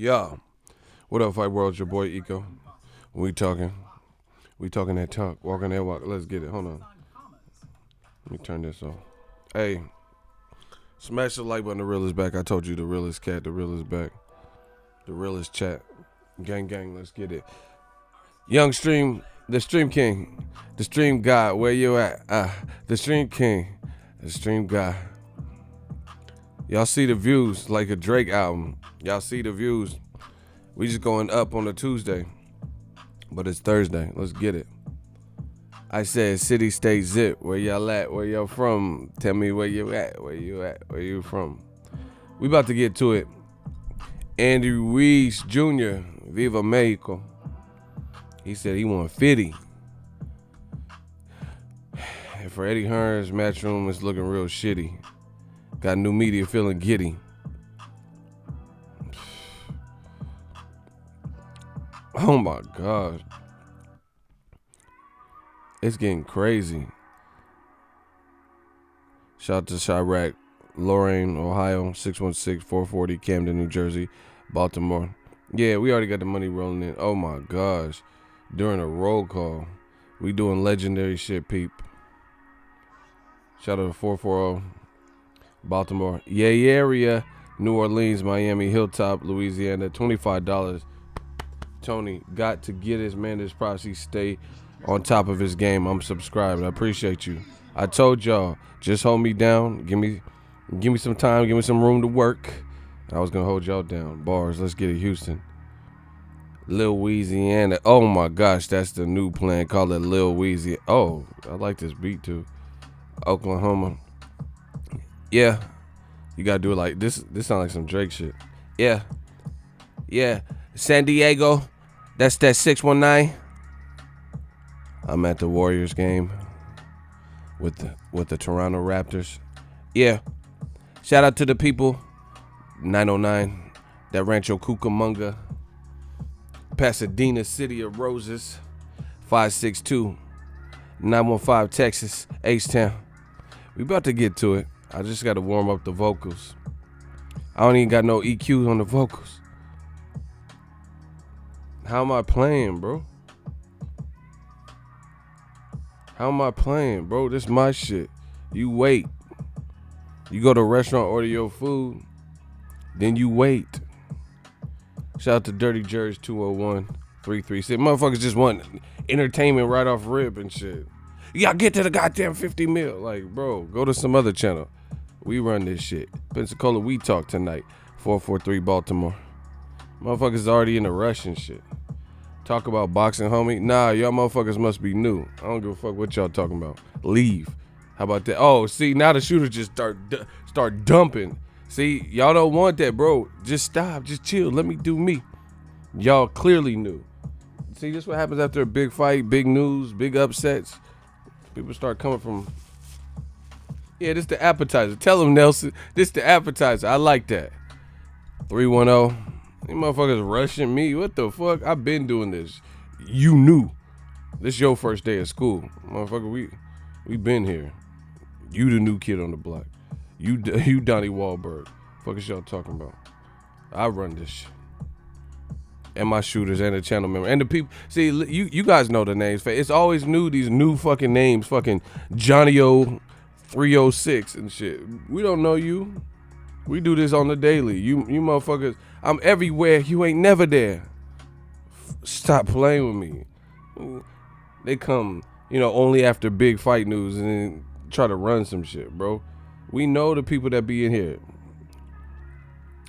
Yeah. What up, Fight World? It's your boy Eco. We talking that talk. Walking that walk. Let's get it. Hold on. Let me turn this off. Hey, smash the like button. The real is back. I told you the real is cat. The real is back. The real is chat. Gang, gang. Let's get it. Young Stream, the Stream King, the Stream God. Where you at? The Stream King, the Stream God. Y'all see the views like a Drake album. Y'all see the views. We just going up on a Tuesday, but it's Thursday. Let's get it. I said city, state, zip. Where y'all at? Where y'all from? Tell me where you at. Where you at? Where you from? We about to get to it. Andy Ruiz Jr. Viva Mexico. He said he want 50. And for Eddie Hearn's Matchroom, it's looking real shitty. Got new media feeling giddy. Oh my God. It's getting crazy. Shout out to Chirac, Lorraine, Ohio, 616-440, Camden, New Jersey, Baltimore. Yeah, we already got the money rolling in. Oh my gosh. During a roll call. We doing legendary shit, peep. Shout out to 440, Baltimore. Yay area, New Orleans, Miami, Hilltop, Louisiana, $25. Tony got to get his man this props. He stay on top of his game. I'm subscribed. I appreciate you. I told y'all, just hold me down. Give me some time. Give me some room to work. I was gonna hold y'all down. Bars. Let's get it, Houston. Lil Louisiana. Oh my gosh, that's the new plan. Call it Lil Louisiana. Oh, I like this beat too. Oklahoma. Yeah, you gotta do it like this. This sounds like some Drake shit. Yeah. San Diego. That's that 619. I'm at the Warriors game with the Toronto Raptors. Yeah. Shout out to the people. 909. That Rancho Cucamonga. Pasadena, City of Roses. 562. 915 Texas. H-Town. We about to get to it. I just got to warm up the vocals. I don't even got no EQ on the vocals. How am I playing, bro? How am I playing, bro? This my shit. You wait. You go to a restaurant, order your food, then you wait. Shout out to Dirty Jerry's 201-336. Motherfuckers just want entertainment right off rip and shit. You gotta get to the goddamn 50 mil. Like, bro, go to some other channel. We run this shit. Pensacola, we talk tonight. 443 Baltimore. Motherfuckers already in the rush and shit. Talk about boxing, homie. Nah, y'all motherfuckers must be new. I don't give a fuck what y'all talking about. Leave. How about that? Oh, see, now the shooters just start dumping. See, y'all don't want that, bro. Just stop. Just chill. Let me do me. Y'all clearly knew. See, this what happens after a big fight, big news, big upsets. People start coming from... Yeah, this the appetizer. Tell them, Nelson, this the appetizer. I like that. 310. These motherfuckers rushing me. What the fuck? I've been doing this. You knew. This your first day of school. Motherfucker, we been here. You the new kid on the block. You Donnie Wahlberg. Fuck is y'all talking about? I run this shit. And my shooters and the channel member. And the people. See, you guys know the names. It's always new, these new fucking names. Fucking Johnny O 306 and shit. We don't know you. We do this on the daily. You motherfuckers, I'm everywhere. You ain't never there. Stop playing with me. They come, only after big fight news and then try to run some shit, bro. We know the people that be in here.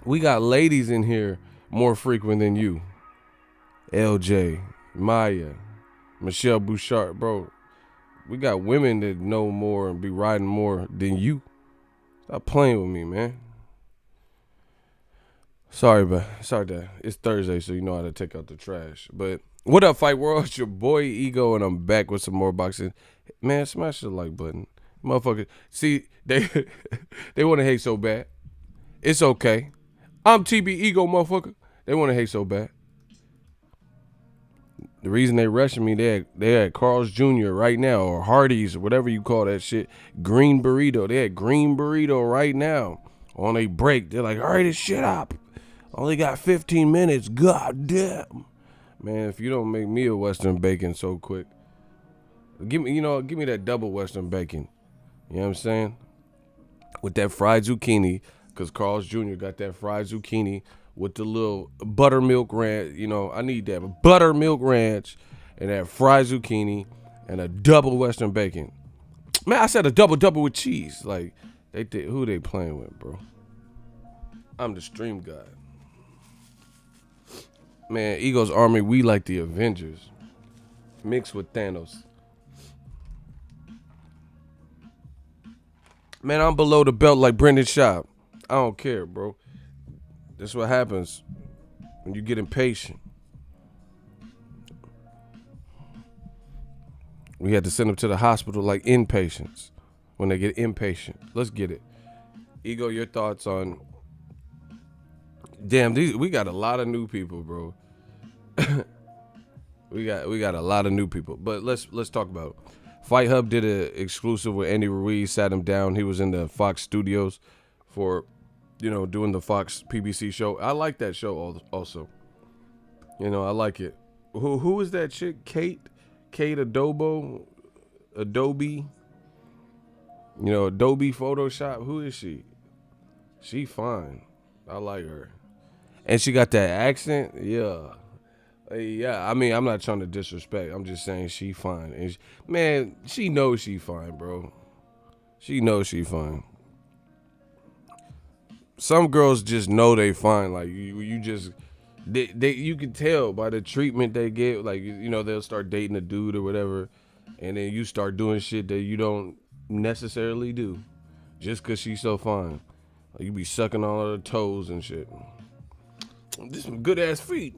We got ladies in here more frequent than you. LJ, Maya, Michelle Bouchard, bro. We got women that know more and be riding more than you. Stop playing with me, man. Sorry, Dad. It's Thursday, so you know how to take out the trash. But what up, Fight World? It's your boy Ego, and I'm back with some more boxing. Man, smash the like button, motherfucker. See, they want to hate so bad. It's okay. I'm TB Ego, motherfucker. They want to hate so bad. The reason they rushing me, they had Carl's Jr. right now, or Hardee's, or whatever you call that shit. Green burrito. They had green burrito right now on a break. They're like, hurry this shit up. Only got 15 minutes. God damn. Man, if you don't make me a Western bacon so quick, give me that double Western bacon. You know what I'm saying? With that fried zucchini, because Carl's Jr. got that fried zucchini with the little buttermilk ranch. I need that buttermilk ranch and that fried zucchini and a double Western bacon. Man, I said a double with cheese. Like, who they playing with, bro? I'm the stream god. Man, Ego's Army, we like the Avengers. Mixed with Thanos. Man, I'm below the belt like Brendan Schaub. I don't care, bro. That's what happens when you get impatient. We had to send them to the hospital like inpatients when they get impatient. Let's get it. Ego, your thoughts on... Damn, we got a lot of new people, bro. we got a lot of new people. But let's talk about it. Fight Hub did an exclusive with Andy Ruiz, sat him down. He was in the Fox studios for, doing the Fox PBC show. I like that show also. I like it. Who is that chick? Kate Adobe? Adobe Photoshop. Who is she? She fine. I like her. And she got that accent. Yeah. Yeah, I mean, I'm not trying to disrespect. I'm just saying she fine. And she knows she fine, bro. She knows she fine. Some girls just know they fine. Like, you just... you can tell by the treatment they get. Like, they'll start dating a dude or whatever. And then you start doing shit that you don't necessarily do. Just because she's so fine. Like, you be sucking all of her toes and shit. This some good ass feet.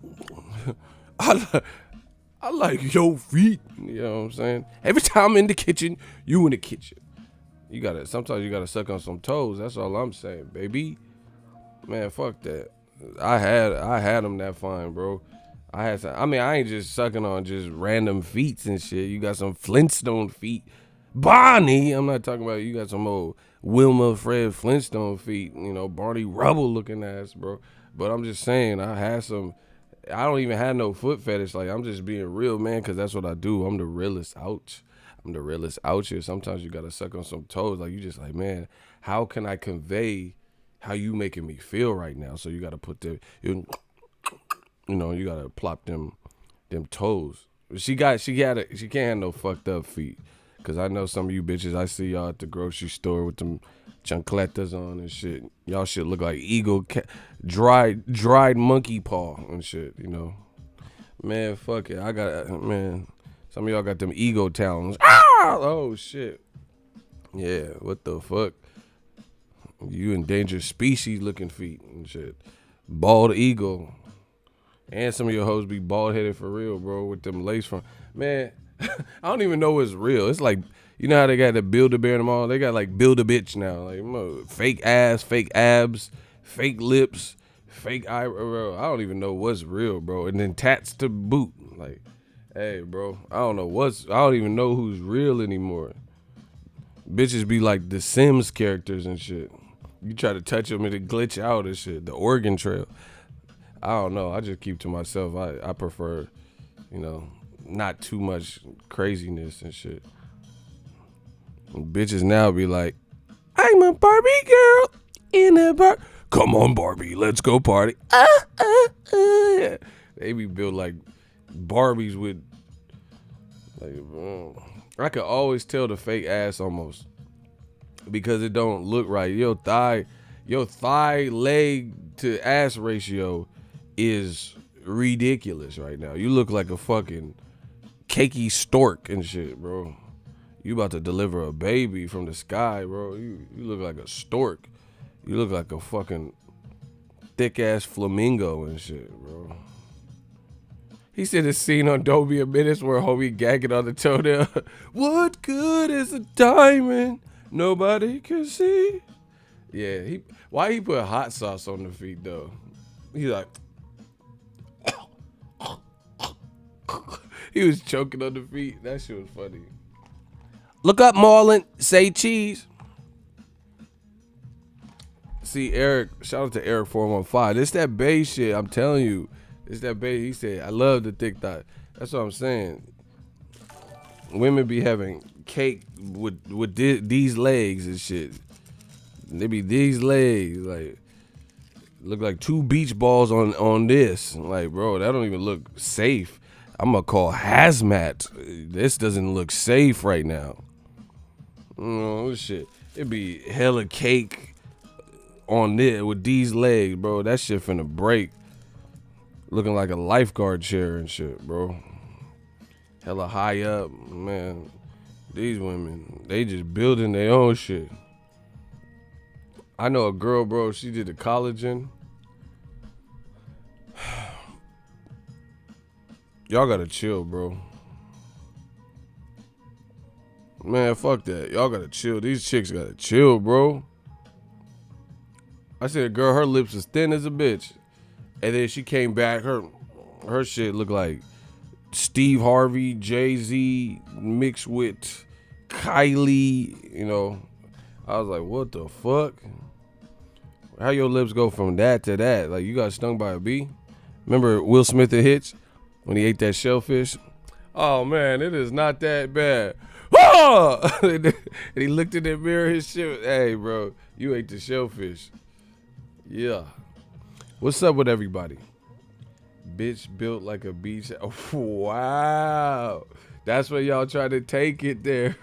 I like your feet. You know what I'm saying? Every time I'm in the kitchen, you in the kitchen. Sometimes you gotta suck on some toes. That's all I'm saying, baby. Man, fuck that. I had them that fine, bro. I ain't just sucking on just random feet and shit. You got some Flintstone feet. Bonnie, I'm not talking about you got some old Wilma Fred Flintstone feet, Barney Rubble looking ass, bro. But I'm just saying, I don't even have no foot fetish. Like, I'm just being real, man, because that's what I do. I'm the realest out. I'm the realest out here. Sometimes you got to suck on some toes. Like, you just like, man, how can I convey how you making me feel right now? So you got to put you got to plop them toes. She can't have no fucked up feet. Because I know some of you bitches, I see y'all at the grocery store with them chancletas on and shit. Y'all shit look like dried monkey paw and shit, Man, fuck it. Some of y'all got them ego talons. Ah! Oh, shit. Yeah, what the fuck? You endangered species looking feet and shit. Bald eagle. And some of your hoes be bald headed for real, bro, with them lace front. Man, I don't even know what's real. It's like, you know how they got the Build-A-Bear in them all? They got like Build-A-Bitch now. Like, fake ass, fake abs, fake lips, fake eyebrow. I don't even know what's real, bro. And then tats to boot. Like, hey, bro, I don't even know who's real anymore. Bitches be like the Sims characters and shit. You try to touch them and it glitch out and shit. The Oregon Trail. I don't know. I just keep to myself. I prefer, not too much craziness and shit. And bitches now be like, I'm a Barbie girl in a bar. Come on, Barbie, let's go party. They be built like Barbies with, like, I could always tell the fake ass almost because it don't look right. Your thigh leg to ass ratio is ridiculous right now. You look like a fucking cakey stork and shit, bro. You about to deliver a baby from the sky, bro. You look like a stork. You look like a fucking thick ass flamingo and shit, bro. He said the scene on Dolby a Minutes where homie gagging on the toenail. What good is a diamond nobody can see? Yeah, why he put hot sauce on the feet though? He like he was choking on the feet. That shit was funny. Look up, Marlon. Say cheese. See, Eric, shout out to Eric 415. It's that Bay shit. I'm telling you, it's that Bay. He said, "I love the thick thigh." That's what I'm saying. Women be having cake with these legs and shit. They be these legs like look like two beach balls on this. Like, bro, that don't even look safe. I'm gonna call hazmat. This doesn't look safe right now. Oh shit. It be hella cake on this with these legs, bro. That shit finna break. Looking like a lifeguard chair and shit, bro. Hella high up, man. These women, they just building their own shit. I know a girl, bro, she did a collagen. Y'all gotta chill, bro. Man, fuck that. Y'all gotta chill. These chicks gotta chill, bro. I said a girl, her lips was thin as a bitch. And then she came back, her shit looked like Steve Harvey, Jay-Z mixed with Kylie, you know. I was like, what the fuck? How your lips go from that to that? Like, you got stung by a bee? Remember Will Smith and Hitch when he ate that shellfish? Oh, man, it is not that bad. Ah! And he looked in that mirror, his shit. Hey, bro, you ate the shellfish. Yeah. What's up with everybody? Bitch built like a beach. Oh, wow. That's where y'all try to take it there.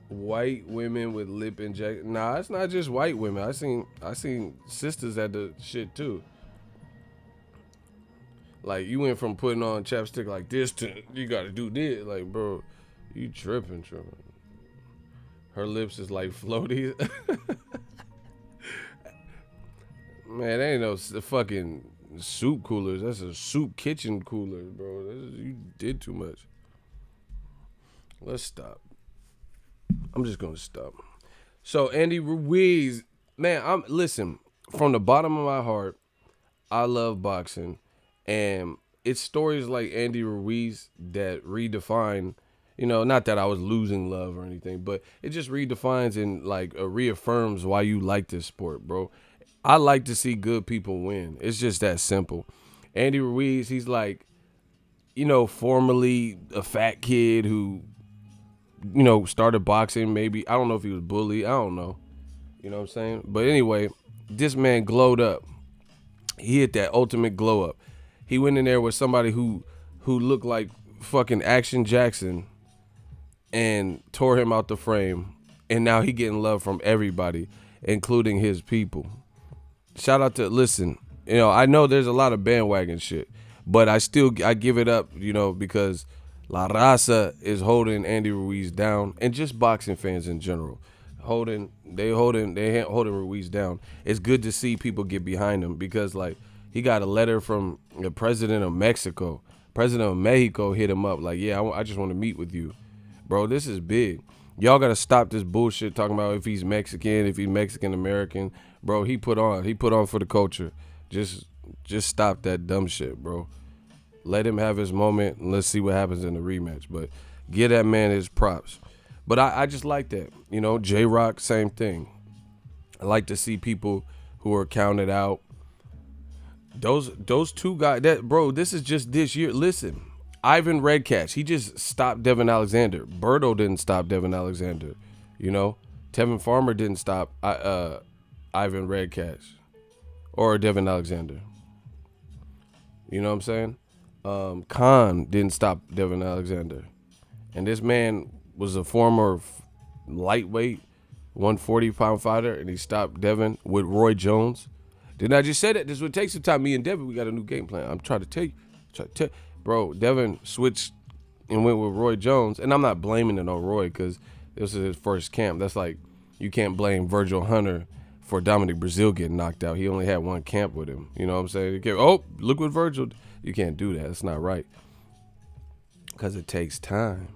White women with lip injection. Nah, it's not just white women. I seen sisters at the shit too. Like, you went from putting on chapstick like this to you gotta do this. Like, bro, you tripping. Her lips is like floaties. Man, that ain't no fucking soup coolers. That's a soup kitchen cooler, bro. You did too much. Let's stop. I'm just gonna stop. So Andy Ruiz, man, listen, from the bottom of my heart, I love boxing, and it's stories like Andy Ruiz that redefine, not that I was losing love or anything, but it just redefines and like reaffirms why you like this sport, bro. I like to see good people win. It's just that simple. Andy Ruiz, he's like, formerly a fat kid who, started boxing. Maybe, I don't know if he was bullied. I don't know. You know what I'm saying? But anyway, this man glowed up. He hit that ultimate glow up. He went in there with somebody who looked like fucking Action Jackson and tore him out the frame. And now he getting love from everybody, including his people. Shout out to, listen, I know there's a lot of bandwagon shit, but I give it up, because La Raza is holding Andy Ruiz down, and just boxing fans in general. Holding Ruiz down. It's good to see people get behind him because, like, he got a letter from the president of Mexico. President of Mexico hit him up like, yeah, I just want to meet with you. Bro, this is big. Y'all got to stop this bullshit talking about if he's Mexican, if he's Mexican-American. Bro, he put on for the culture. Just stop that dumb shit, bro. Let him have his moment, and let's see what happens in the rematch. But give that man his props. But I just like that. J-Rock, same thing. I like to see people who are counted out. Those two guys, this is just this year. Listen, Ivan Redcatch, he just stopped Devin Alexander. Berto didn't stop Devin Alexander. Tevin Farmer didn't stop Ivan Redcatch or Devin Alexander. You know what I'm saying? Khan didn't stop Devin Alexander. And this man was a former lightweight 140-pound fighter, and he stopped Devin with Roy Jones. Didn't I just say that? This would take some time. Me and Devin, we got a new game plan. I'm trying to tell you. Bro, Devin switched and went with Roy Jones. And I'm not blaming it on Roy because this is his first camp. That's like, you can't blame Virgil Hunter for Dominic Brazil getting knocked out. He only had one camp with him. You know what I'm saying? Look what Virgil. You can't do that. That's not right. Because it takes time.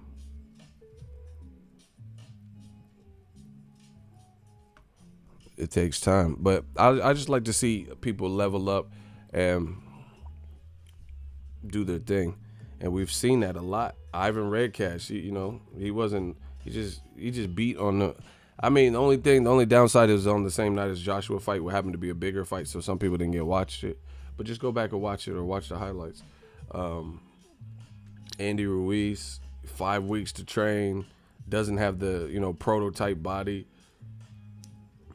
It takes time. But I just like to see people level up and do their thing. And we've seen that a lot. Ivan Redcatch, he just beat on I mean, the only downside is on the same night as Joshua fight, what happened to be a bigger fight, so some people didn't get watched it. But just go back and watch it or watch the highlights. Um, Andy Ruiz, 5 weeks to train, doesn't have the prototype body,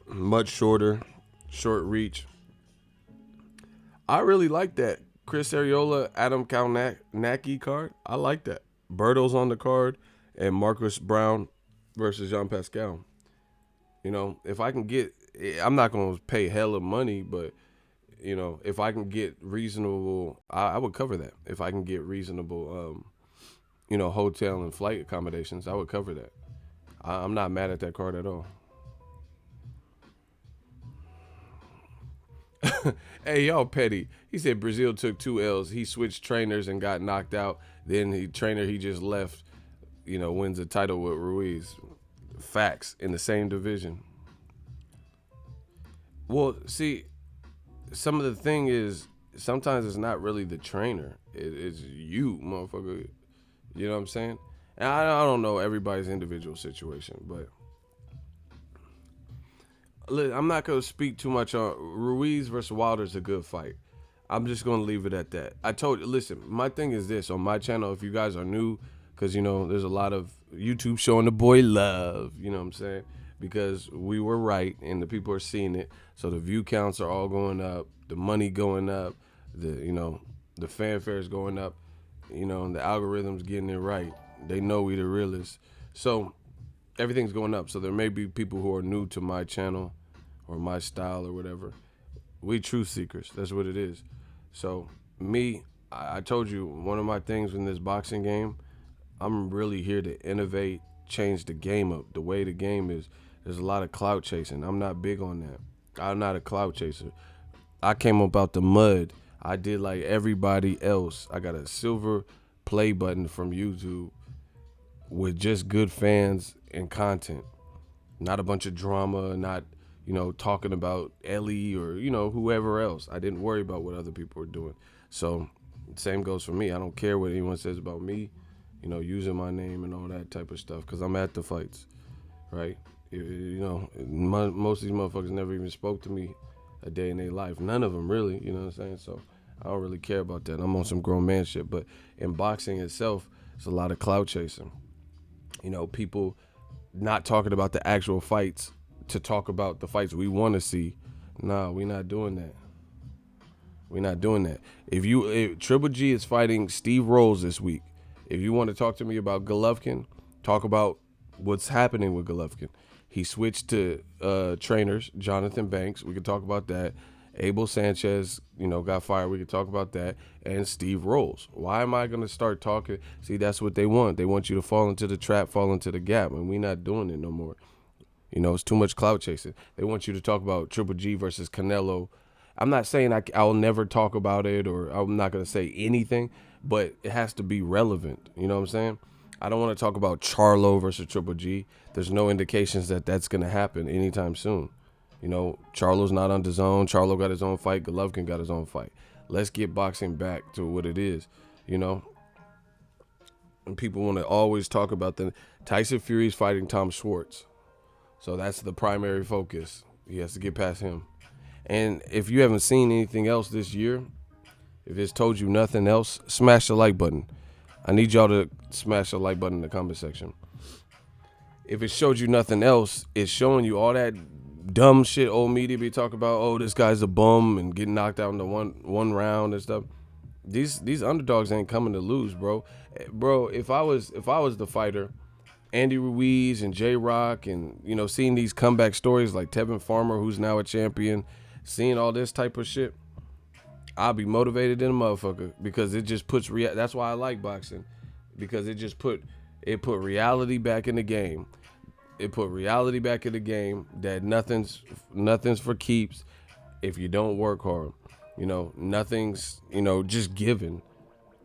much shorter, short reach. I really like that Chris Arreola, Adam Kalnacki card. I like that. Berto's on the card, and Marcus Brown versus Jean Pascal. If I can get, I'm not going to pay hella money, but if I can get reasonable, I would cover that. If I can get reasonable, hotel and flight accommodations, I would cover that. I'm not mad at that card at all. Hey, y'all petty. He said Brazil took 2 L's. He switched trainers and got knocked out. Then he just left, wins a title with Ruiz. Facts in the same division. Well, see, some of the thing is sometimes it's not really the trainer. It's you, motherfucker. You know what I'm saying? And I don't know everybody's individual situation, but look, I'm not going to speak too much on Ruiz versus Wilder is a good fight. I'm just going to leave it at that. I told you, listen, my thing is this on my channel, if you guys are new, because, there's a lot of YouTube showing the boy love, you know what I'm saying? Because we were right and the people are seeing it. So the view counts are all going up, the money going up, the fanfare is going up, and the algorithm's getting it right. They know we the realest. So everything's going up. So there may be people who are new to my channel or my style or whatever. We truth seekers. That's what it is. So me, I told you one of my things in this boxing game, I'm really here to innovate, change the game up. The way the game is, there's a lot of clout chasing. I'm not big on that. I'm not a clout chaser. I came up out the mud. I did like everybody else. I got a silver play button from YouTube with just good fans and content. Not a bunch of drama, not, talking about Ellie or, whoever else. I didn't worry about what other people were doing. So same goes for me. I don't care what anyone says about me, using my name and all that type of stuff because I'm at the fights, right? Most of these motherfuckers never even spoke to me a day in their life. None of them really, you know what I'm saying? So I don't really care about that. I'm on some grown man shit. But in boxing itself, it's a lot of clout chasing. People not talking about the actual fights to talk about the fights we want to see. Nah, we not doing that. We're not doing that. If Triple G is fighting Steve Rolls this week, if you want to talk to me about Golovkin, talk about what's happening with Golovkin. He switched to trainers, Jonathan Banks. We could talk about that. Abel Sanchez, got fired. We could talk about that. And Steve Rolls. Why am I going to start talking? See, that's what they want. They want you to fall into the trap, fall into the gap, and we're not doing it no more. It's too much clout chasing. They want you to talk about Triple G versus Canelo. I'm not saying I'll never talk about it or I'm not going to say anything, but it has to be relevant. You know what I'm saying? I don't want to talk about Charlo versus Triple G. There's no indications that that's going to happen anytime soon. Charlo's not on DAZN. Charlo got his own fight. Golovkin got his own fight. Let's get boxing back to what it is, And people want to always talk about the Tyson Fury's fighting Tom Schwartz. So that's the primary focus. He has to get past him. And if you haven't seen anything else this year, if it's told you nothing else, smash the like button. I need y'all to smash the like button in the comment section. If it showed you nothing else, it's showing you all that dumb shit old media be talking about. Oh, this guy's a bum and getting knocked out in the one round and stuff. These underdogs ain't coming to lose, bro. Bro, if I was the fighter, Andy Ruiz and J-Rock and, seeing these comeback stories like Tevin Farmer, who's now a champion, seeing all this type of shit, I'll be motivated in a motherfucker because it just puts that's why I like boxing, because it put reality back in the game. It put reality back in the game that nothing's for keeps if you don't work hard. Nothing's, just given.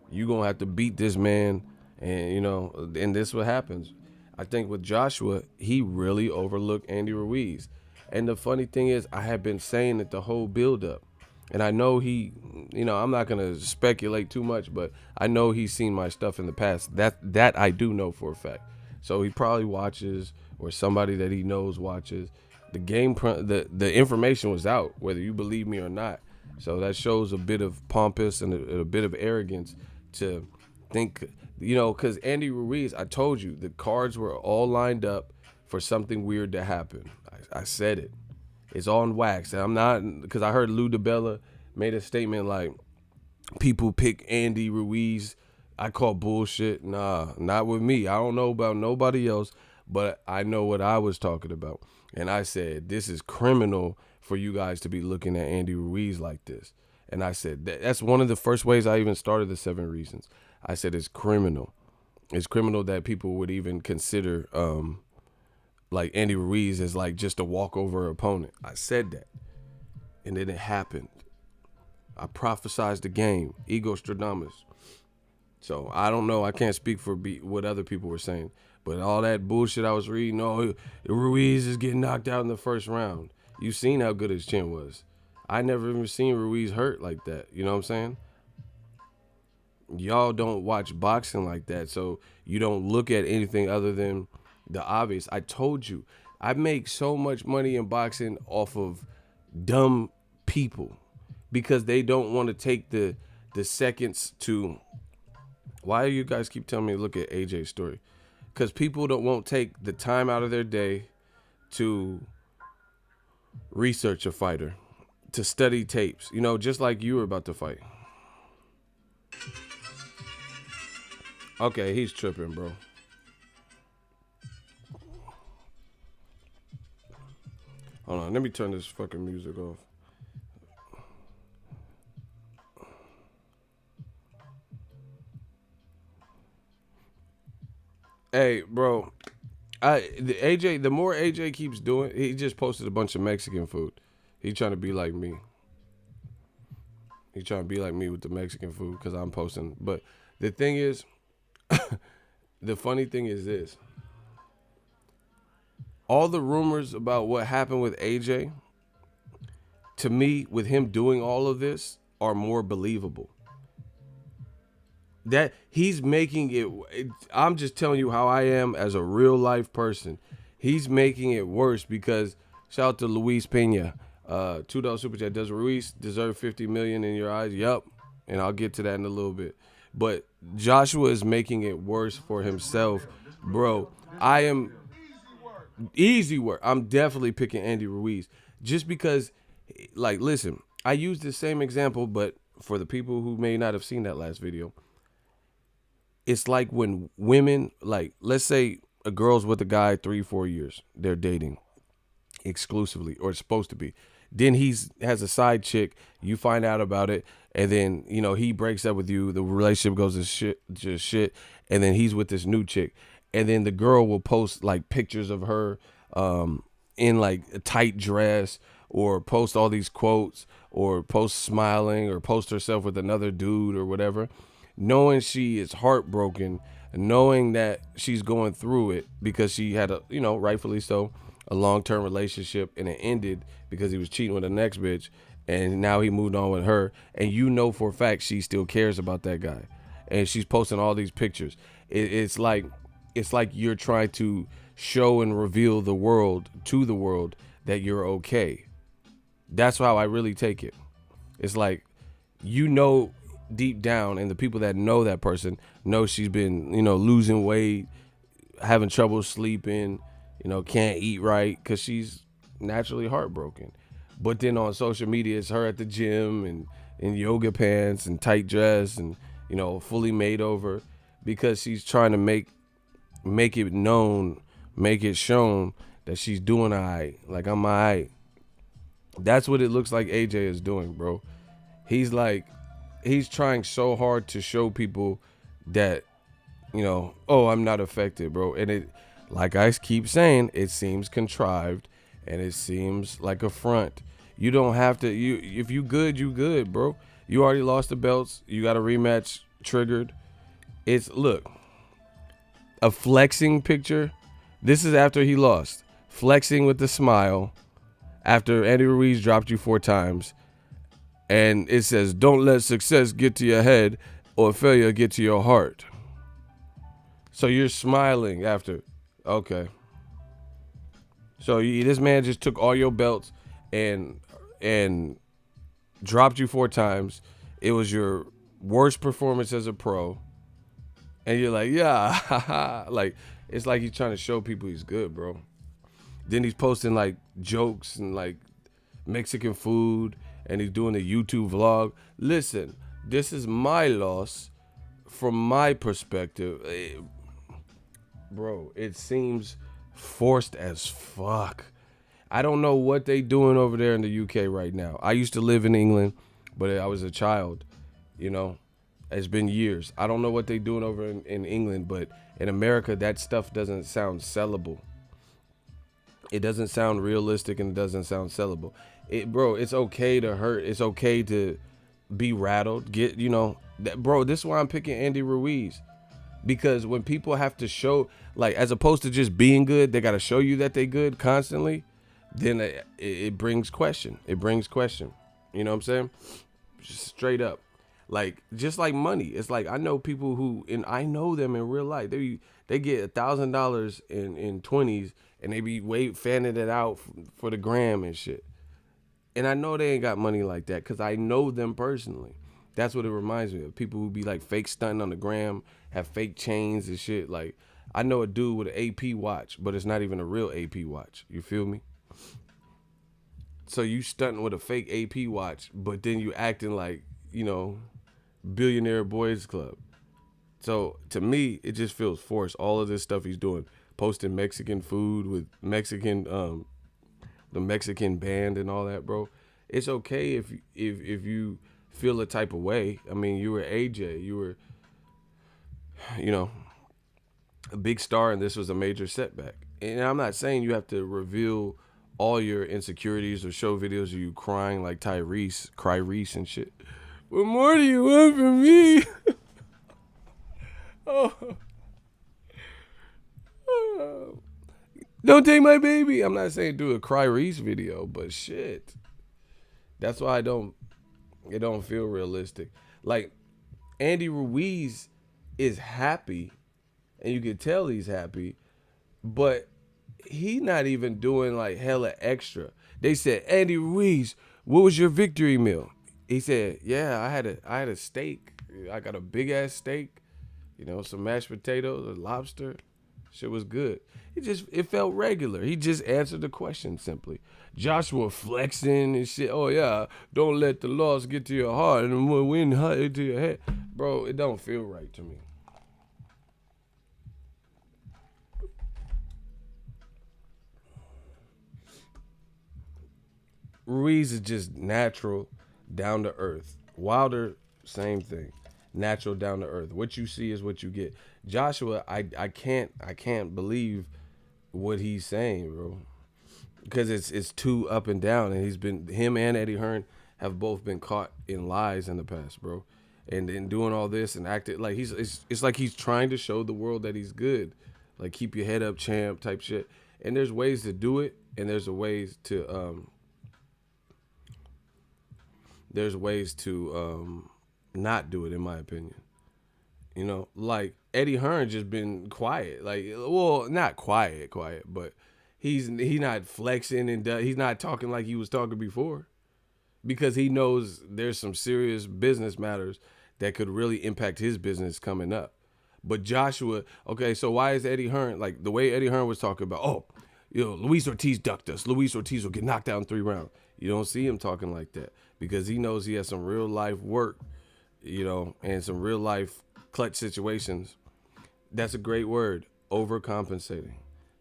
You gonna have to beat this man, and this what happens. I think with Joshua, he really overlooked Andy Ruiz. And the funny thing is, I have been saying it the whole build-up. And I know I'm not going to speculate too much, but I know he's seen my stuff in the past. That I do know for a fact. So he probably watches or somebody that he knows watches. The information was out, whether you believe me or not. So that shows a bit of pompous and a bit of arrogance to think, because Andy Ruiz, I told you, the cards were all lined up for something weird to happen. I said it. It's on wax. And I'm not, because I heard Lou DiBella made a statement like, people pick Andy Ruiz. I call bullshit. Nah, not with me. I don't know about nobody else, but I know what I was talking about. And I said, this is criminal for you guys to be looking at Andy Ruiz like this. And I said, that's one of the first ways I even started the 7 Reasons. I said, it's criminal. It's criminal that people would even consider like Andy Ruiz as like just a walkover opponent. I said that. And then it happened. I prophesized the game. Ego Stradamus. So I don't know. I can't speak for what other people were saying. But all that bullshit I was reading, Ruiz is getting knocked out in the first round. You seen how good his chin was. I never even seen Ruiz hurt like that. You know what I'm saying? Y'all don't watch boxing like that, so you don't look at anything other than the obvious. I told you, I make so much money in boxing off of dumb people because they don't want to take the seconds to. Why do you guys keep telling me to look at AJ's story? Because people won't take the time out of their day to research a fighter, to study tapes, just like you were about to fight. Okay, he's tripping, bro. Hold on, let me turn this fucking music off. Hey, bro. The more AJ keeps doing, he just posted a bunch of Mexican food. He trying to be like me. He trying to be like me with the Mexican food because I'm posting. But the thing is, the funny thing is this. All the rumors about what happened with AJ, to me, with him doing all of this, are more believable. That he's making it, I'm just telling you how I am as a real life person. He's making it worse because, shout out to Luis Pena, $2 super chat. Does Ruiz deserve $50 million in your eyes? Yup, and I'll get to that in a little bit. But Joshua is making it worse for himself, bro. I am easy work. I'm definitely picking Andy Ruiz just because, like, listen, I use the same example, but for the people who may not have seen that last video. It's like when women, like, let's say a girl's with a guy 3-4 years. They're dating exclusively, or it's supposed to be. Then has a side chick. You find out about it, and then, he breaks up with you. The relationship goes to shit, and then he's with this new chick. And then the girl will post, like, pictures of her in, like, a tight dress, or post all these quotes, or post smiling, or post herself with another dude or whatever. Knowing she is heartbroken, knowing that she's going through it because she had rightfully so, a long-term relationship, and it ended because he was cheating with the next bitch, and now he moved on with her, and for a fact she still cares about that guy, and she's posting all these pictures. It's like you're trying to show and reveal to the world that you're okay. That's how I really take it. It's like, deep down, and the people that know that person know she's been, losing weight, having trouble sleeping, can't eat right because she's naturally heartbroken. But then on social media, it's her at the gym and in yoga pants and tight dress and, fully made over because she's trying to make it known, make it shown that she's doing all right. Like, I'm all right. That's what it looks like AJ is doing, bro. He's trying so hard to show people that, I'm not affected, bro. And it, like I keep saying, it seems contrived and it seems like a front. You don't have to, if you good, you good, bro. You already lost the belts. You got a rematch triggered. Look, a flexing picture. This is after he lost. Flexing with the smile after Andy Ruiz dropped you 4 times. And it says, don't let success get to your head or failure get to your heart. So you're smiling after. Okay. So this man just took all your belts and and dropped you 4 times. It was your worst performance as a pro, and you're like, yeah, like it's like he's trying to show people he's good, bro. Then he's posting like jokes and like Mexican food, and he's doing a YouTube vlog. Listen, this is my loss from my perspective. Bro, it seems forced as fuck. I don't know what they doing over there in the UK right now. I used to live in England, but I was a child, you know. It's been years. I don't know what they doing over in England, but in America, that stuff doesn't sound sellable. It doesn't sound realistic and it doesn't sound sellable. Bro, it's okay to hurt. It's okay to be rattled. Bro, this is why I'm picking Andy Ruiz. Because when people have to show, like, as opposed to just being good, they got to show you that they good constantly, then it brings question. It brings question. You know what I'm saying? Just straight up. Like, just like money. It's like, I know people who, and I know them in real life. They get $1,000 in 20s, and they be fanning it out for the gram and shit. And I know they ain't got money like that because I know them personally. That's what it reminds me of. People who be like fake stunting on the gram, have fake chains and shit. Like, I know a dude with an AP watch, but it's not even a real AP watch. You feel me? So you stunting with a fake AP watch, but then you acting like, billionaire boys club. So to me, it just feels forced. All of this stuff he's doing, posting Mexican food with the Mexican band and all that, bro. It's okay if you feel a type of way. I mean, you were AJ, you were, a big star, and this was a major setback. And I'm not saying you have to reveal all your insecurities or show videos of you crying like Cry Reese and shit. What more do you want from me? oh. Don't take my baby. I'm not saying do a Cry Reese video, but shit. That's why it don't feel realistic. Like, Andy Ruiz is happy, and you can tell he's happy, but he not even doing like hella extra. They said, Andy Ruiz, what was your victory meal? He said, yeah, I had a steak. I got a big ass steak, some mashed potatoes, a lobster. Shit was good. It felt regular. He just answered the question simply. Joshua flexing and shit. Oh yeah, don't let the loss get to your heart and win to your head. Bro, it don't feel right to me. Ruiz is just natural, down to earth. Wilder, same thing. Natural, down to earth. What you see is what you get. Joshua, I can't believe what he's saying, bro. Because it's too up and down, and him and Eddie Hearn have both been caught in lies in the past, bro. And then doing all this and acting like it's like he's trying to show the world that he's good. Like, keep your head up, champ type shit. And there's ways to do it, and there's ways to not do it, in my opinion. Like Eddie Hearn just been quiet. Like, well, not quiet, but he's not flexing and he's not talking like he was talking before, because he knows there's some serious business matters that could really impact his business coming up. But Joshua, okay, so why is Eddie Hearn, like the way Eddie Hearn was talking about, Luis Ortiz ducked us. Luis Ortiz will get knocked out in 3 rounds. You don't see him talking like that because he knows he has some real life work, and some real life clutch situations. That's a great word, overcompensating.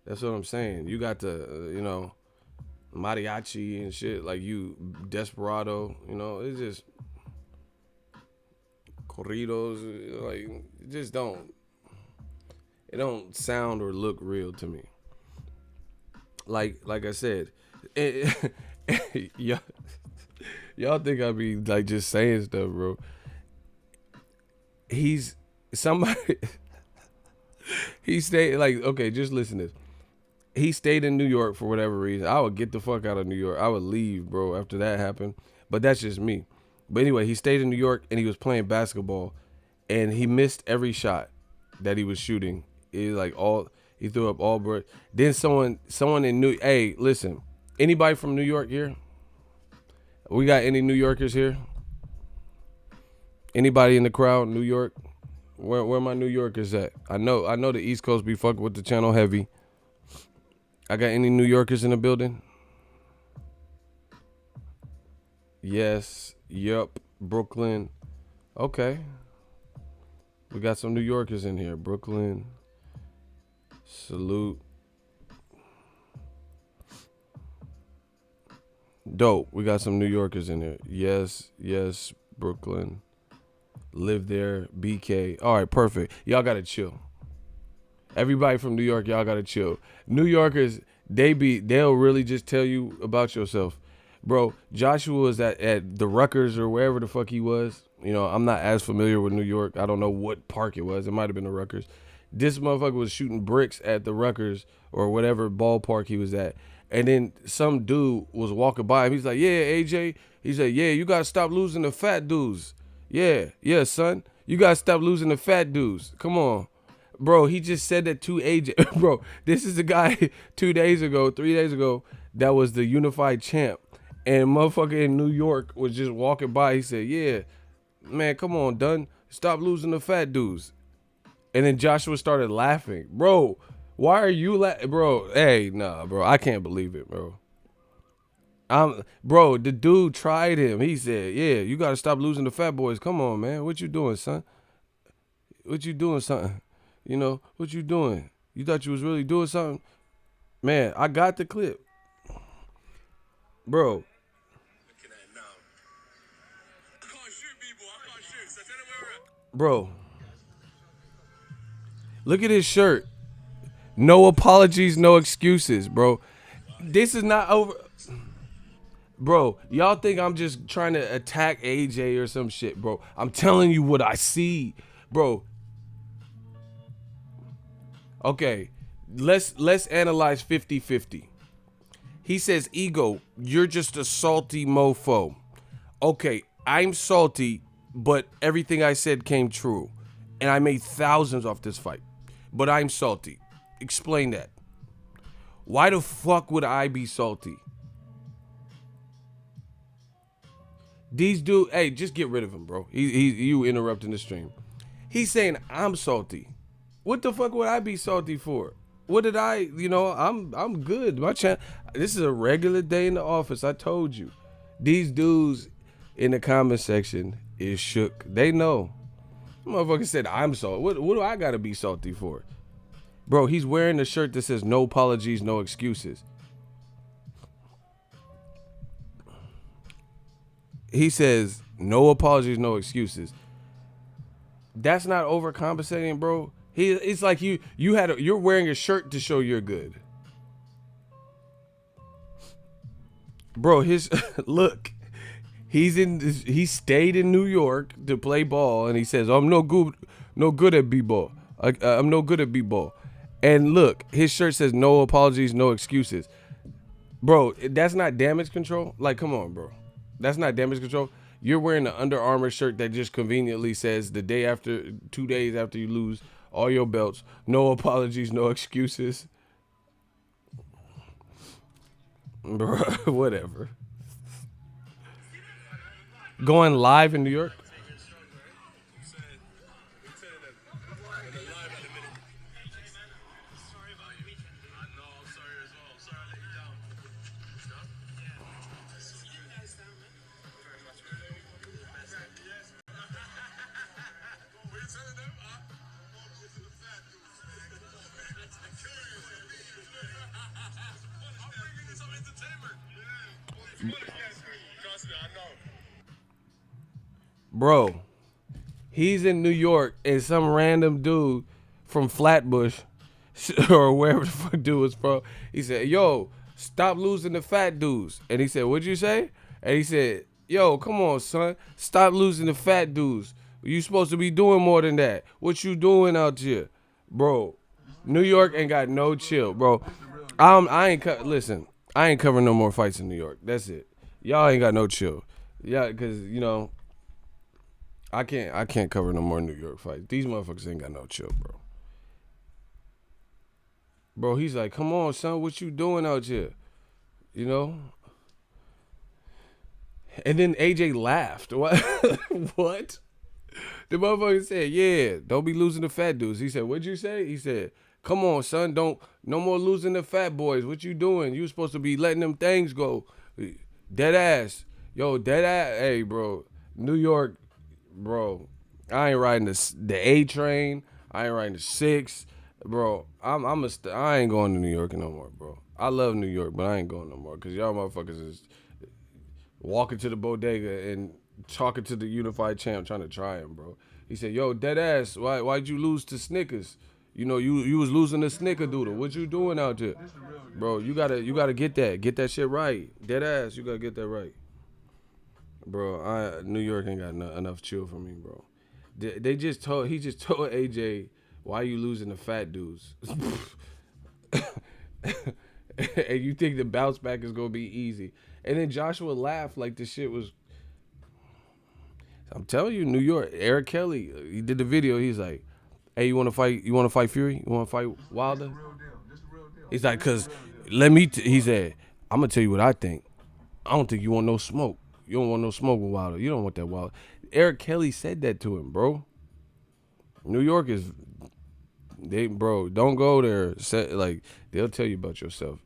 That's what I'm saying. You got the, mariachi and shit, like you desperado, it's just corridos, like it just don't sound or look real to me. Like I said, y'all think I be like just saying stuff, bro. He's somebody. He stayed, like, okay, just listen to this. He stayed in New York for whatever reason. I would get the fuck out of New York. I would leave, bro, after that happened. But that's just me. But anyway, he stayed in New York and he was playing basketball, and he missed every shot that he was shooting. He He threw up all birds. Then someone in New. Hey, listen. Anybody from New York here? We got any New Yorkers here? Anybody in the crowd? New York? Where my New Yorkers at? I know the East Coast be fucking with the channel heavy. I got any New Yorkers in the building? Yes. Yup. Brooklyn. Okay. We got some New Yorkers in here. Brooklyn. Salute. Dope. We got some New Yorkers in here. Yes. Brooklyn. Live there. BK. All right, perfect. Y'all gotta chill. Everybody from New York, y'all gotta chill. New Yorkers, they'll really just tell you about yourself. Bro, Joshua was at the Rutgers or wherever the fuck he was. You know, I'm not as familiar with New York. I don't know what park it was. It might have been the Rutgers. This motherfucker was shooting bricks at the Rutgers or whatever ballpark he was at. And then some dude was walking by him. He's like, yeah, AJ. He said, yeah, you gotta stop losing the fat dudes. Yeah, son. You gotta stop losing the fat dudes. Come on. Bro, he just said that to AJ. Bro, this is the guy 3 days ago, that was the unified champ. And motherfucker in New York was just walking by. He said, yeah, man, come on, Dunn. Stop losing the fat dudes. And then Joshua started laughing. Bro, why are you laughing? Bro, hey, nah, bro. I can't believe it, bro. Bro, the dude tried him. He said, yeah, you got to stop losing the fat boys. Come on, man. What you doing, son? What you doing, son? You know, what you doing? You thought you was really doing something? Man, I got the clip. Bro. Bro. Look at his shirt. No apologies, no excuses, bro. This is not over. Bro, y'all think I'm just trying to attack AJ or some shit, bro. I'm telling you what I see, bro. Okay, let's analyze 50-50. He says, ego, you're just a salty mofo. Okay, I'm salty, but everything I said came true. And I made thousands off this fight. But I'm salty. Explain that. Why the fuck would I be salty? These dudes, hey, just get rid of him, bro. You interrupting the stream. He's saying I'm salty. What the fuck would I be salty for? What did I, I'm good. This is a regular day in the office. I told you. These dudes in the comment section is shook. They know. Motherfucker said I'm salty. What do I gotta be salty for? Bro, he's wearing a shirt that says no apologies, no excuses. He says no apologies, no excuses. That's not overcompensating, bro. It's like you're wearing a shirt to show you're good. Bro, look. He stayed in New York to play ball, and he says, "I'm no good at b-ball. I'm no good at b-ball." And look, his shirt says no apologies, no excuses. Bro, that's not damage control. Like, come on, bro. That's not damage control. You're wearing an Under Armour shirt that just conveniently says 2 days after you lose all your belts, no apologies, no excuses. Bro, whatever. Going live in New York? Bro, he's in New York and some random dude from Flatbush or wherever the fuck dude was from, he said, yo, stop losing the fat dudes. And he said, what'd you say? And he said, yo, come on, son. Stop losing the fat dudes. You supposed to be doing more than that. What you doing out here? Bro, New York ain't got no chill, bro. Listen, I ain't covering no more fights in New York. That's it. Y'all ain't got no chill. Yeah, because, I can't cover no more New York fights. These motherfuckers ain't got no chill, bro. Bro, he's like, come on, son, what you doing out here? You know? And then AJ laughed. What? What? The motherfucker said, yeah, don't be losing the fat dudes. He said, what'd you say? He said, come on, son, no more losing the fat boys. What you doing? You supposed to be letting them things go. Dead ass. Yo, dead ass. Hey, bro. New York, bro. I ain't riding the A train. I ain't riding the 6. Bro, I ain't going to New York no more, bro. I love New York, but I ain't going no more. Because y'all motherfuckers is walking to the bodega and talking to the unified champ trying to try him, bro. He said, yo, dead ass, why'd you lose to Snickers? You know, you was losing to Snickerdoodle. What you doing out there? Bro, you gotta get that shit right. Dead ass, you gotta get that right. Bro, New York ain't got enough chill for me, bro. He just told AJ, why you losing to fat dudes? And you think the bounce back is gonna be easy. And then Joshua laughed like the shit was. I'm telling you, New York. Eric Kelly, he did the video. He's like, "Hey, you want to fight? You want to fight Fury? You want to fight Wilder?" He's like, "Cause he said, I'm gonna tell you what I think. I don't think you want no smoke. You don't want no smoke with Wilder. You don't want that Wilder." Eric Kelly said that to him, bro. New York is, bro. Don't go there. Like they'll tell you about yourself.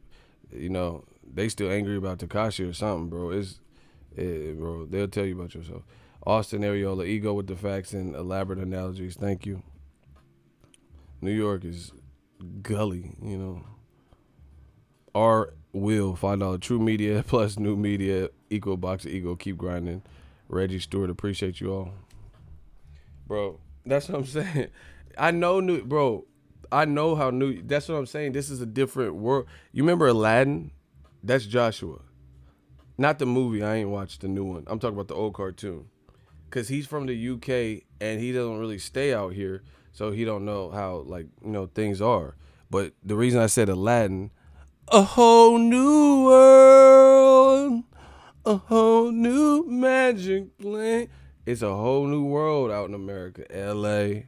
You know, they still angry about Tekashi or something, bro. Bro, they'll tell you about yourself. Austin Areola, ego with the facts and elaborate analogies. Thank you. New York is gully, you know. R Will, $5. True Media plus New Media equal Boxingego. Keep grinding. Reggie Stewart, appreciate you all. Bro, that's what I'm saying. I know how new. That's what I'm saying. This is a different world. You remember Aladdin? That's Joshua. Not the movie. I ain't watched the new one. I'm talking about the old cartoon. Because he's from the UK and he doesn't really stay out here. So he don't know how, like, you know, things are. But the reason I said Aladdin, a whole new world, a whole new magic plane. It's a whole new world out in America. LA.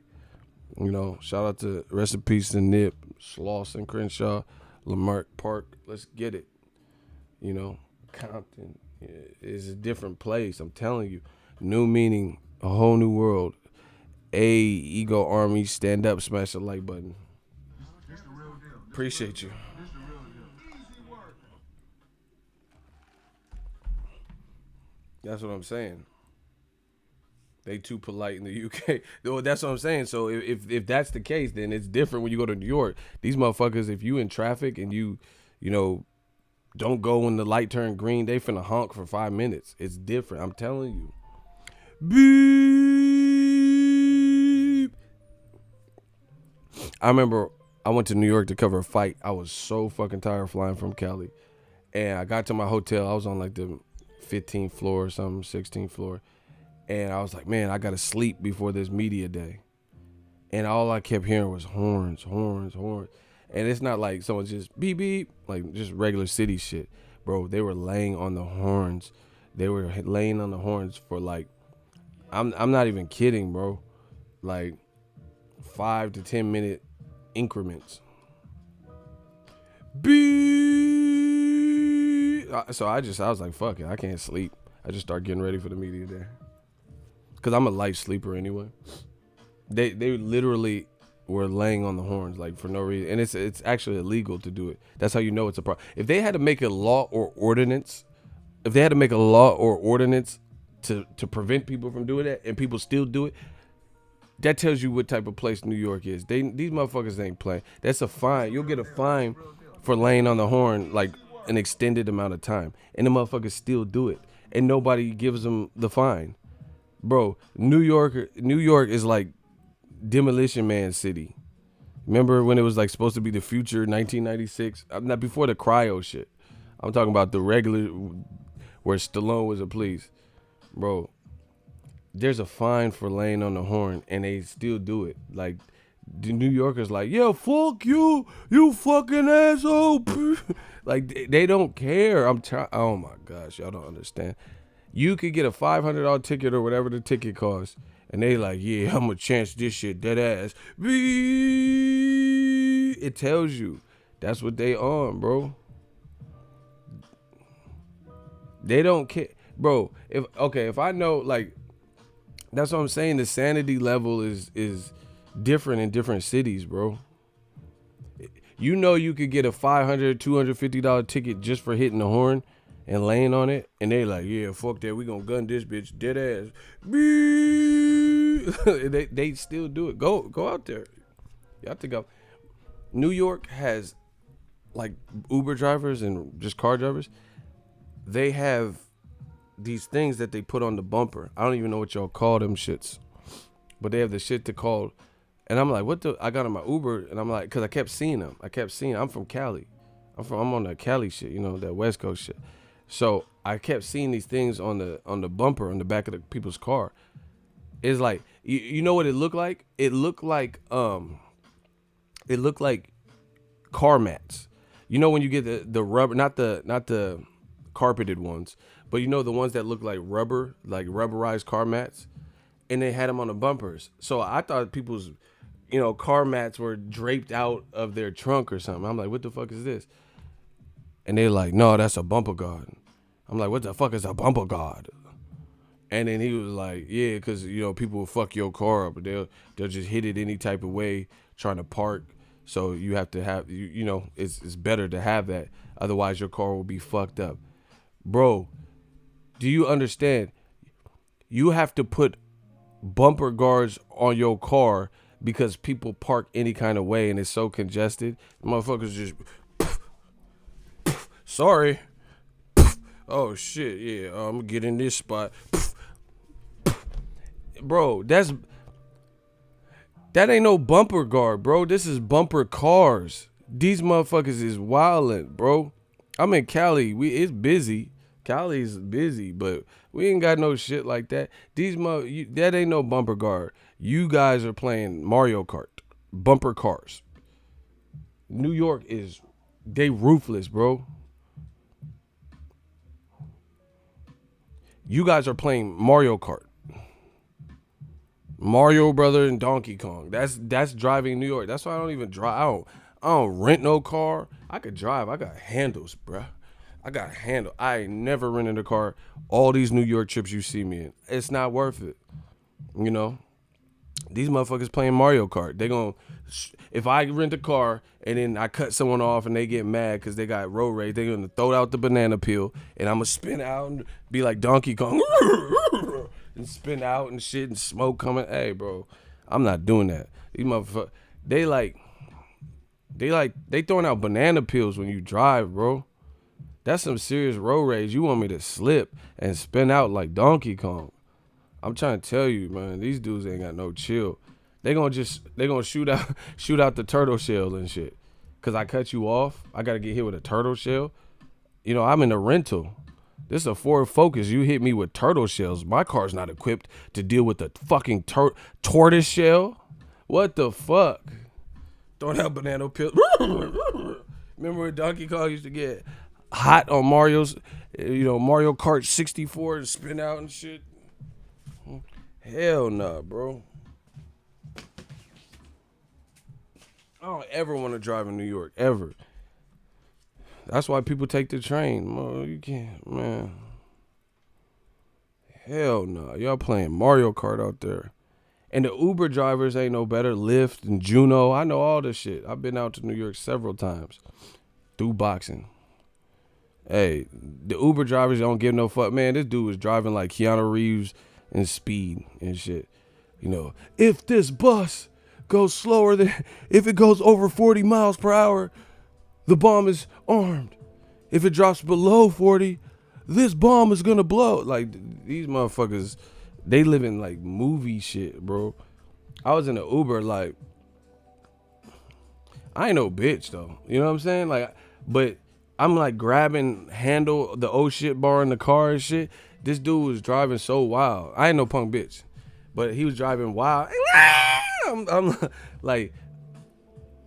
You know, shout out to rest in peace to Nip, Slauson, Crenshaw, Lamarck Park. Let's get it. You know, Compton is a different place. I'm telling you. New meaning, a whole new world. Ego Army, stand up, smash the like button. Appreciate you. That's what I'm saying. They too polite in the UK. Well, that's what I'm saying. So if that's the case, then it's different when you go to New York. These motherfuckers, if you in traffic and you know, don't go when the light turn green, they finna honk for 5 minutes. It's different. I'm telling you. Beep. I remember I went to New York to cover a fight. I was so fucking tired flying from Cali. And I got to my hotel. I was on like the 15th floor or something, 16th floor. And I was like, man, I got to sleep before this media day. And all I kept hearing was horns, horns, horns. And it's not like someone just beep, beep, like just regular city shit. Bro, they were laying on the horns. They were laying on the horns for like, I'm not even kidding, bro. Like 5 to 10 minute increments. Beep. So I was like, fuck it, I can't sleep. I just start getting ready for the media day. Cause I'm a light sleeper anyway. They literally were laying on the horns like for no reason, and it's actually illegal to do it. That's how you know it's a problem. If they had to make a law or ordinance, to prevent people from doing that, and people still do it, that tells you what type of place New York is. These motherfuckers ain't playing. That's a fine. You'll get a fine for laying on the horn like an extended amount of time, and the motherfuckers still do it, and nobody gives them the fine. Bro, New York is like Demolition Man City. Remember when it was like supposed to be the future, 1996? Not before the cryo shit. I'm talking about the regular where Stallone was a police. Bro, there's a fine for laying on the horn, and they still do it. Like, the New Yorkers like, yeah, fuck you, you fucking asshole. Like, they don't care. Oh my gosh, y'all don't understand. You could get a $500 ticket or whatever the ticket costs, and they like, yeah, I'm gonna chance this shit, dead ass. It tells you. That's what they on, bro. They don't care, bro. If I know, like, that's what I'm saying. The sanity level is different in different cities, bro. You know, you could get a $500, $250 ticket just for hitting the horn and laying on it, and they like, yeah, fuck that, we gonna gun this bitch dead ass. they still do it. Go out there. You have to go. New York has, like, Uber drivers and just car drivers. They have these things that they put on the bumper. I don't even know what y'all call them shits, but they have the shit to call. And I'm like, what the? I got on my Uber, and I'm like, cause I kept seeing them. I'm from Cali. I'm on the Cali shit, you know, that West Coast shit. So I kept seeing these things on the bumper on the back of the people's car. It's like, you know what it looked like? It looked like car mats. You know when you get the rubber, not the carpeted ones, but you know the ones that look like rubber, like rubberized car mats, and they had them on the bumpers. So I thought people's, car mats were draped out of their trunk or something. I'm like, what the fuck is this? And they're like, no, that's a bumper guard. I'm like, what the fuck is a bumper guard? And then he was like, yeah, because, people will fuck your car up. They'll just hit it any type of way trying to park. So you have to have, it's better to have that. Otherwise, your car will be fucked up. Bro, do you understand? You have to put bumper guards on your car because people park any kind of way and it's so congested. Motherfuckers just, sorry. Oh, shit, yeah, I'm going to get in this spot. Bro, that ain't no bumper guard, bro. This is bumper cars. These motherfuckers is wildin', bro. I'm in Cali. It's busy. Cali's busy, but we ain't got no shit like that. That ain't no bumper guard. You guys are playing Mario Kart. Bumper cars. New York they ruthless, bro. You guys are playing Mario Kart. Mario Brother and Donkey Kong. That's driving New York. That's why I don't even drive. I don't rent no car. I could drive. I got handles, bruh. I got handle. I ain't never rented a car. All these New York trips you see me in, it's not worth it. These motherfuckers playing Mario Kart. If I rent a car and then I cut someone off and they get mad because they got road rage, they're gonna throw out the banana peel and I'm gonna spin out and be like Donkey Kong and spin out and shit and smoke coming. Hey, bro, I'm not doing that. These motherfuckers, they throwing out banana peels when you drive, bro. That's some serious road rage. You want me to slip and spin out like Donkey Kong? I'm trying to tell you, man, these dudes ain't got no chill. They gonna shoot out the turtle shell and shit. Cause I cut you off. I gotta get hit with a turtle shell. I'm in a rental. This is a Ford Focus. You hit me with turtle shells. My car's not equipped to deal with the fucking tortoise shell. What the fuck? Throwing out banana peel. Remember when Donkey Kong used to get hot on Mario Kart 64 and spin out and shit? Hell nah, bro. I don't ever want to drive in New York, ever. That's why people take the train. You can't, man. Hell no. Y'all playing Mario Kart out there. And the Uber drivers ain't no better. Lyft and Juno. I know all this shit. I've been out to New York several times through boxing. Hey, the Uber drivers don't give no fuck. Man, this dude was driving like Keanu Reeves in Speed and shit. If this bus goes slower than, if it goes over 40 miles per hour, the bomb is armed. If it drops below 40, this bomb is gonna blow. Like, these motherfuckers, they live in like movie shit, bro. I was in an Uber, like, I ain't no bitch though. You know what I'm saying? Like, but I'm like grabbing handle the oh shit bar in the car and shit. This dude was driving so wild. I ain't no punk bitch, but he was driving wild. I'm like,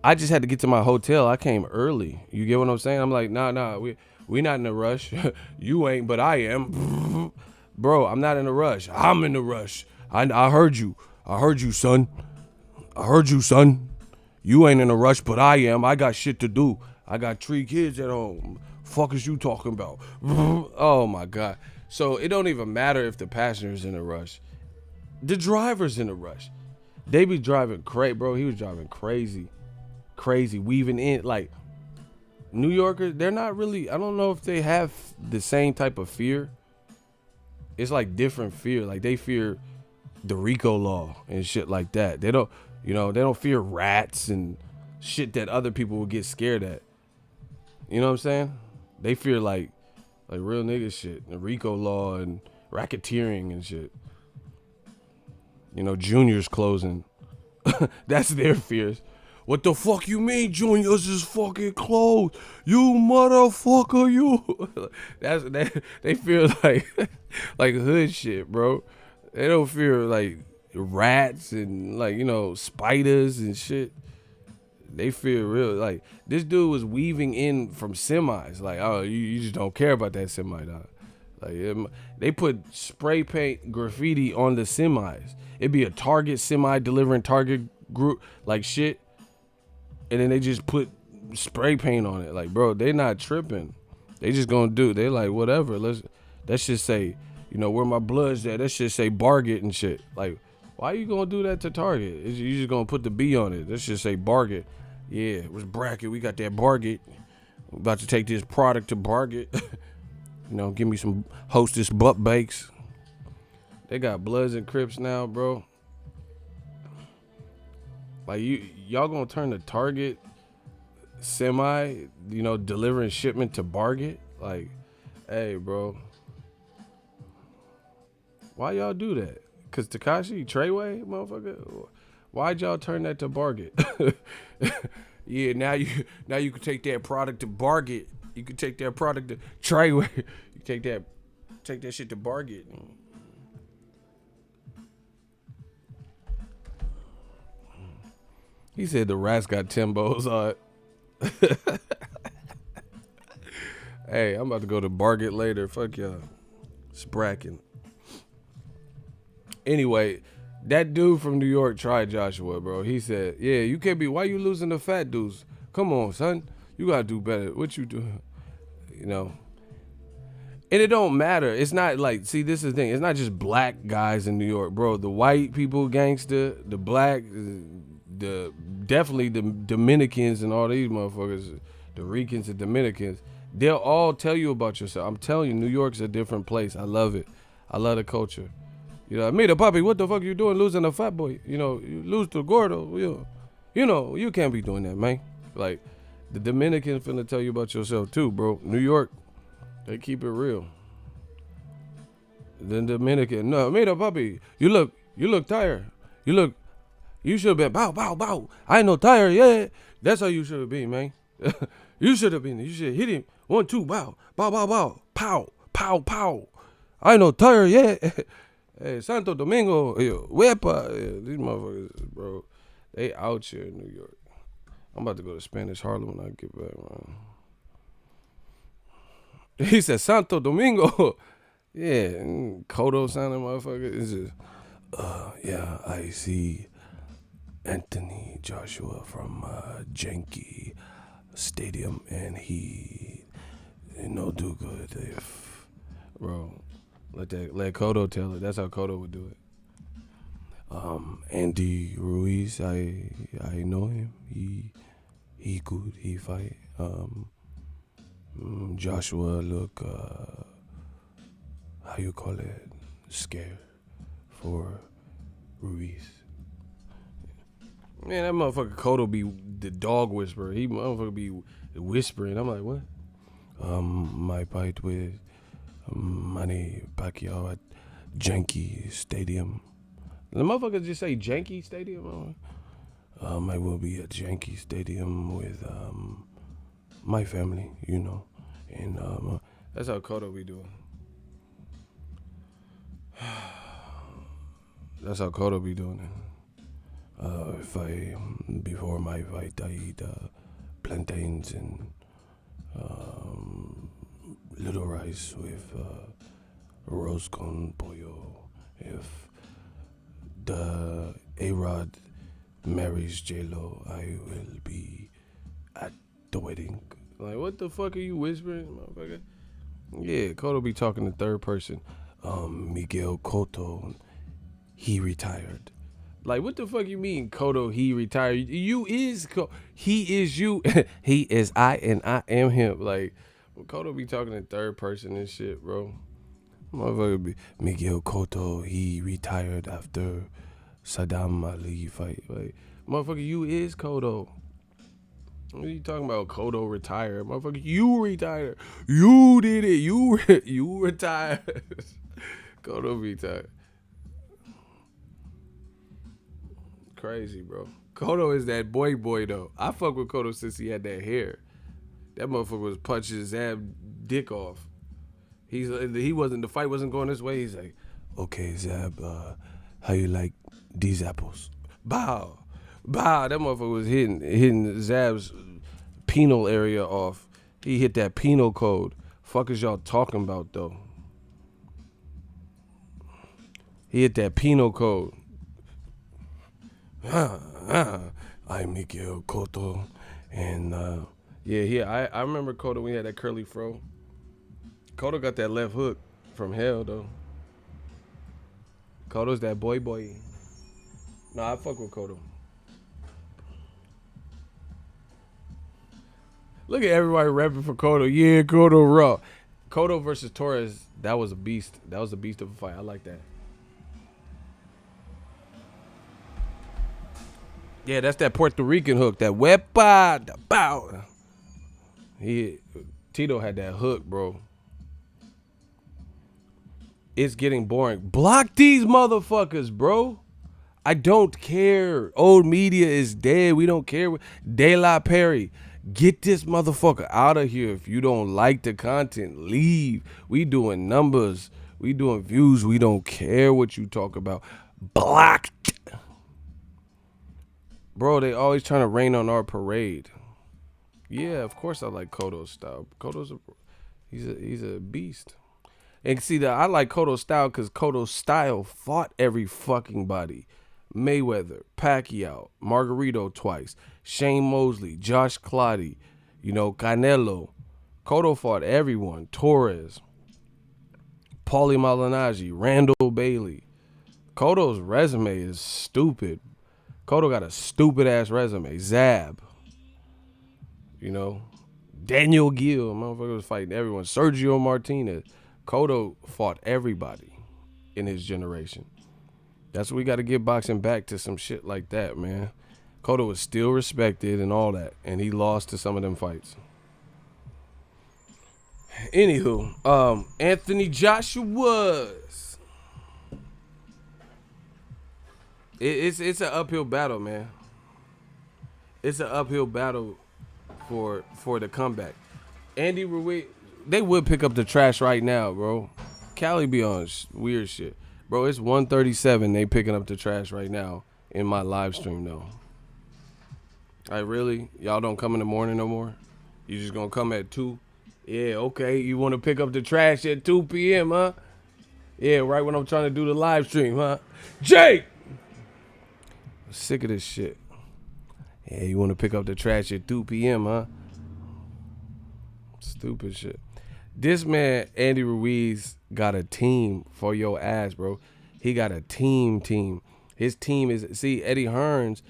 I just had to get to my hotel. I came early. You get what I'm saying? I'm like, nah, we not in a rush. You ain't, but I am. Bro, I'm not in a rush. I'm in a rush. I heard you. I heard you, son. You ain't in a rush, but I am. I got shit to do. I got 3 kids at home. Fuck is you talking about? Oh my God. So it don't even matter if the passenger's in a rush. The driver's in a rush. They be driving crazy, bro. He was driving crazy, weaving in. Like, New Yorkers, they're not really, I don't know if they have the same type of fear. It's like different fear. Like, they fear the RICO law and shit like that. They don't, they don't fear rats and shit that other people would get scared at. You know what I'm saying? They fear like real nigga shit, the RICO law and racketeering and shit. Junior's closing. That's their fears. What the fuck you mean Junior's is fucking closed? You motherfucker, you. They fear like like hood shit, bro. They don't fear like rats and like, spiders and shit. They feel real. Like, this dude was weaving in from semis. Like, oh, you just don't care about that semi, dog. Like, they put spray paint graffiti on the semis. It'd be a Target semi delivering Target group, like shit. And then they just put spray paint on it. Like, bro, they not tripping. They just gonna do. They like, whatever. That should say, where my blood's at. That should say Barget and shit. Like, why you gonna do that to Target? You just gonna put the B on it. That should say Barget. Yeah, it was bracket. We got that Barget. We're about to take this product to Barget. Give me some Hostess butt bakes. They got Bloods and Crips now, bro. Like, y'all gonna turn the Target semi, delivering shipment to Barget? Like, hey, bro. Why y'all do that? Cause Tekashi Treyway, motherfucker. Why'd y'all turn that to Barget? Yeah, now you can take that product to Barget. You can take that product to Treyway. You take that shit to Barget. He said the rats got Timbos on it. Hey, I'm about to go to Barget later. Fuck y'all. It's bracking. Anyway, that dude from New York tried Joshua, bro. He said, yeah, you can't be, why you losing the fat dudes? Come on, son. You gotta do better. What you do? And it don't matter. It's not like, see, this is the thing. It's not just black guys in New York, bro. The white people gangster, the black, definitely the Dominicans and all these motherfuckers, the Ricans and Dominicans, they'll all tell you about yourself. I'm telling you, New York's a different place. I love it. I love the culture. Me the puppy, what the fuck you doing losing a fat boy? You lose to Gordo. You can't be doing that, man. Like, the Dominican finna tell you about yourself too, bro. New York, they keep it real. The Dominican, no, me the puppy, you look tired. You should have been bow, bow, bow. I ain't no tired, yeah. That's how you should have been, man. You should have been. You should hit him. 1, 2, bow, bow, bow, bow, pow, pow, pow. I ain't no tired, yeah. Hey, Santo Domingo, Wepa. Yeah, these motherfuckers, bro, they out here in New York. I'm about to go to Spanish Harlem when I get back, man. He said Santo Domingo. Yeah, Kodo sounding motherfucker. It's just, yeah, I see Anthony Joshua from Yankee Stadium, and he do good if, bro. Let Kodo tell it. That's how Kodo would do it. Andy Ruiz, I know him. He good. He fight. Joshua look, how you call it, scared for Ruiz. Man, that motherfucker Kodo be the dog whisperer. He motherfucker be whispering. I'm like, what? My fight with Manny Pacquiao at Yankee Stadium. The motherfucker just say Yankee Stadium? I will be at Yankee Stadium with my family, and that's how Kodo be doing. That's how Kodo be doing it. Before my fight, I eat plantains and little rice with roast con pollo. If the A-Rod marries J-Lo, I will be at the wedding. Like, what the fuck are you whispering, motherfucker? Yeah, Cotto be talking in third person. Miguel Cotto, he retired. Like, what the fuck you mean, Cotto, he retired? You is he is you. He is I, and I am him. Like, Cotto be talking in third person and shit, bro. Motherfucker be Miguel Cotto, he retired after Saddam Ali fight. Like, motherfucker, you is Cotto. What are you talking about? Cotto retired, motherfucker. You retired. You did it. You retired. Cotto retired. Crazy, bro. Cotto is that boy though. I fuck with Cotto since he had that hair. That motherfucker was punching his dick off. He wasn't. The fight wasn't going this way. He's like, okay, Zab, how you like these apples? Bow. That motherfucker was hitting Zab's penal area off. He hit that penal code. Fuck is y'all talking about though? He hit that penal code. I'm Miguel Cotto, and I remember Cotto when he had that curly fro. Cotto got that left hook from hell though. Cotto's that boy. Nah, I fuck with Cotto. Look at everybody rapping for Cotto. Yeah, Cotto raw. Cotto versus Torres, that was a beast. That was a beast of a fight. I like that. Yeah, that's that Puerto Rican hook. That wepa, the bow. Tito had that hook, bro. It's getting boring. Block these motherfuckers, bro. I don't care. Old media is dead. We don't care. De La Perry, get this motherfucker out of here. If you don't like the content, leave. We doing numbers. We doing views. We don't care what you talk about. Blocked. Bro, they always trying to rain on our parade. Yeah, of course I like Cotto's style. He's a beast. And see that I like Cotto's style because Cotto's style fought every fucking body. Mayweather, Pacquiao, Margarito twice, Shane Mosley, Josh Clottey, Canelo. Cotto fought everyone. Torres, Paulie Malignaggi, Randall Bailey. Cotto's resume is stupid. Cotto got a stupid ass resume. Zab. Daniel Gill, motherfucker was fighting everyone. Sergio Martinez. Cotto fought everybody in his generation. That's what we got to get boxing back to, some shit like that, man. Cotto was still respected and all that, and he lost to some of them fights. Anywho, Anthony Joshua's. It's an uphill battle, man. It's an uphill battle for the comeback. Andy Ruiz, they would pick up the trash right now, bro. Cali be on weird shit. Bro, it's 1:37. They picking up the trash right now in my live stream, though. Like, really? Y'all don't come in the morning no more? You just gonna come at 2? Yeah, okay. You want to pick up the trash at 2 p.m., huh? Yeah, right when I'm trying to do the live stream, huh? Jake! I'm sick of this shit. Yeah, you want to pick up the trash at 2 p.m., huh? Stupid shit. This man, Andy Ruiz, got a team for your ass, bro. He got a team. His team is, see, Eddie Hearns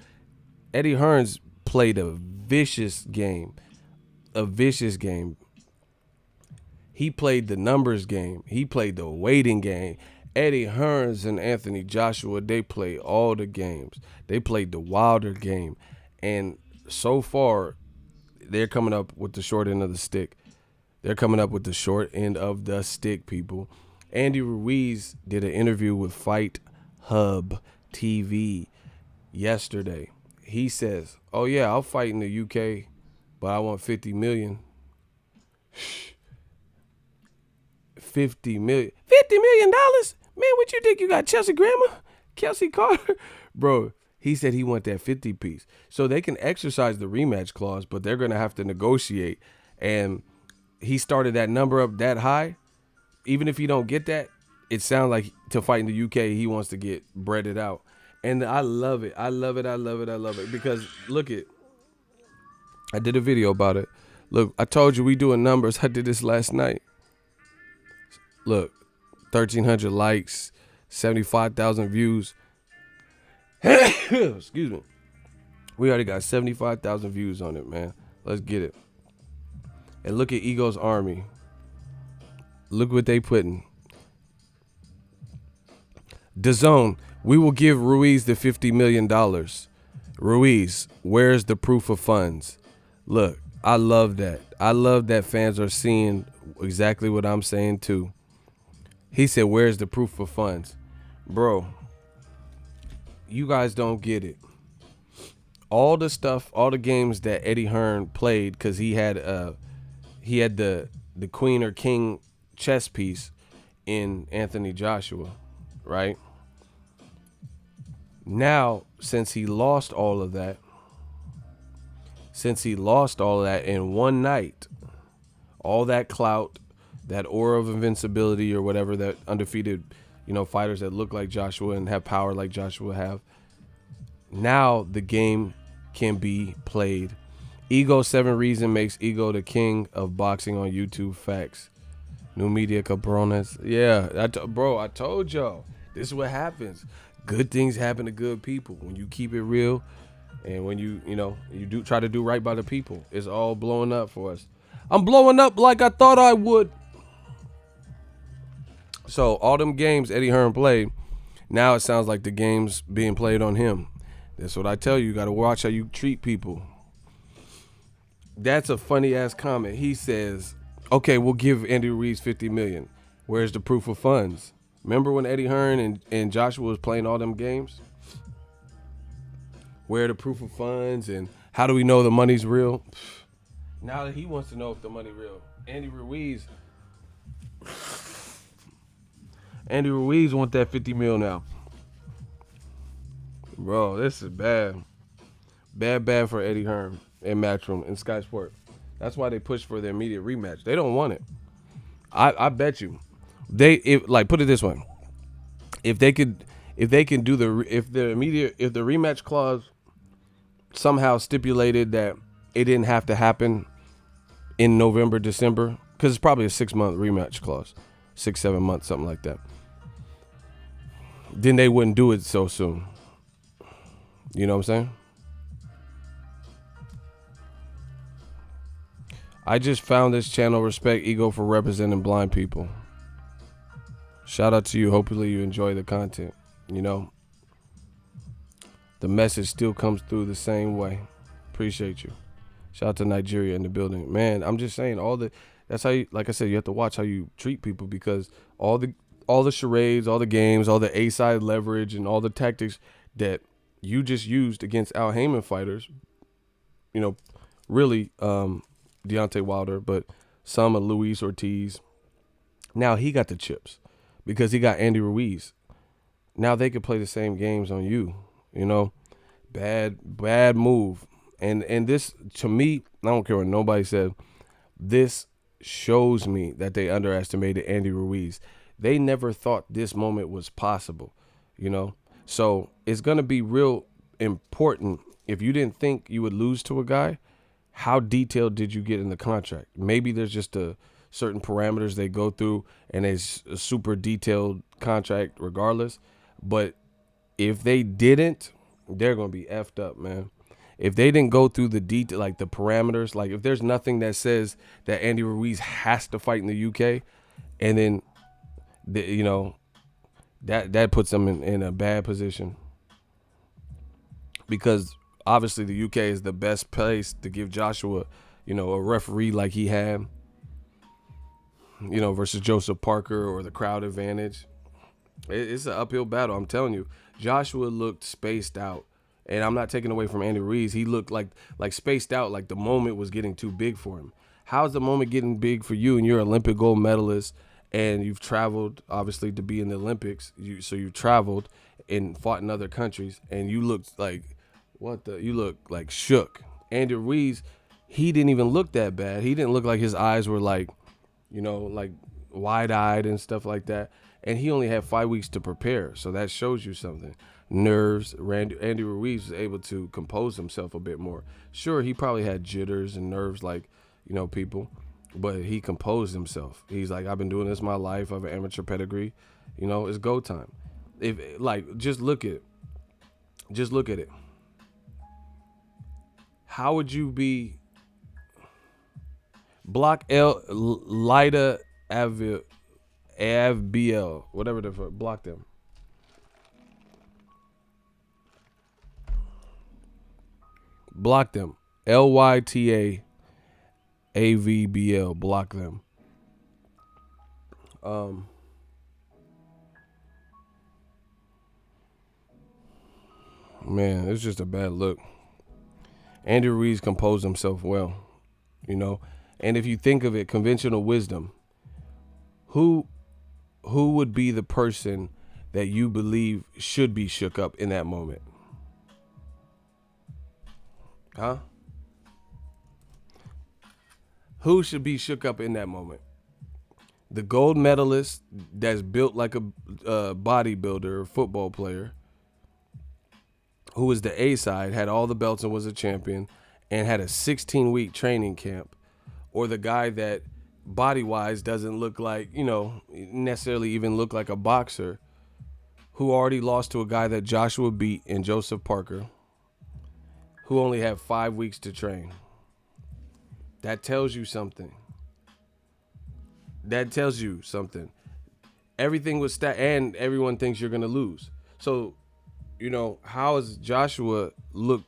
played a vicious game. He played the numbers game. He played the waiting game. Eddie Hearns and Anthony Joshua, they played all the games. They played the Wilder game. And so far, they're coming up with the short end of the stick. People. Andy Ruiz did an interview with Fight Hub TV yesterday. He says, oh yeah, I'll fight in the UK, but I want $50 million. $50 million? $50 million? Man, what you think you got, Chelsea Grammer? Kelsey Carter? Bro, he said he want that 50 piece. So they can exercise the rematch clause, but they're going to have to negotiate. And he started that number up that high. Even if he don't get that, it sounds like to fight in the UK, he wants to get breaded out. And I love it. Because look it. I did a video about it. Look, I told you we doing numbers. I did this last night. Look, 1,300 likes, 75,000 views. Excuse me. We already got 75,000 views on it, man. Let's get it. And look at Ego's army. Look what they putting. DAZN, we will give Ruiz the $50 million. Ruiz, where's the proof of funds? Look, I love that. I love that fans are seeing exactly what I'm saying too. He said, where's the proof of funds? Bro, you guys don't get it. All the stuff, all the games that Eddie Hearn played, because he had the queen or king chess piece in Anthony Joshua, right? Now, since he lost all of that in one night, all that clout, that aura of invincibility or whatever that undefeated, fighters that look like Joshua and have power like Joshua have, now the game can be played. Ego 7 Reason makes Ego the king of boxing on YouTube. Facts. New media cabrones. Yeah, bro, I told y'all. This is what happens. Good things happen to good people when you keep it real, and when you do try to do right by the people. It's all blowing up for us. I'm blowing up like I thought I would. So all them games Eddie Hearn played, now it sounds like the game's being played on him. That's what I tell you. You got to watch how you treat people. That's a funny ass comment. He says, okay, we'll give Andy Ruiz $50 million. Where's the proof of funds? Remember when Eddie Hearn and Joshua was playing all them games? Where are the proof of funds and how do we know the money's real? Now that he wants to know if the money's real. Andy Ruiz want that $50 million now. Bro, this is bad. Bad for Eddie Hearn and Matchroom and Sky Sport. That's why they push for their immediate rematch. They don't want it. I bet you. Put it this way. If the rematch clause somehow stipulated that it didn't have to happen in November, December, because it's probably a 6-month rematch clause, 6-7 months, something like that, then they wouldn't do it so soon. You know what I'm saying? I just found this channel. Respect Ego for representing blind people. Shout out to you. Hopefully you enjoy the content. The message still comes through the same way. Appreciate you. Shout out to Nigeria in the building. Man, I'm just saying that's how you, like I said, you have to watch how you treat people, because all the charades, all the games, all the A-side leverage and all the tactics that you just used against Al Heyman fighters, really, Deontay Wilder, but some of Luis Ortiz. Now he got the chips because he got Andy Ruiz. Now they could play the same games on you. Bad move. And this, to me, I don't care what nobody said, this shows me that they underestimated Andy Ruiz. They never thought this moment was possible, So it's going to be real important. If you didn't think you would lose to a guy, how detailed did you get in the contract? Maybe there's just certain parameters they go through, and it's a super detailed contract regardless. But if they didn't, they're going to be effed up, man. If they didn't go through the detail, like the parameters, like if there's nothing that says that Andy Ruiz has to fight in the UK, and then, that puts them in a bad position. Because obviously the UK is the best place to give Joshua, a referee like he had, versus Joseph Parker or the crowd advantage. It's an uphill battle. I'm telling you, Joshua looked spaced out, and I'm not taking away from Andy Ruiz. He looked like spaced out, like the moment was getting too big for him. How's the moment getting big for you? And you're an Olympic gold medalist, and you've traveled obviously to be in the Olympics. So you've traveled and fought in other countries, and you looked like you look like shook. Andy Ruiz, he didn't even look that bad. He didn't look like his eyes were like wide-eyed and stuff like that. And he only had 5 weeks to prepare, so that shows you something. Nerves. Andy Ruiz was able to compose himself a bit more. Sure, he probably had jitters and nerves like, people, but he composed himself. He's like, I've been doing this my life. I have an amateur pedigree. It's go time. If like, just look at it. How would you be block L Lida AVBL, whatever the fuck, block them. Block them. LYTAAVBL, block them. Man, it's just a bad look. Andy Ruiz composed himself well, and if you think of it, conventional wisdom, who would be the person that you believe should be shook up in that moment? Huh? Who should be shook up in that moment? The gold medalist that's built like a bodybuilder or football player, who was the A side, had all the belts and was a champion, and had a 16-week training camp, or the guy that body-wise doesn't look like, necessarily even look like a boxer, who already lost to a guy that Joshua beat in Joseph Parker, who only had 5 weeks to train. That tells you something. Everything was and everyone thinks you're going to lose. So, how is Joshua look,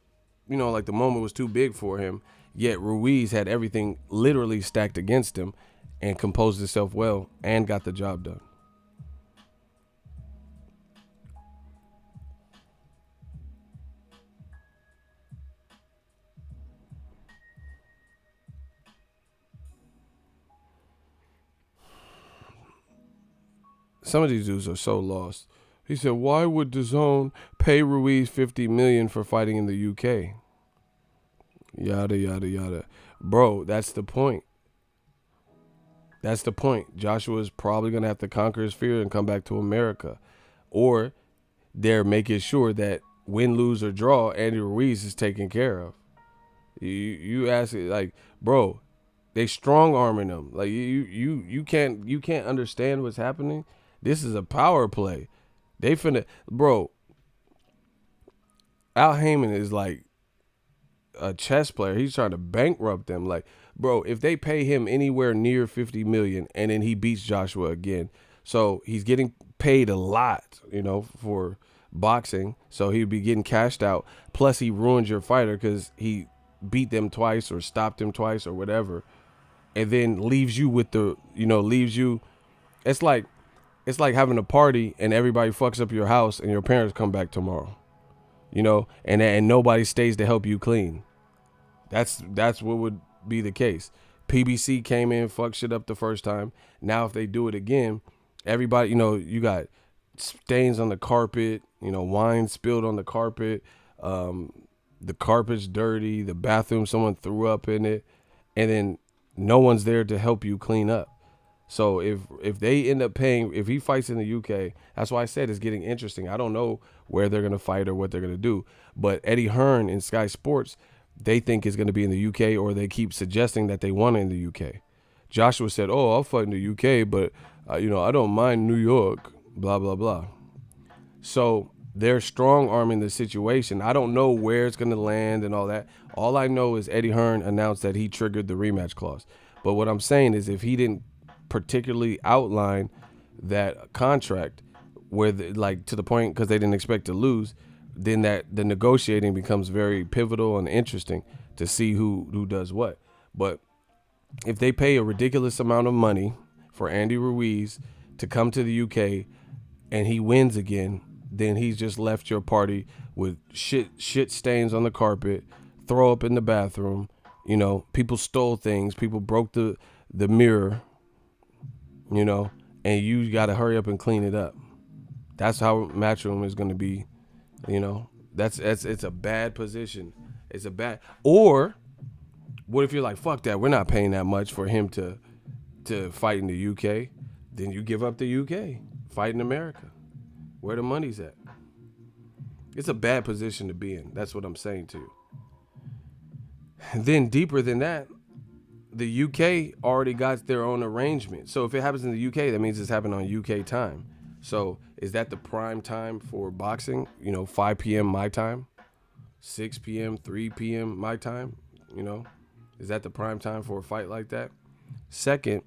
like the moment was too big for him, yet Ruiz had everything literally stacked against him and composed himself well and got the job done. Some of these dudes are so lost. He said, why would DAZN pay Ruiz $50 million for fighting in the UK? Yada, yada, yada. Bro, that's the point. Joshua's probably going to have to conquer his fear and come back to America. Or they're making sure that win, lose, or draw, Andy Ruiz is taken care of. You ask it, like, bro, they strong arming him. Like, you can't understand what's happening. This is a power play. They finna, bro. Al Heyman is like a chess player. He's trying to bankrupt them. Like, bro, if they pay him anywhere near $50 million and then he beats Joshua again, so he's getting paid a lot, for boxing. So he'd be getting cashed out. Plus, he ruins your fighter because he beat them twice or stopped him twice or whatever, and then leaves you with the, It's like having a party and everybody fucks up your house and your parents come back tomorrow, and nobody stays to help you clean. That's what would be the case. PBC came in, fucked shit up the first time. Now if they do it again, everybody, you got stains on the carpet, wine spilled on the carpet, the carpet's dirty, the bathroom, someone threw up in it, and then no one's there to help you clean up. So if they end up paying, if he fights in the UK, that's why I said it's getting interesting. I don't know where they're going to fight or what they're going to do. But Eddie Hearn in Sky Sports, they think is going to be in the UK, or they keep suggesting that they want it in the UK. Joshua said, I'll fight in the UK, but, I don't mind New York, blah, blah, blah. So they're strong arming the situation. I don't know where it's going to land and all that. All I know is Eddie Hearn announced that he triggered the rematch clause. But what I'm saying is if he didn't particularly outline that contract where to the point, because they didn't expect to lose, then that the negotiating becomes very pivotal and interesting to see who does what. But if they pay a ridiculous amount of money for Andy Ruiz to come to the UK and he wins again, then he's just left your party with shit stains on the carpet, throw up in the bathroom, people stole things, people broke the mirror, and you got to hurry up and clean it up. That's how Matchroom is going to be, it's a bad position. It's a bad, or what if you're like, fuck that, we're not paying that much for him to fight in the UK. Then you give up the UK, fight in America, where the money's at. It's a bad position to be in. That's what I'm saying to you. And then deeper than that, the UK already got their own arrangement. So if it happens in the UK, that means it's happening on UK time. So is that the prime time for boxing? 5 p.m. my time, 6 p.m., 3 p.m. my time. Is that the prime time for a fight like that? Second,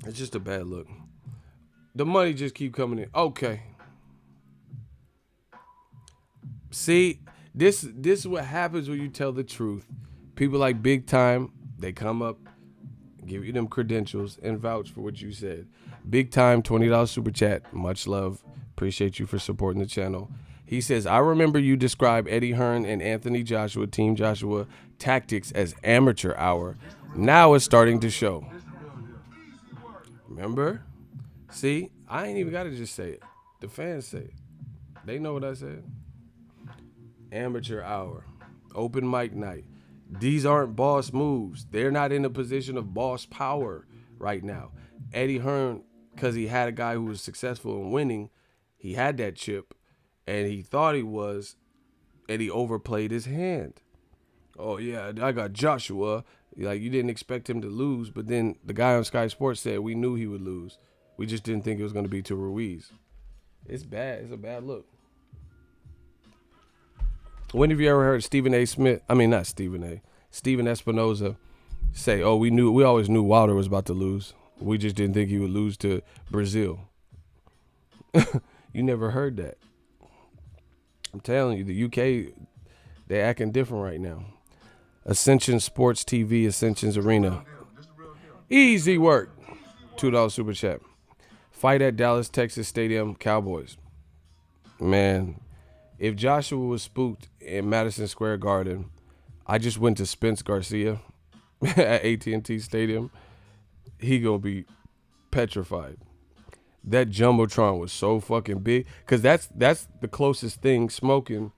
it's just a bad look. The money just keep coming in. Okay. See, this is what happens when you tell the truth. People like Big Time, they come up, give you them credentials, and vouch for what you said. Big Time, $20 super chat. Much love. Appreciate you for supporting the channel. He says, I remember you describe Eddie Hearn and Anthony Joshua, Team Joshua, tactics as amateur hour. Now it's starting to show. Remember? See, I ain't even got to just say it. The fans say it. They know what I said. Amateur hour. Open mic night. These aren't boss moves. They're not in a position of boss power right now. Eddie Hearn, because he had a guy who was successful in winning, he had that chip, and he thought he was, and he overplayed his hand. Oh, yeah, I got Joshua. Like, you didn't expect him to lose, but then the guy on Sky Sports said we knew he would lose. We just didn't think it was going to be to Ruiz. It's bad. It's a bad look. When have you ever heard Stephen Espinoza say, oh, we always knew Wilder was about to lose. We just didn't think he would lose to Brazil. You never heard that. I'm telling you, the UK, they're acting different right now. Ascension Sports TV, Ascension's Arena. Easy work. $2 super chat. Fight at Dallas, Texas Stadium, Cowboys. Man, if Joshua was spooked in Madison Square Garden, I just went to Spence Garcia at AT&T Stadium. He gonna be petrified. That Jumbotron was so fucking big, because that's the closest thing smoking,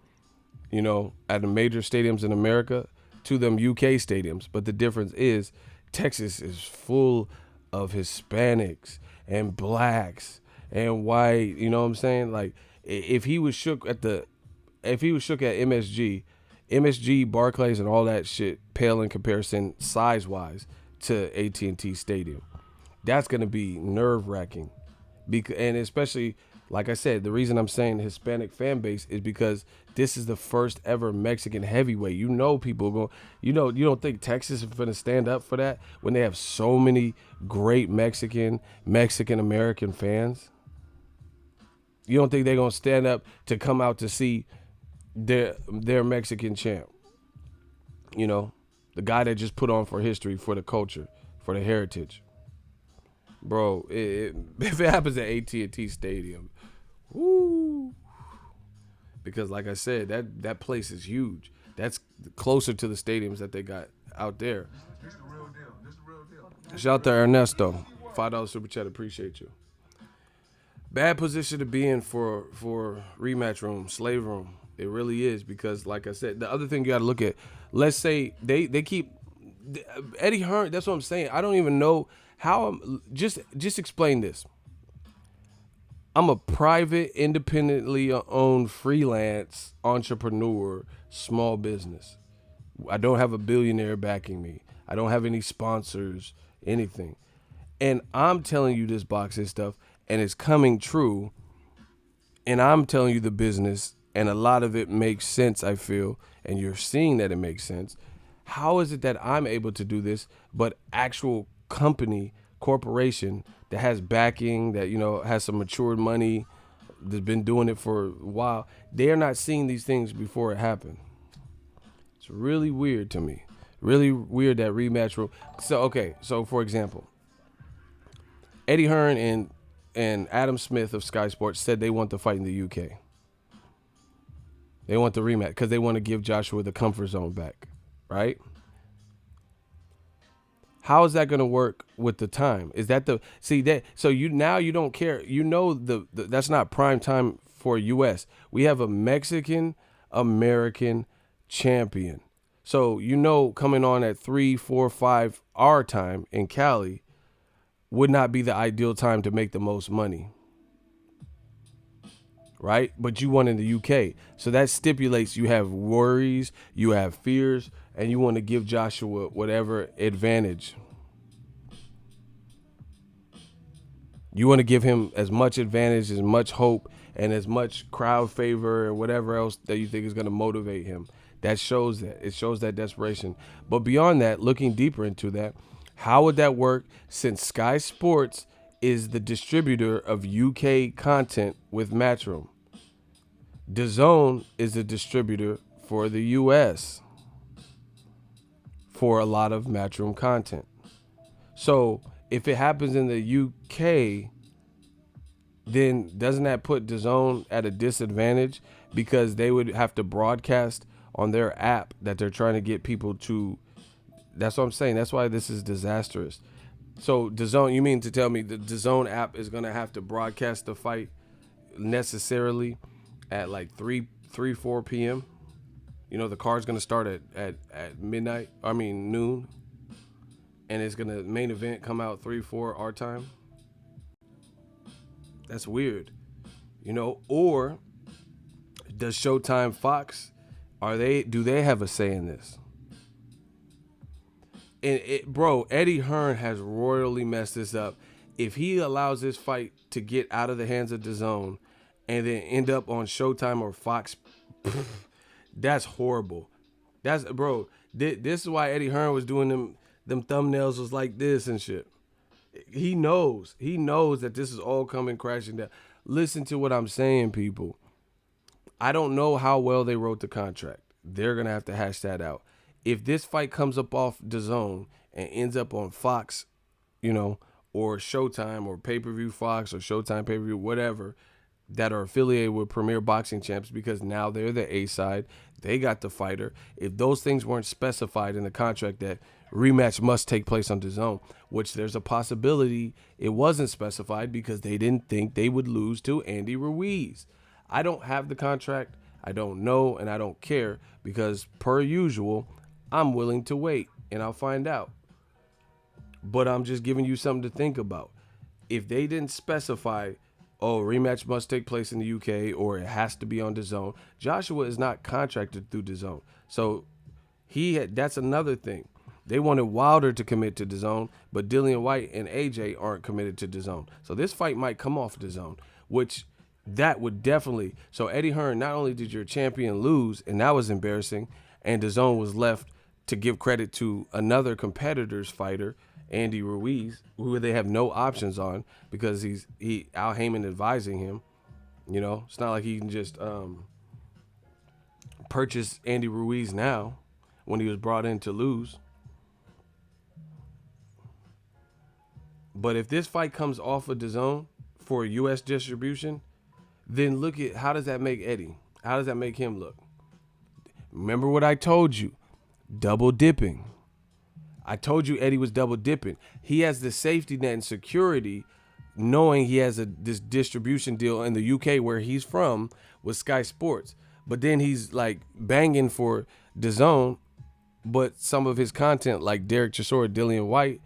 at the major stadiums in America to them UK stadiums. But the difference is Texas is full of Hispanics and blacks and white. You know what I'm saying? Like, if he was shook at MSG, Barclays, and all that shit pale in comparison size-wise to AT&T Stadium. That's going to be nerve-wracking. And especially, like I said, the reason I'm saying Hispanic fan base is because this is the first ever Mexican heavyweight. People go, you don't think Texas is going to stand up for that when they have so many great Mexican-American fans? You don't think they're going to stand up to come out to see their Mexican champ? The guy that just put on for history, for the culture, for the heritage. Bro, if it happens at AT&T Stadium, woo. Because like I said, that place is huge. That's closer to the stadiums that they got out there. This the real deal. Shout out to Ernesto. $5 super chat, appreciate you. Bad position to be in for rematch room, slave room. It really is, because like I said, the other thing you got to look at, let's say they keep Eddie Hearn. That's what I'm saying. I don't even know how. Just explain this. I'm a private, independently owned, freelance entrepreneur, small business. I don't have a billionaire backing me. I don't have any sponsors, anything. And I'm telling you this boxing stuff, and it's coming true. And I'm telling you the business, and a lot of it makes sense, I feel, and you're seeing that it makes sense. How is it that I'm able to do this, but actual company, corporation that has backing, that, has some matured money, that's been doing it for a while, they're not seeing these things before it happened? It's really weird to me. Really weird, that rematch rule. So for example, Eddie Hearn and Adam Smith of Sky Sports said they want the fight in the UK. They want the rematch because they want to give Joshua the comfort zone back, right? How is that going to work with the time? Is that so you don't care. That's not prime time for US. We have a Mexican American champion. So coming on at 3, 4, 5 our time in Cali, would not be the ideal time to make the most money, right? But you won in the UK. So that stipulates you have worries, you have fears, and you want to give Joshua whatever advantage. You want to give him as much advantage, as much hope, and as much crowd favor and whatever else that you think is going to motivate him. That shows that. It shows that desperation. But beyond that, looking deeper into that, how would that work since Sky Sports is the distributor of UK content with Matchroom? DAZN is the distributor for the US for a lot of Matchroom content. So if it happens in the UK, then doesn't that put DAZN at a disadvantage because they would have to broadcast on their app that they're trying to get people to? That's what I'm saying. That's why this is disastrous. So DAZN, you mean to tell me the DAZN app is going to have to broadcast the fight necessarily at like 4 p.m.? You know, the card's going to start at midnight, noon. And it's going to main event come out 4 our time. That's weird. You know, or does Showtime Fox, do they have a say in this? And Eddie Hearn has royally messed this up. If he allows this fight to get out of the hands of DAZN and then end up on Showtime or Fox, that's horrible. This is why Eddie Hearn was doing them thumbnails was like this and shit. He knows that this is all coming crashing down. Listen to what I'm saying, people. I don't know how well they wrote the contract. They're going to have to hash that out. If this fight comes up off DAZN and ends up on Fox, or Showtime or pay-per-view Fox or Showtime pay-per-view, whatever, that are affiliated with Premier Boxing Champs because now they're the A side, they got the fighter. If those things weren't specified in the contract that rematch must take place on DAZN, which there's a possibility it wasn't specified because they didn't think they would lose to Andy Ruiz. I don't have the contract. I don't know, and I don't care because per usual, I'm willing to wait and I'll find out. But I'm just giving you something to think about. If they didn't specify, rematch must take place in the UK or it has to be on DAZN, Joshua is not contracted through DAZN. So that's another thing. They wanted Wilder to commit to DAZN, but Dillian White and AJ aren't committed to DAZN. So this fight might come off DAZN, which that would definitely. So Eddie Hearn, not only did your champion lose, and that was embarrassing, and DAZN was left to give credit to another competitor's fighter, Andy Ruiz, who they have no options on because Al Heyman advising him. It's not like he can just purchase Andy Ruiz now when he was brought in to lose. But if this fight comes off of DAZN for U.S. distribution, then look at how does that make Eddie? How does that make him look? Remember what I told you, double dipping. I told you Eddie was double dipping. He has the safety net and security knowing he has this distribution deal in the UK where he's from with Sky Sports. But then he's like banging for DAZN, but some of his content like Derek Chisora, Dillian White,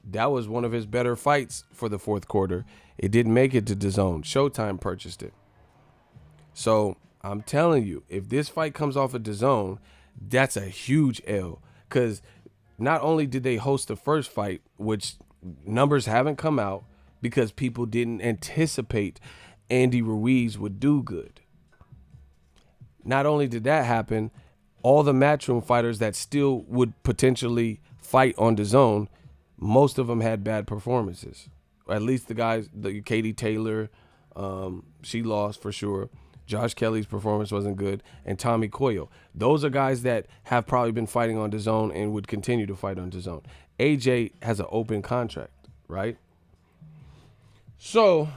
that was one of his better fights for the fourth quarter. It didn't make it to DAZN. Showtime purchased it. So I'm telling you, if this fight comes off of DAZN, that's a huge L. Because not only did they host the first fight, which numbers haven't come out because people didn't anticipate Andy Ruiz would do good. Not only did that happen, all the Matchroom fighters that still would potentially fight on DAZN, most of them had bad performances. Or at least the guys, Katie Taylor, she lost for sure. Josh Kelly's performance wasn't good. And Tommy Coyle. Those are guys that have probably been fighting on DAZN and would continue to fight on DAZN. AJ has an open contract, right? So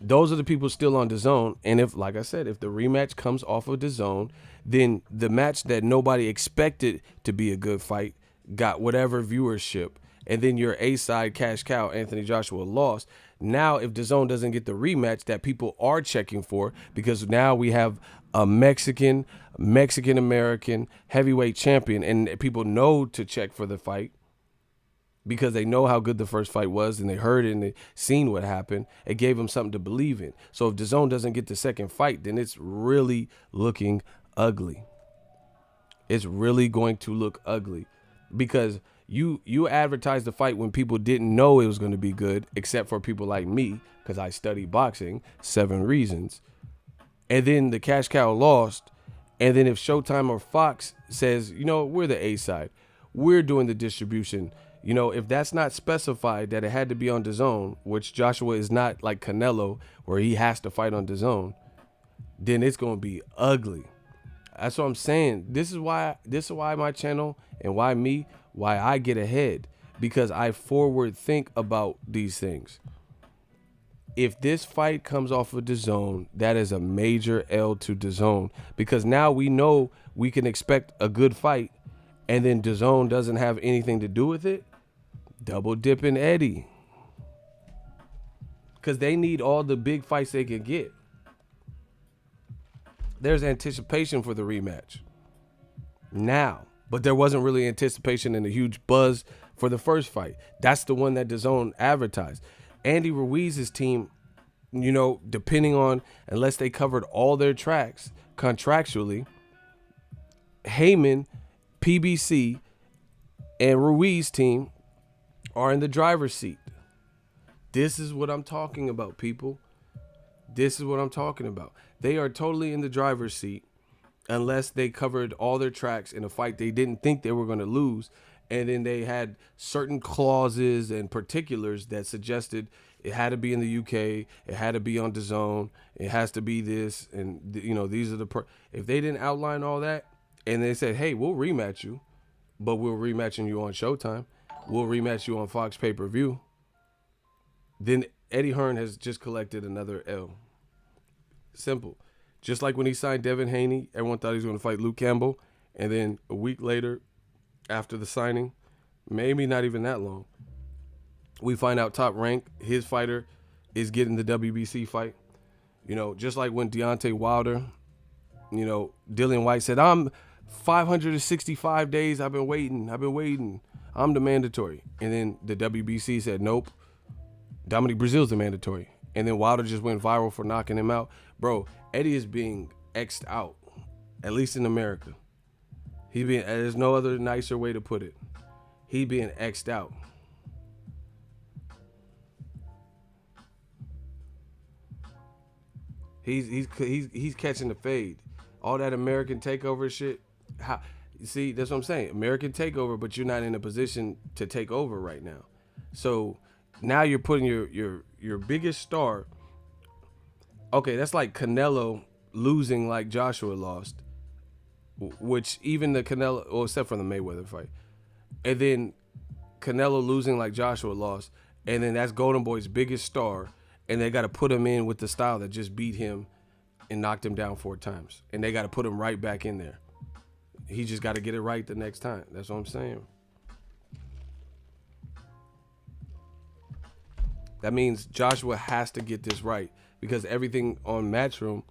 those are the people still on DAZN. And if, like I said, if the rematch comes off of DAZN, then the match that nobody expected to be a good fight got whatever viewership, and then your A-side cash cow, Anthony Joshua, lost. Now, if DAZN doesn't get the rematch that people are checking for, because now we have a Mexican-American heavyweight champion, and people know to check for the fight, because they know how good the first fight was and they heard it and they seen what happened. It gave them something to believe in. So if DAZN doesn't get the second fight, then it's really looking ugly. It's really going to look ugly because you advertised the fight when people didn't know it was going to be good, except for people like me because I studied boxing, 7 reasons. And then the cash cow lost. And then if Showtime or Fox says, we're the A side, we're doing the distribution. If that's not specified that it had to be on DAZN, which Joshua is not like Canelo, where he has to fight on DAZN, then it's gonna be ugly. That's what I'm saying. This is why my channel and why I get ahead, because I forward think about these things. If this fight comes off of DAZN, that is a major L to DAZN, because now we know we can expect a good fight, and then DAZN doesn't have anything to do with it. Double dipping Eddie, because they need all the big fights they can get. There's anticipation for the rematch now, but there wasn't really anticipation and a huge buzz for the first fight. That's the one that DAZN advertised. Andy Ruiz's team, depending on, unless they covered all their tracks contractually, Heyman, PBC, and Ruiz team are in the driver's seat. This is what I'm talking about, people. This is what I'm talking about. They are totally in the driver's seat unless they covered all their tracks in a fight they didn't think they were going to lose. And then they had certain clauses and particulars that suggested it had to be in the UK, it had to be on DAZN, it has to be this, and these are the if they didn't outline all that, and they said, hey, we'll rematch you, but we're rematching you on Showtime, we'll rematch you on Fox pay-per-view, then Eddie Hearn has just collected another L. Simple. Just like when he signed Devin Haney, everyone thought he was going to fight Luke Campbell, and then a week later, after the signing, maybe not even that long, we find out Top Rank, his fighter, is getting the WBC fight. Just like when Deontay Wilder, Dillian White said, I'm 565 days, I've been waiting, I'm the mandatory. And then the WBC said, nope, Dominic Breazeale's the mandatory. And then Wilder just went viral for knocking him out. Bro, Eddie is being X'd out, at least in America. There's no other nicer way to put it. He being X'd out. He's catching the fade. All that American takeover shit. See, that's what I'm saying. American takeover, but you're not in a position to take over right now. So now you're putting your biggest star. Okay, that's like Canelo losing like Joshua lost, which even the Canelo, well, except for the Mayweather fight, and then Canelo losing like Joshua lost, and then that's Golden Boy's biggest star, and they got to put him in with the style that just beat him and knocked him down 4 times, and they got to put him right back in there. He just got to get it right the next time. That's what I'm saying. That means Joshua has to get this right, because everything on Matchroom,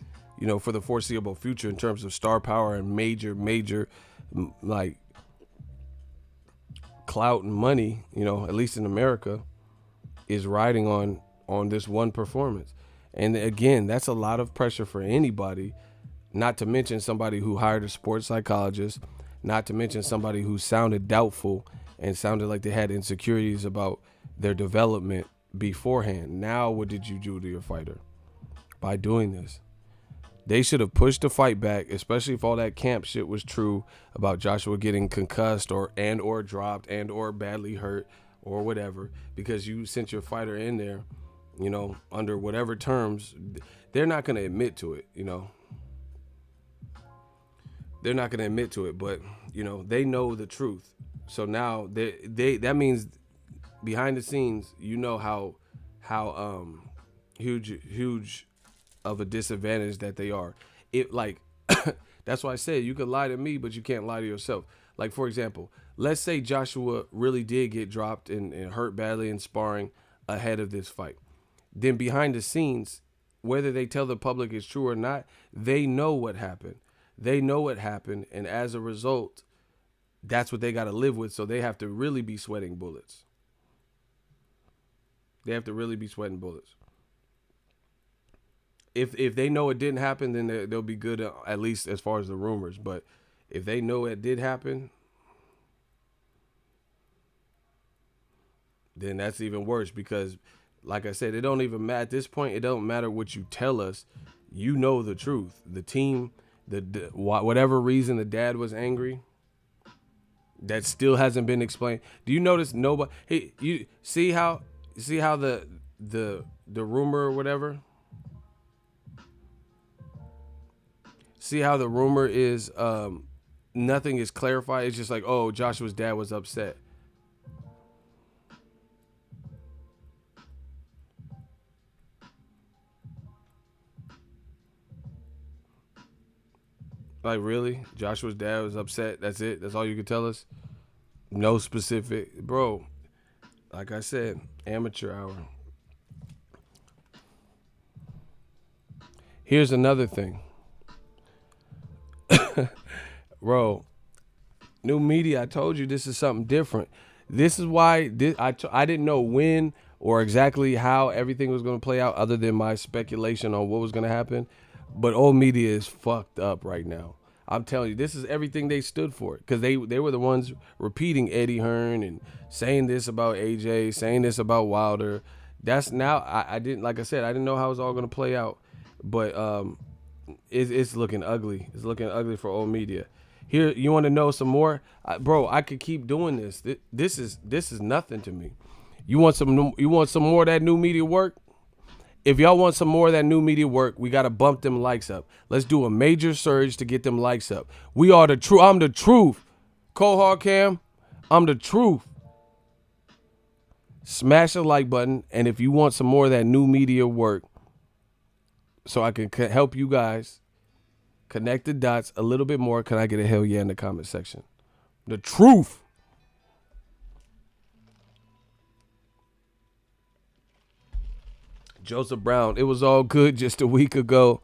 for the foreseeable future in terms of star power and major like clout and money, at least in America, is riding on this one performance. And again, that's a lot of pressure for anybody, not to mention somebody who hired a sports psychologist, not to mention somebody who sounded doubtful and sounded like they had insecurities about their development beforehand. Now, what did you do to your fighter by doing this? They should have pushed the fight back, especially if all that camp shit was true about Joshua getting concussed or dropped or badly hurt or whatever, because you sent your fighter in there, under whatever terms. They're not going to admit to it, They're not going to admit to it, but, they know the truth. So now that means behind the scenes, how huge of a disadvantage that they are. It like that's why I said you could lie to me, but you can't lie to yourself. Like, for example, let's say Joshua really did get dropped and hurt badly in sparring ahead of this fight. Then behind the scenes, whether they tell the public it's true or not, they know what happened. And as a result, that's what they got to live with. So they have to really be sweating bullets. They have to really be sweating bullets. If they know it didn't happen, then they'll be good, at least as far as the rumors. But if they know it did happen, then that's even worse because, like I said, it don't even matter at this point. It don't matter what you tell us. You know the truth. The team, whatever reason the dad was angry, that still hasn't been explained. Do you notice nobody? Hey, you see how the rumor or whatever? See how the rumor is nothing is clarified. It's just like, oh, Joshua's dad was upset. Like, really? Joshua's dad was upset? That's it? That's all you can tell us? No specific. Bro, like I said, amateur hour. Here's another thing. Bro, new media, I told you this is something different. This is why I didn't know when or exactly how everything was going to play out other than my speculation on what was going to happen. But old media is fucked up right now. I'm telling you, this is everything they stood for because they were the ones repeating Eddie Hearn and saying this about AJ, saying this about Wilder. That's now I didn't, like I said, I didn't know how it was all going to play out, but it's looking ugly. It's looking ugly for old media. Here, you want to know some more, bro? I could keep doing this. This is nothing to me. You want some more of that new media work? If y'all want some more of that new media work, we got to bump them likes up. Let's do a major surge to get them likes up. We are the truth. I'm the truth. Cohort Cam, I'm the truth. Smash the like button. And if you want some more of that new media work so I can help you guys connect the dots a little bit more, can I get a hell yeah in the comment section? The truth. Joseph Brown, it was all good just a week ago.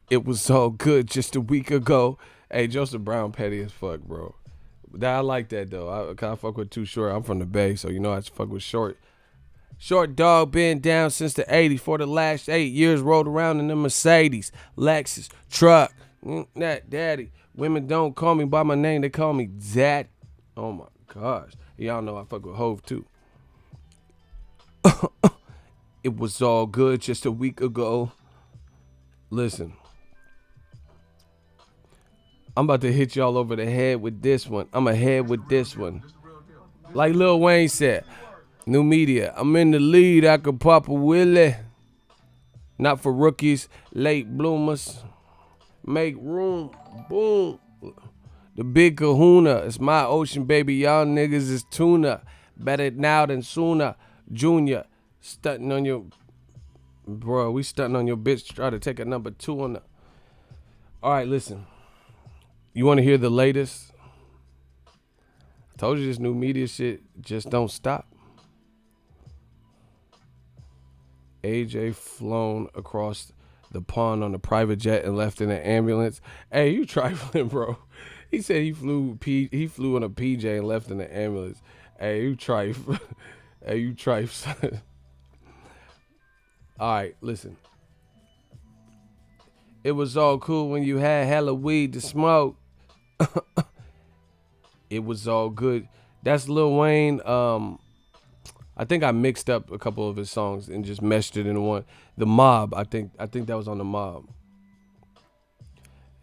It was all good just a week ago. Hey, Joseph Brown, petty as fuck, bro. I like that, though. I fuck with Too Short. I'm from the Bay, so you know I fuck with Short. Short dog been down since the 80s. For the last 8 years, rolled around in the Mercedes, Lexus, truck. That daddy. Women don't call me by my name. They call me Dad. Oh, my gosh. Y'all know I fuck with Hove, too. It was all good just a week ago. Listen, I'm about to hit y'all over the head with this one. I'm ahead with this one. Like Lil Wayne said, new media, I'm in the lead. I could pop a Willie. Not for rookies, late bloomers. Make room, boom. The big kahuna, it's my ocean, baby. Y'all niggas is tuna. Better now than sooner. Junior, stunting on your, bro, we stunting on your bitch. Try to take a number 2 on the. All right, listen. You want to hear the latest? I told you this new media shit just don't stop. AJ flown across the pond on a private jet and left in an ambulance. Hey, you trifling, bro. He said he flew in a PJ and left in an ambulance. Hey, you trifling. Hey, you tripe, son. All right, listen. It was all cool when you had hella weed to smoke. It was all good. That's Lil Wayne. I think I mixed up a couple of his songs and just meshed it into one. The Mob. I think that was on The Mob.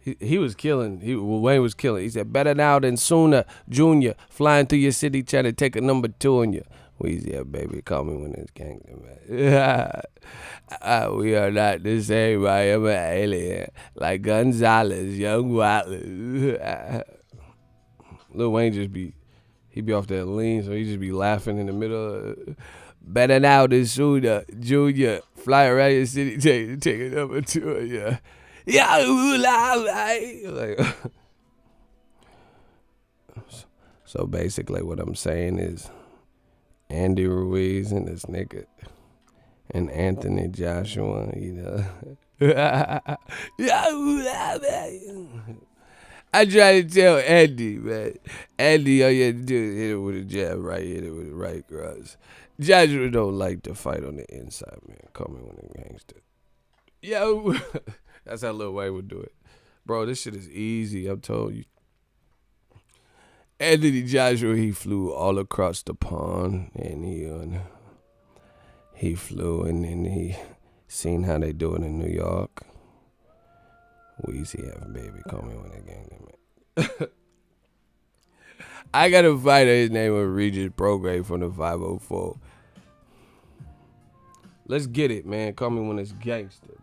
He was killing. Wayne was killing. He said, better now than sooner. Junior, flying through your city trying to take a number 2 on you. Weezy, yeah, baby, call me when it's gangster, man. We are not the same. I am an alien. Like Gonzalez, Young Wallace. Lil Wayne he be off that lean, so he just be laughing in the middle. Better now than sooner. Junior, fly around your city, take a number 2 on you. Yeah, like, so basically what I'm saying is Andy Ruiz and this nigga and Anthony Joshua, you know. I try to tell Andy, man. Andy, all you have to do is hit it with a jab, right? Hit it with the right cross. Joshua don't like to fight on the inside, man. Call me when a gangster. Yo, that's how Lil Wayne would do it. Bro, this shit is easy, I'm telling you. Anthony Joshua, he flew all across the pond, and he flew, and then he seen how they do it in New York. Weezy have a baby, call me when they gang, man. I got a fighter, his name was Regis Prograde from the 504. Let's get it, man. Call me when it's gangster.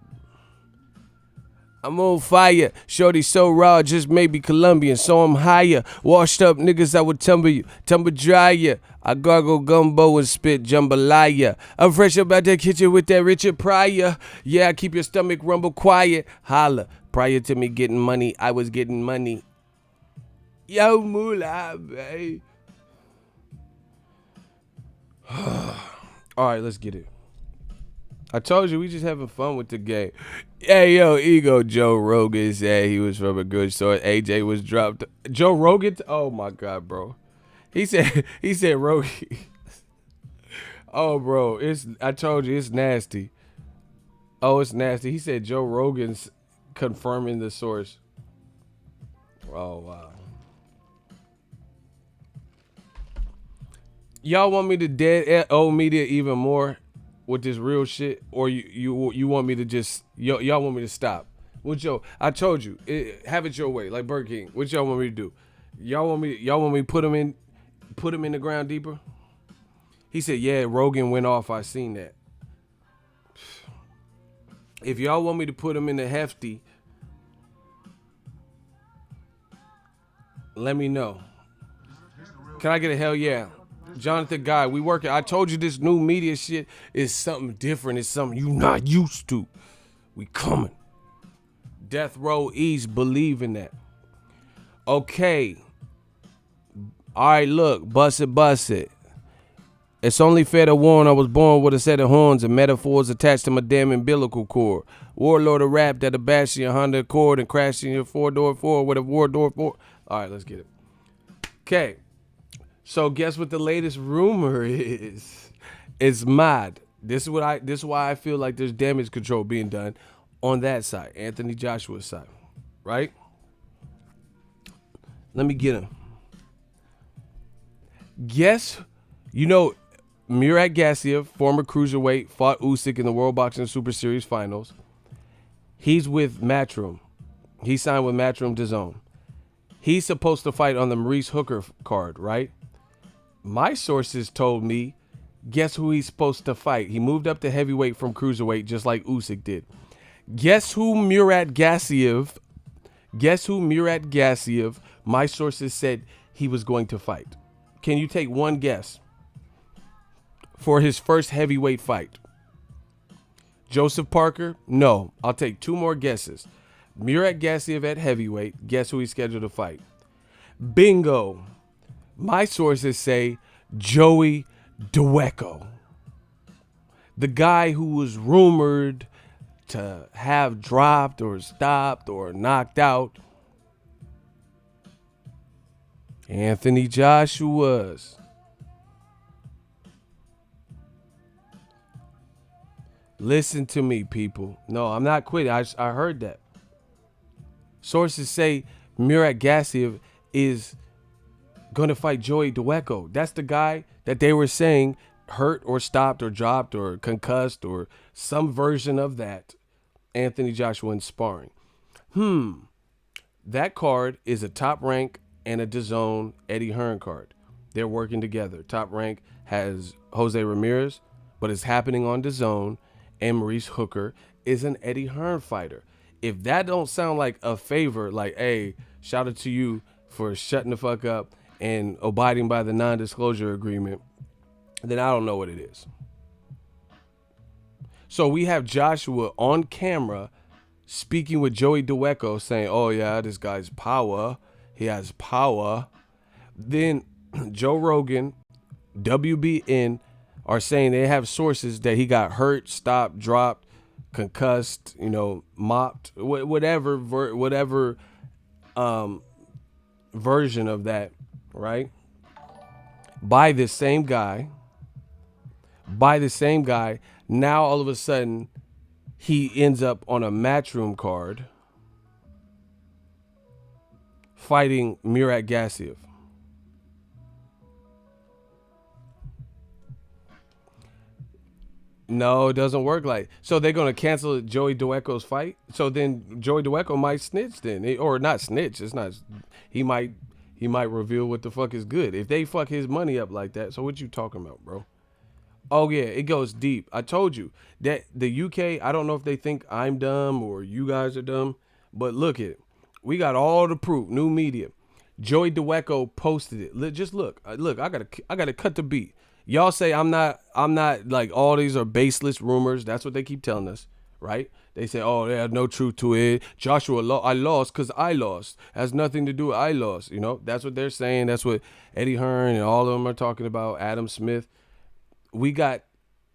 I'm on fire, shorty so raw, just maybe Colombian, so I'm higher. Washed up niggas, I would tumble dry ya. I gargle gumbo and spit jambalaya. I'm fresh up out that kitchen with that Richard Pryor. Yeah, I keep your stomach rumble quiet. Holla, prior to me getting money, I was getting money. Yo, moolah, babe. All right, let's get it. I told you we just having fun with the game. Hey, yo, Ego Joe Rogan said he was from a good source. AJ was dropped. Joe Rogan? Oh, my God, bro. He said Rogan. Oh, bro, I told you, it's nasty. Oh, it's nasty. He said Joe Rogan's confirming the source. Oh, wow. Y'all want me to dead old media even more with this real shit, or you want me to just y'all want me to stop? I told you, have it your way, like Burger King. What y'all want me to do? Y'all want me to put him in the ground deeper? He said, yeah, Rogan went off. I seen that. If y'all want me to put him in the hefty, let me know. Can I get a hell yeah? Jonathan Guy, we working. I told you this new media shit is something different. It's something you not used to. We coming. Death Row East, believe in that. Okay. All right, look, bust it. It's only fair to warn I was born with a set of horns and metaphors attached to my damn umbilical cord. Warlord of rap that'll bash your Honda Accord and crash in your four-door Ford with a war-door Ford. All right, let's get it. Okay. So guess what the latest rumor is? It's mad. This is why I feel like there's damage control being done on that side, Anthony Joshua's side, right? Let me get him. Guess, Murat Gassiev, former cruiserweight, fought Usyk in the World Boxing Super Series finals. He's with Matchroom. He signed with Matchroom DAZN. He's supposed to fight on the Maurice Hooker card, right? My sources told me, guess who he's supposed to fight? He moved up to heavyweight from cruiserweight just like Usyk did. Guess who Murat Gassiev, my sources said he was going to fight. Can you take one guess for his first heavyweight fight? Joseph Parker? No. I'll take two more guesses. Murat Gassiev at heavyweight. Guess who he's scheduled to fight? Bingo. My sources say Joey Dweko. The guy who was rumored to have dropped or stopped or knocked out. Anthony Joshua's. Listen to me, people. No, I'm not quitting. I heard that. Sources say Murat Gassiev is going to fight Joey Dweko. That's the guy that they were saying hurt or stopped or dropped or concussed or some version of that. Anthony Joshua in sparring. That card is a Top Rank and a DAZN Eddie Hearn card. They're working together. Top Rank has Jose Ramirez, but it's happening on DAZN, and Maurice Hooker is an Eddie Hearn fighter. If that don't sound like a favor, like, hey, shout out to you for shutting the fuck up and abiding by the non-disclosure agreement, then I don't know what it is. So we have Joshua on camera speaking with Joey Dweko saying, oh yeah, this guy's power. He has power. Then Joe Rogan, WBN are saying they have sources that he got hurt, stopped, dropped, concussed, mopped, whatever version of that, right? By this same guy. By the same guy. Now all of a sudden, he ends up on a Matchroom card fighting Murat Gassiev. No, it doesn't work like. So they're gonna cancel Joey Dweko's fight. So then Joey Dweko might snitch then, or not snitch. It's not. He might. He might reveal what the fuck is good if they fuck his money up like that. So what you talking about, bro? Oh yeah, it goes deep. I told you that the UK. I don't know if they think I'm dumb or you guys are dumb, but look at it. We got all the proof. New media. Joey Dweko posted it. Just look. Look. I gotta cut the beat. Y'all say I'm not. I'm not like all these are baseless rumors. That's what they keep telling us, right? They say, oh, there's no truth to it. Joshua, I lost because I lost. Has nothing to do with I lost. You know, that's what they're saying. That's what Eddie Hearn and all of them are talking about. Adam Smith. We got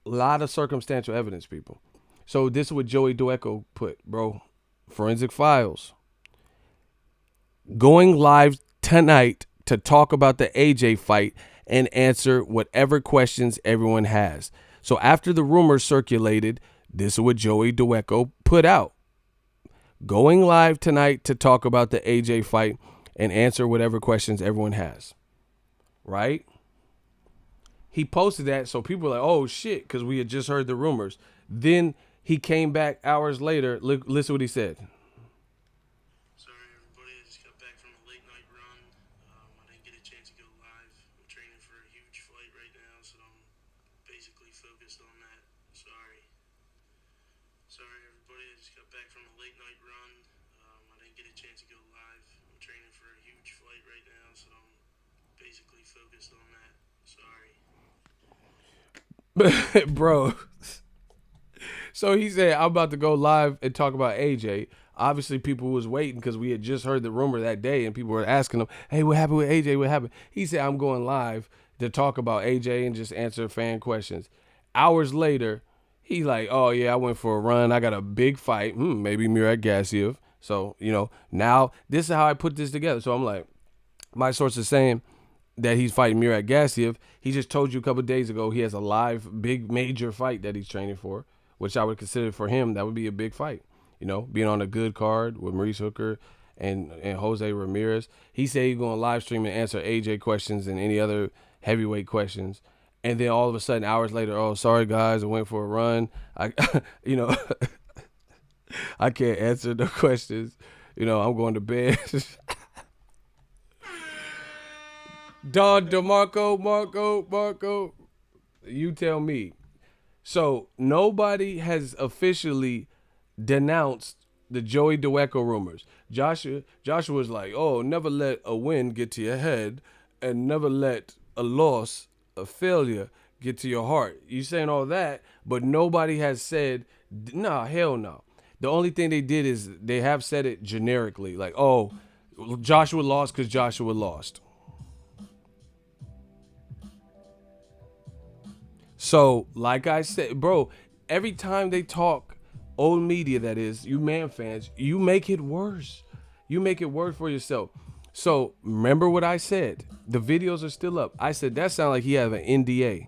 a lot of circumstantial evidence, people. So this is what Joey Dweko put, bro. Forensic Files. Going live tonight to talk about the AJ fight and answer whatever questions everyone has. So after the rumors circulated, this is what Joey Dweko put out. Going live tonight to talk about the AJ fight and answer whatever questions everyone has. Right? He posted that, so people were like, oh shit, because we had just heard the rumors. Then he came back hours later. Listen what he said. Sorry, everybody. I just got back from a late night run. I didn't get a chance to go live. I'm training for a huge fight right now, so I'm basically focused on that. Sorry, everybody. I just got back from a late night run. I didn't get a chance to go live. I'm training for a huge fight right now, so I'm basically focused on that. Sorry. Bro. So he said, I'm about to go live and talk about AJ. Obviously, people was waiting because we had just heard the rumor that day and people were asking him, hey, what happened with AJ? What happened? He said, I'm going live to talk about AJ and just answer fan questions. Hours later, he's like, oh, yeah, I went for a run. I got a big fight. Maybe Murat Gassiev. So, you know, now this is how I put this together. So I'm like, my source is saying that he's fighting Murat Gassiev. He just told you a couple of days ago he has a live, big, major fight that he's training for, which I would consider for him, that would be a big fight. You know, being on a good card with Maurice Hooker and Jose Ramirez. He said he's going to live stream and answer AJ questions and any other heavyweight questions. And then all of a sudden, hours later, oh, sorry, guys, I went for a run. You know, I can't answer the questions. You know, I'm going to bed. Don Marco, you tell me. So nobody has officially denounced the Joey Dweko rumors. Joshua was like, oh, never let a win get to your head and never let a loss, a failure get to your heart. You saying all that, but nobody has said, nah, hell no. The only thing they did is they have said it generically, like, oh, Joshua lost because Joshua lost. So, like I said, bro, every time they talk, old media that is, you man fans, you make it worse. You make it worse for yourself. So, remember what I said. The videos are still up. I said, that sounds like he have an NDA.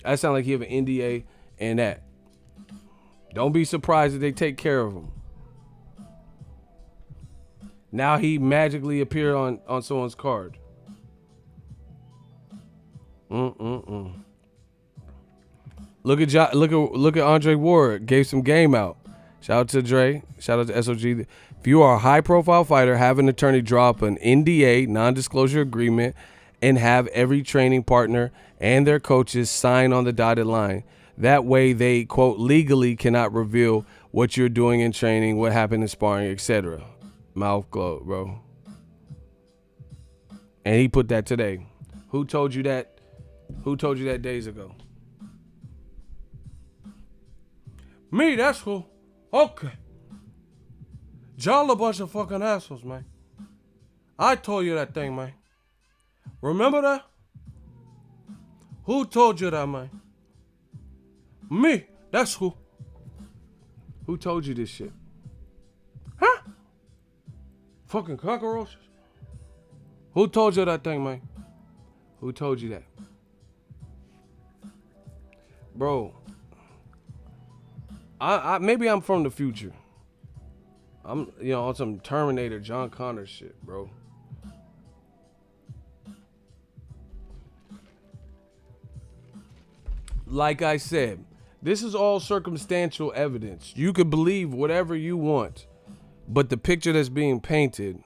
That sounds like he have an NDA and that. Don't be surprised if they take care of him. Now he magically appeared on someone's card. Look at Andre Ward. Gave some game out. Shout out to Dre. Shout out to SOG. If you are a high profile fighter, have an attorney draw up an NDA, non-disclosure agreement, and have every training partner and their coaches sign on the dotted line. That way they, quote, legally cannot reveal what you're doing in training, what happened in sparring, etc. Mouth closed, bro. And he put that today. Who told you that? Who told you that days ago? Me, that's who. Okay. Y'all a bunch of fucking assholes, man. I told you that thing, man. Remember that? Who told you that, man? Me, that's who. Who told you this shit? Huh? Fucking cockroaches? Who told you that thing, man? Who told you that? Bro, I maybe I'm from the future. I'm, on some Terminator John Connor shit, bro. Like I said, this is all circumstantial evidence. You could believe whatever you want, but the picture that's being painted,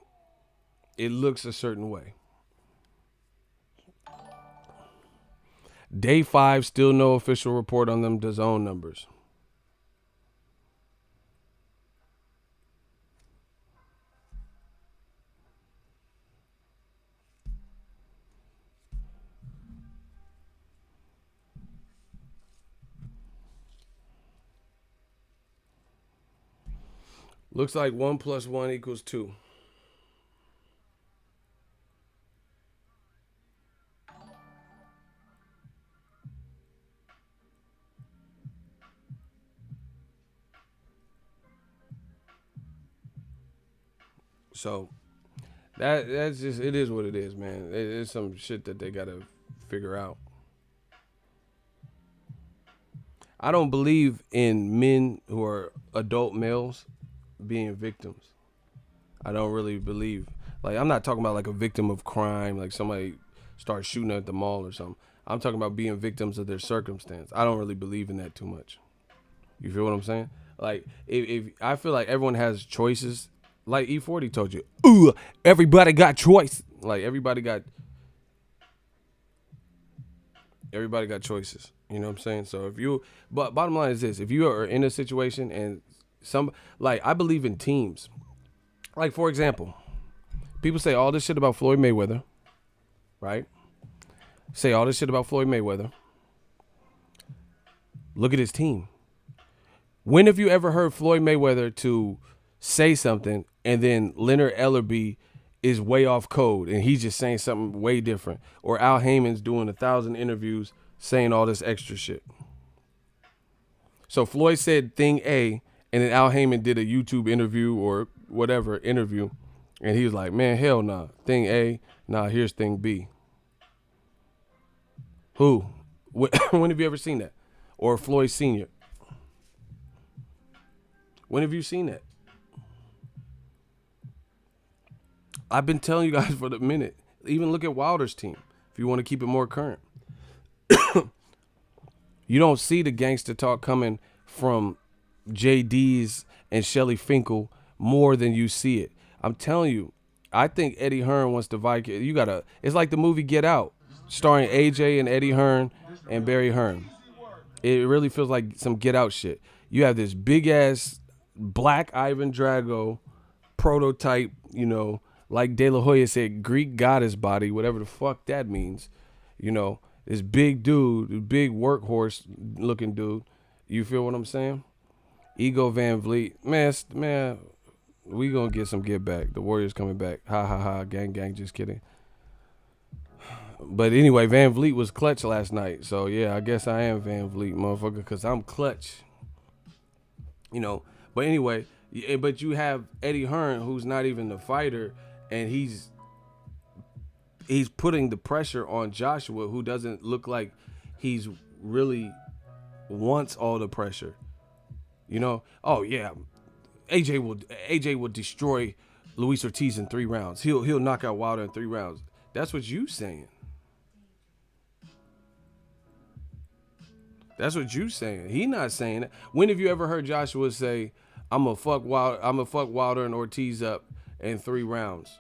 it looks a certain way. Day 5, still no official report on them DAZN numbers. Looks like 1 + 1 = 2. So that's just, it is what it is, man. It's some shit that they gotta figure out. I don't believe in men who are adult males being victims. I don't really believe. Like, I'm not talking about like a victim of crime, like somebody starts shooting at the mall or something. I'm talking about being victims of their circumstance. I don't really believe in that too much. You feel what I'm saying? Like, if I feel like everyone has choices, like E40 told you, ooh, everybody got choice. Like, everybody got choices. You know what I'm saying? So but bottom line is this: if you are in a situation and I believe in teams. Like, for example, people say all this shit about Floyd Mayweather, right? Say all this shit about Floyd Mayweather. Look at his team. When have you ever heard Floyd Mayweather to say something and then Leonard Ellerbe is way off code and he's just saying something way different? Or Al Heyman's doing 1,000 interviews saying all this extra shit. So Floyd said thing A, and then Al Heyman did a YouTube interview or whatever interview, and he was like, man, hell nah. Thing A, nah, here's thing B. Who? When have you ever seen that? Or Floyd Sr.? When have you seen that? I've been telling you guys for the minute. Even look at Wilder's team, if you want to keep it more current. You don't see the gangster talk coming from JD's and Shelly Finkel more than you see it. I'm telling you, I think Eddie Hearn wants to Viking. It's like the movie Get Out, starring AJ and Eddie Hearn and Barry Hearn. It really feels like some Get Out shit. You have this big ass black Ivan Drago prototype, like De La Hoya said, Greek goddess body, whatever the fuck that means, this big dude, this big workhorse looking dude. You feel what I'm saying? Ego Van Vliet. Man, we gonna get some get back. The Warriors coming back. Ha ha ha. Gang, just kidding. But anyway, Van Vliet was clutch last night. So yeah, I guess I am Van Vliet, motherfucker, because I'm clutch. But anyway, but you have Eddie Hearn, who's not even the fighter, and he's putting the pressure on Joshua, who doesn't look like he's really wants all the pressure. Oh yeah, AJ will destroy Luis Ortiz in 3 rounds. He'll knock out Wilder in 3 rounds. That's what you saying. That's what you saying. He not saying that. When have you ever heard Joshua say, I'm gonna fuck Wilder and Ortiz up in 3 rounds?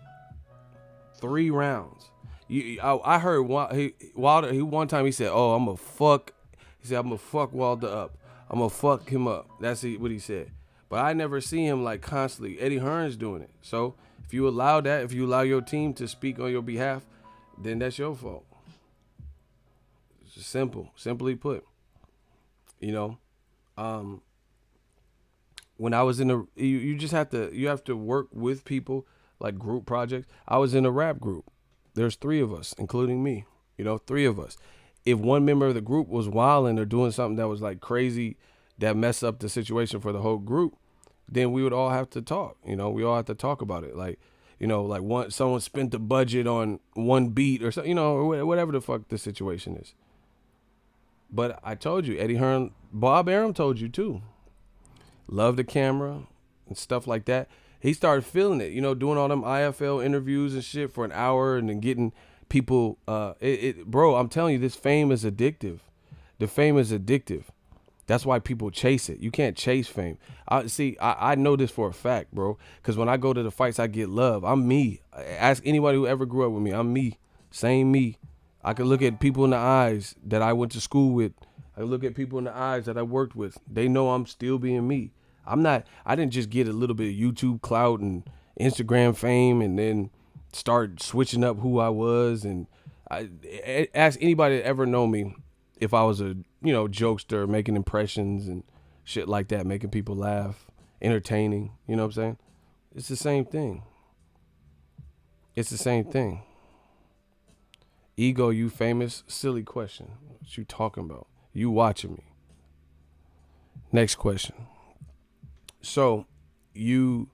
3 rounds. I heard Wilder. One time he said, "Oh, I'm gonna fuck." He said, "I'm gonna fuck Wilder up. I'm gonna fuck him up." That's what he said. But I never see him like constantly. Eddie Hearn's doing it. So if you allow that, if you allow your team to speak on your behalf, then that's your fault. It's simply put. When I was in you have to work with people, like group projects. I was in a rap group. There's 3 of us, including me. 3 of us. If one member of the group was wilding or doing something that was like crazy, that messed up the situation for the whole group, then we would all have to talk. We all have to talk about it. Like, Like someone spent the budget on one beat or something, or whatever the fuck the situation is. But I told you, Eddie Hearn, Bob Arum told you too. Love the camera and stuff like that. He started feeling it, doing all them IFL interviews and shit for an hour and then getting people. Bro, I'm telling you, this fame is addictive. The fame is addictive. That's why people chase it. You can't chase fame. I know this for a fact, bro. Because when I go to the fights, I get love. I'm me. Ask anybody who ever grew up with me. I'm me. Same me. I can look at people in the eyes that I went to school with. I look at people in the eyes that I worked with. They know I'm still being me. I didn't just get a little bit of YouTube clout and Instagram fame and then start switching up who I was. And ask anybody that ever know me if I was a, jokester, making impressions and shit like that, making people laugh, entertaining, you know what I'm saying? It's the same thing. It's the same thing. Ego, you famous? Silly question. What you talking about? You watching me. Next question. So, you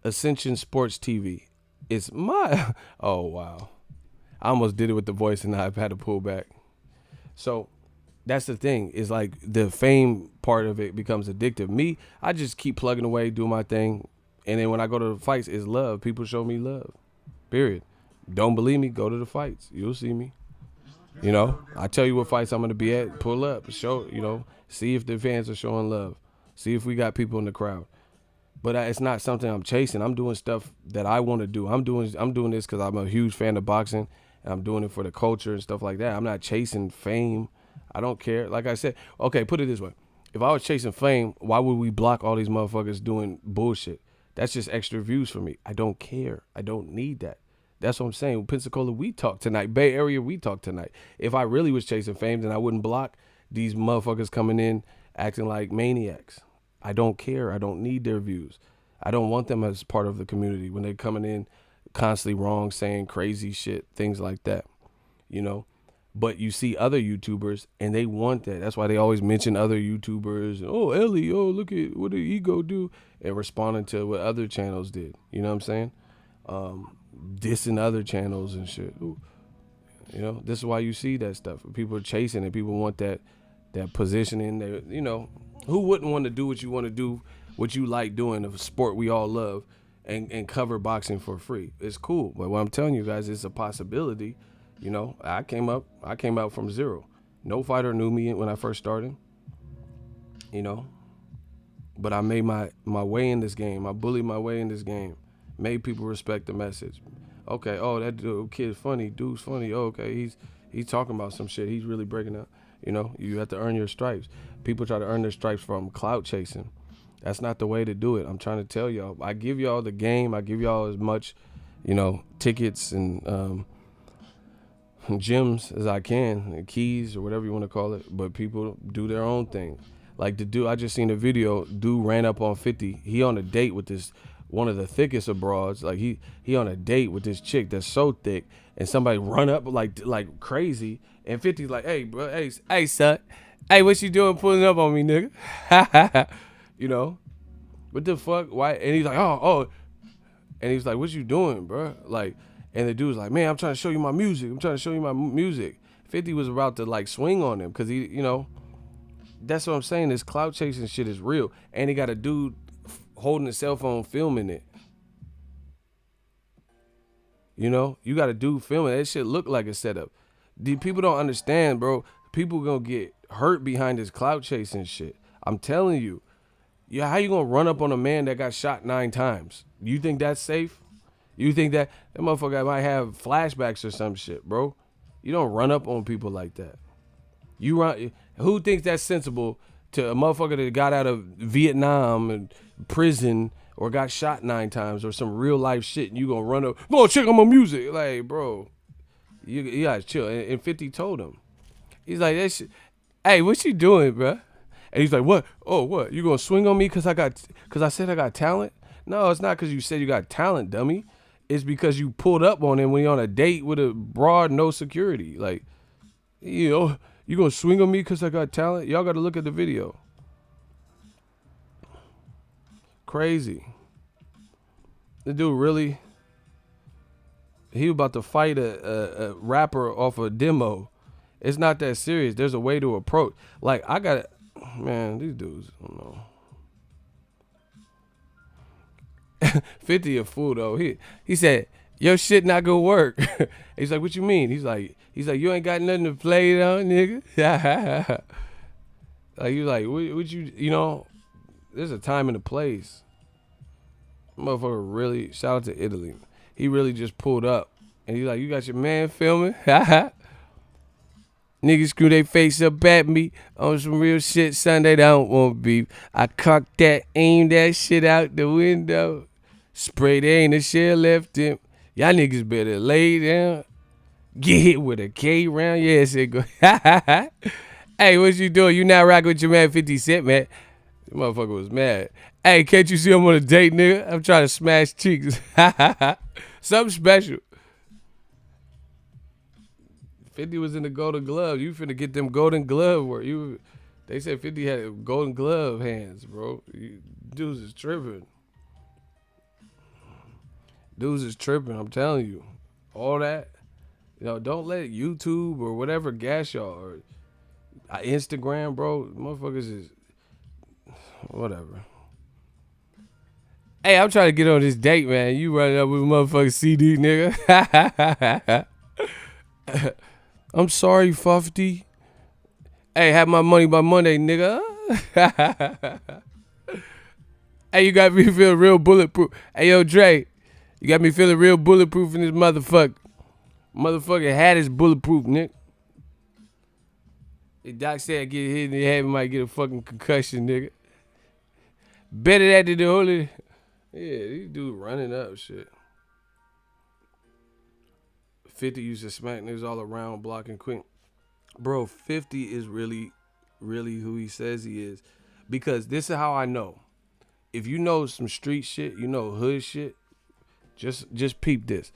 Ascension Sports TV. It's my... Oh, wow. I almost did it with the voice and I've had to pull back. So, that's the thing. Is like the fame part of it becomes addictive. Me, I just keep plugging away, do my thing. And then when I go to the fights, it's love. People show me love. Period. Don't believe me? Go to the fights. You'll see me. I tell you what fights I'm going to be at. Pull up. Show, see if the fans are showing love. See if we got people in the crowd. But it's not something I'm chasing. I'm doing stuff that I want to do. I'm doing this because I'm a huge fan of boxing. And I'm doing it for the culture and stuff like that. I'm not chasing fame. I don't care. Like I said, okay, put it this way. If I was chasing fame, why would we block all these motherfuckers doing bullshit? That's just extra views for me. I don't care. I don't need that. That's what I'm saying. Pensacola, we talk tonight. Bay Area, we talk tonight. If I really was chasing fame, then I wouldn't block these motherfuckers coming in acting like maniacs. I don't care. I don't need their views. I don't want them as part of the community when they're coming in constantly wrong, saying crazy shit, things like that, But you see other YouTubers and they want that. That's why they always mention other YouTubers. Oh, Ellie, look at what did Ego do? And responding to what other channels did. You know what I'm saying? Dissing other channels and shit. Ooh. This is why you see that stuff. People are chasing it. People want that positioning. Who wouldn't want to do what you want to do, what you like doing, a sport we all love, and cover boxing for free. It's cool. But what I'm telling you guys, it's a possibility. I came out from zero. No fighter knew me when I first started. But I made my way in this game. I bullied my way in this game. Made people respect the message. Okay, that kid's funny. Dude's funny. Okay, he's talking about some shit. He's really breaking out. You have to earn your stripes. People try to earn their stripes from clout chasing. That's not the way to do it. I'm trying to tell y'all. I give y'all the game. I give y'all as much, tickets and gyms as I can, and keys or whatever you want to call it. But people do their own thing. Like the dude, I just seen a video. Dude ran up on 50. He on a date with this one of the thickest of broads. Like he on a date with this chick that's so thick, and somebody run up like crazy. And 50's like, hey bro, hey son, hey what you doing pulling up on me, nigga? What the fuck? Why? And he's like, oh, and he's like, what you doing, bro? Like, and the dude's like, man, I'm trying to show you my music. 50 was about to like swing on him because he, that's what I'm saying. This clout chasing shit is real, and he got a dude holding a cell phone filming it. You got a dude filming that shit. Look like a setup. People don't understand, bro. People gonna get hurt behind this clout chasing shit. I'm telling you. Yeah, how you gonna run up on a man that got shot 9 times? You think that's safe? You think that motherfucker might have flashbacks or some shit, bro? You don't run up on people like that. You run. Who thinks that's sensible to a motherfucker that got out of Vietnam and prison or got shot 9 times or some real life shit, and you gonna run up? No, check on my music, like, bro. You gotta chill. And 50 told him, he's like, that shit. Hey, what you doing, bro? And he's like, what? Oh, what? You gonna swing on me because I said I got talent? No, it's not because you said you got talent, dummy. It's because you pulled up on him when you're on a date with a broad, no security. Like, you gonna swing on me because I got talent? Y'all got to look at the video. Crazy. The dude really, He about to fight a rapper off a demo. It's not that serious. There's a way to approach. Like I got, man, these dudes. I don't know. 50 a fool though. He said your shit not gonna work. He's like, what you mean? He's like, you ain't got nothing to play it on, nigga. Like you like, what you know? There's a time and a place. Motherfucker really, shout out to Italy. He really just pulled up. And he's like, you got your man filming? Niggas screw their face up at me on some real shit, son. They don't want beef. I cocked that, aimed that shit out the window. Spray, there ain't a shit left in. Y'all niggas better lay down. Get hit with a K round. Yeah, shit go. Hey, what you doing? You not rocking with your man 50 Cent, man. The motherfucker was mad. Hey, can't you see I'm on a date, nigga? I'm trying to smash cheeks. Something special. 50 was in the Golden Glove. You finna get them Golden Glove work. They said 50 had Golden Glove hands, bro. Dudes is tripping. Dudes is tripping. I'm telling you, all that. You know, don't let YouTube or whatever gas y'all or Instagram, bro. Motherfuckers is whatever. Hey, I'm trying to get on this date, man. You running up with a motherfucking CD, nigga. I'm sorry, Fufty. Hey, have my money by Monday, nigga. Hey, you got me feeling real bulletproof. Hey, yo, Dre, you got me feeling real bulletproof in this motherfucker. Motherfucking hat is bulletproof, nigga. The doc said get hit in the head, might get a fucking concussion, nigga. Better that than the holy. Yeah, these dudes running up shit. 50 used to smack niggas all around, blocking quick. Bro, 50 is really, really who he says he is. Because this is how I know. If you know some street shit, you know hood shit, just peep this.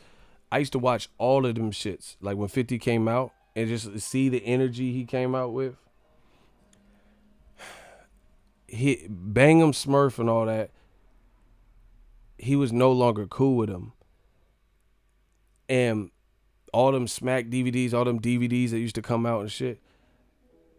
I used to watch all of them shits. Like when 50 came out and just see the energy he came out with. Bang 'em Smurf and all that. He was no longer cool with him. And all them Smack DVDs, all them DVDs that used to come out and shit.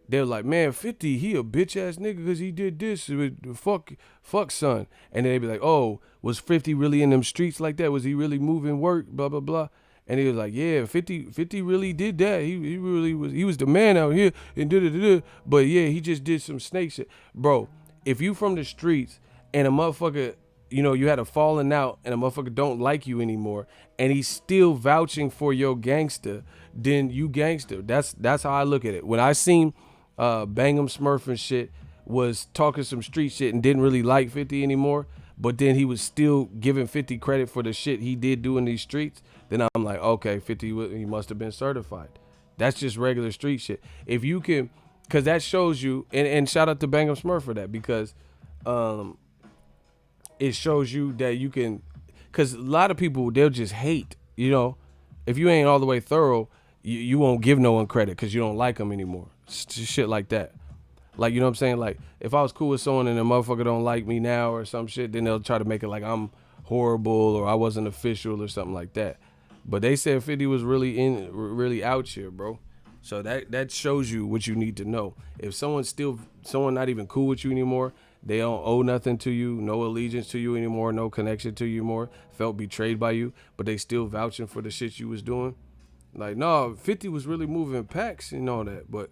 They were like, man, 50, he a bitch ass nigga because he did this. Fuck son. And then they'd be like, oh, was 50 really in them streets like that? Was he really moving work? Blah, blah, blah. And he was like, yeah, 50 really did that. He really was, he was the man out here and da-da-da-da. But yeah, he just did some snake shit. Bro, if you from the streets and a motherfucker, you know, you had a falling out and a motherfucker don't like you anymore and he's still vouching for your gangster, then you gangster. That's how I look at it. When I seen Bang 'em Smurf and shit was talking some street shit and didn't really like 50 anymore, but then he was still giving 50 credit for the shit he did do in these streets, then I'm like, okay, 50, he must have been certified. That's just regular street shit. If you can, because that shows you, and shout out to Bang 'em Smurf for that, because it shows you that you can, because a lot of people, they'll just hate, you know. If you ain't all the way thorough, you won't give no one credit because you don't like them anymore. Shit like that. Like, you know what I'm saying? Like, if I was cool with someone and a motherfucker don't like me now or some shit, then they'll try to make it like I'm horrible or I wasn't official or something like that. But they said 50 was really out here, bro. So that shows you what you need to know. If someone not even cool with you anymore, they don't owe nothing to you, no allegiance to you anymore, no connection to you anymore, felt betrayed by you, but they still vouching for the shit you was doing. Like, no, 50 was really moving packs and all that, but,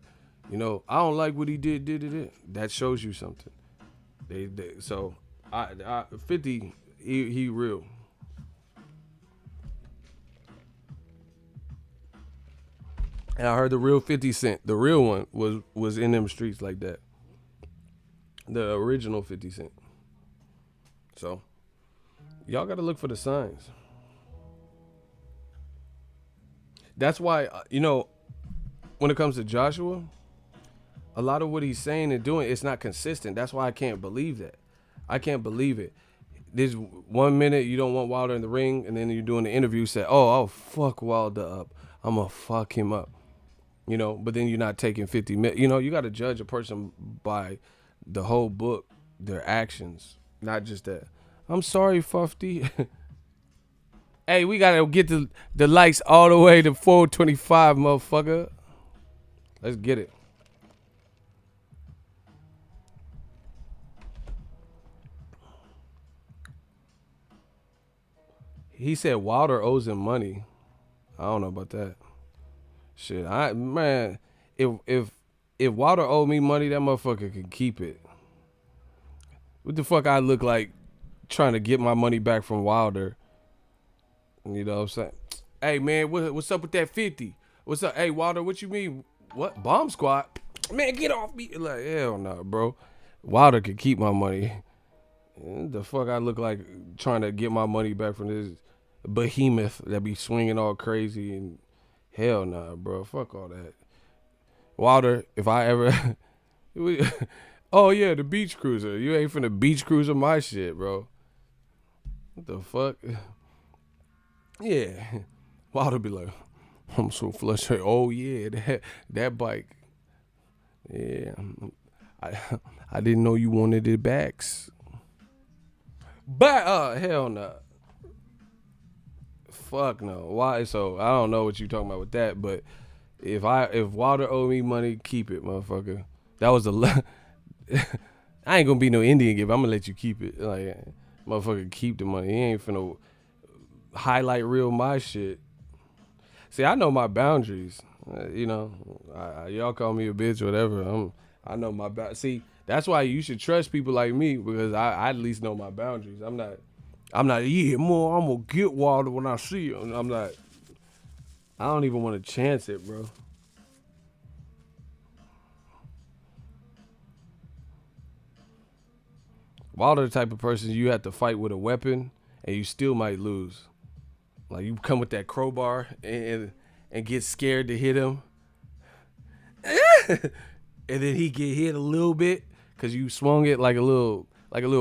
you know, I don't like what he did. That shows you something. So, 50, he real. And I heard the real 50 Cent, the real one, was in them streets like that. The original 50 Cent. So, y'all got to look for the signs. That's why, you know, when it comes to Joshua, a lot of what he's saying and doing, it's not consistent. That's why I can't believe that. I can't believe it. There's 1 minute you don't want Wilder in the ring, and then you're doing the interview, say, oh, I'll fuck Wilder up. I'm going to fuck him up. You know, but then you're not taking 50 minutes. You know, you got to judge a person by the whole book, their actions, not just that. I'm sorry, Fufty. Hey, we gotta get the likes all the way to 425, motherfucker. Let's get it. He said Wilder owes him money. I don't know about that. Shit, man, if Wilder owed me money, that motherfucker can keep it. What the fuck I look like trying to get my money back from Wilder? You know what I'm saying? Hey man, what's up with that 50? What's up? Hey Wilder, what you mean? What bomb squad? Man, get off me! Like hell no, bro. Wilder can keep my money. What the fuck I look like trying to get my money back from this behemoth that be swinging all crazy and hell nah, bro. Fuck all that. Wilder, if I ever, oh yeah, the beach cruiser. You ain't finna beach cruiser my shit, bro. What the fuck? Yeah, Wilder be like, I'm so flush. Oh yeah, that bike. Yeah, I I didn't know you wanted it backs. But hell no. Fuck no. Why? So I don't know what you talking about with that, but if Wilder owe me money, keep it, motherfucker. That was I ain't gonna be no Indian giver. I'm gonna let you keep it. Like, motherfucker, keep the money. He ain't finna highlight real my shit. See, I know my boundaries. You know, y'all call me a bitch or whatever. I know my See, that's why you should trust people like me because I at least know my boundaries. I'm not. Yeah, more. I'm gonna get Wilder when I see him. I'm not. I don't even want to chance it, bro. Wilder the type of person you have to fight with a weapon and you still might lose. Like you come with that crowbar and get scared to hit him, and then he get hit a little bit because you swung it like a little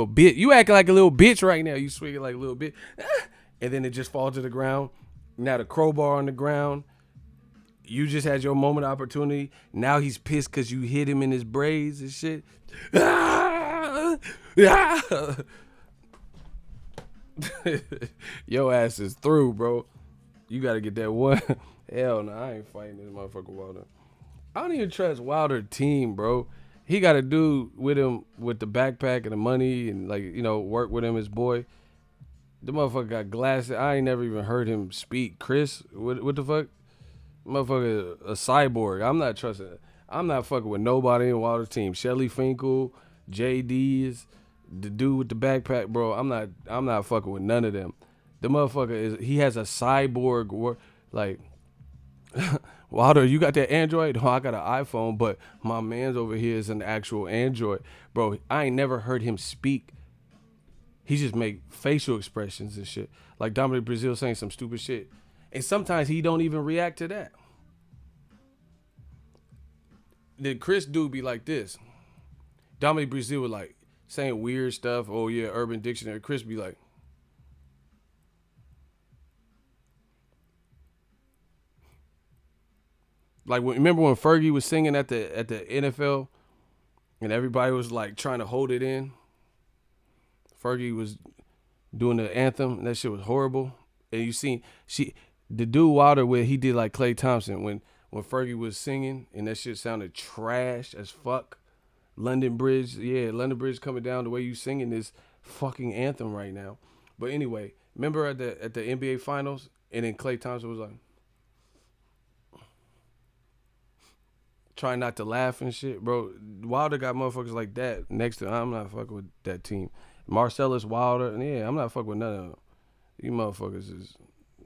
bit. You act like a little bitch right now. You swing it like a little bit, and then it just falls to the ground. Now the crowbar on the ground. You just had your moment of opportunity. Now he's pissed because you hit him in his braids and shit. Your ass is through, bro. You gotta get that one. Hell no, I ain't fighting this motherfucker Wilder. I don't even trust Wilder team, bro. He got a dude with him with the backpack and the money and like, you know, work with him, his boy. The motherfucker got glasses. I ain't never even heard him speak. Chris, what the fuck? Motherfucker, a cyborg. I'm not trusting. I'm not fucking with nobody in Wilder's team. Shelly Finkel, JD is the dude with the backpack, bro. I'm not fucking with none of them. The motherfucker he has a cyborg like Wilder, you got that Android? No, I got an iPhone, but my man's over here is an actual Android. Bro, I ain't never heard him speak. He just make facial expressions and shit. Like Dominic Brazil saying some stupid shit. And sometimes he don't even react to that. Then Chris dude be like this. Dominic Brazil was like saying weird stuff. Oh yeah, Urban Dictionary. Chris be like remember when Fergie was singing at the NFL and everybody was like trying to hold it in. Fergie was doing the anthem and that shit was horrible. And you seen the dude Wilder where he did like Klay Thompson when Fergie was singing and that shit sounded trash as fuck. London Bridge, yeah, London Bridge coming down the way you singing this fucking anthem right now. But anyway, remember at the NBA Finals and then Klay Thompson was like trying not to laugh and shit, bro. Wilder got motherfuckers like that next to him. I'm not fucking with that team. Marcellus Wilder, and yeah, I'm not fucking with none of them. These motherfuckers is,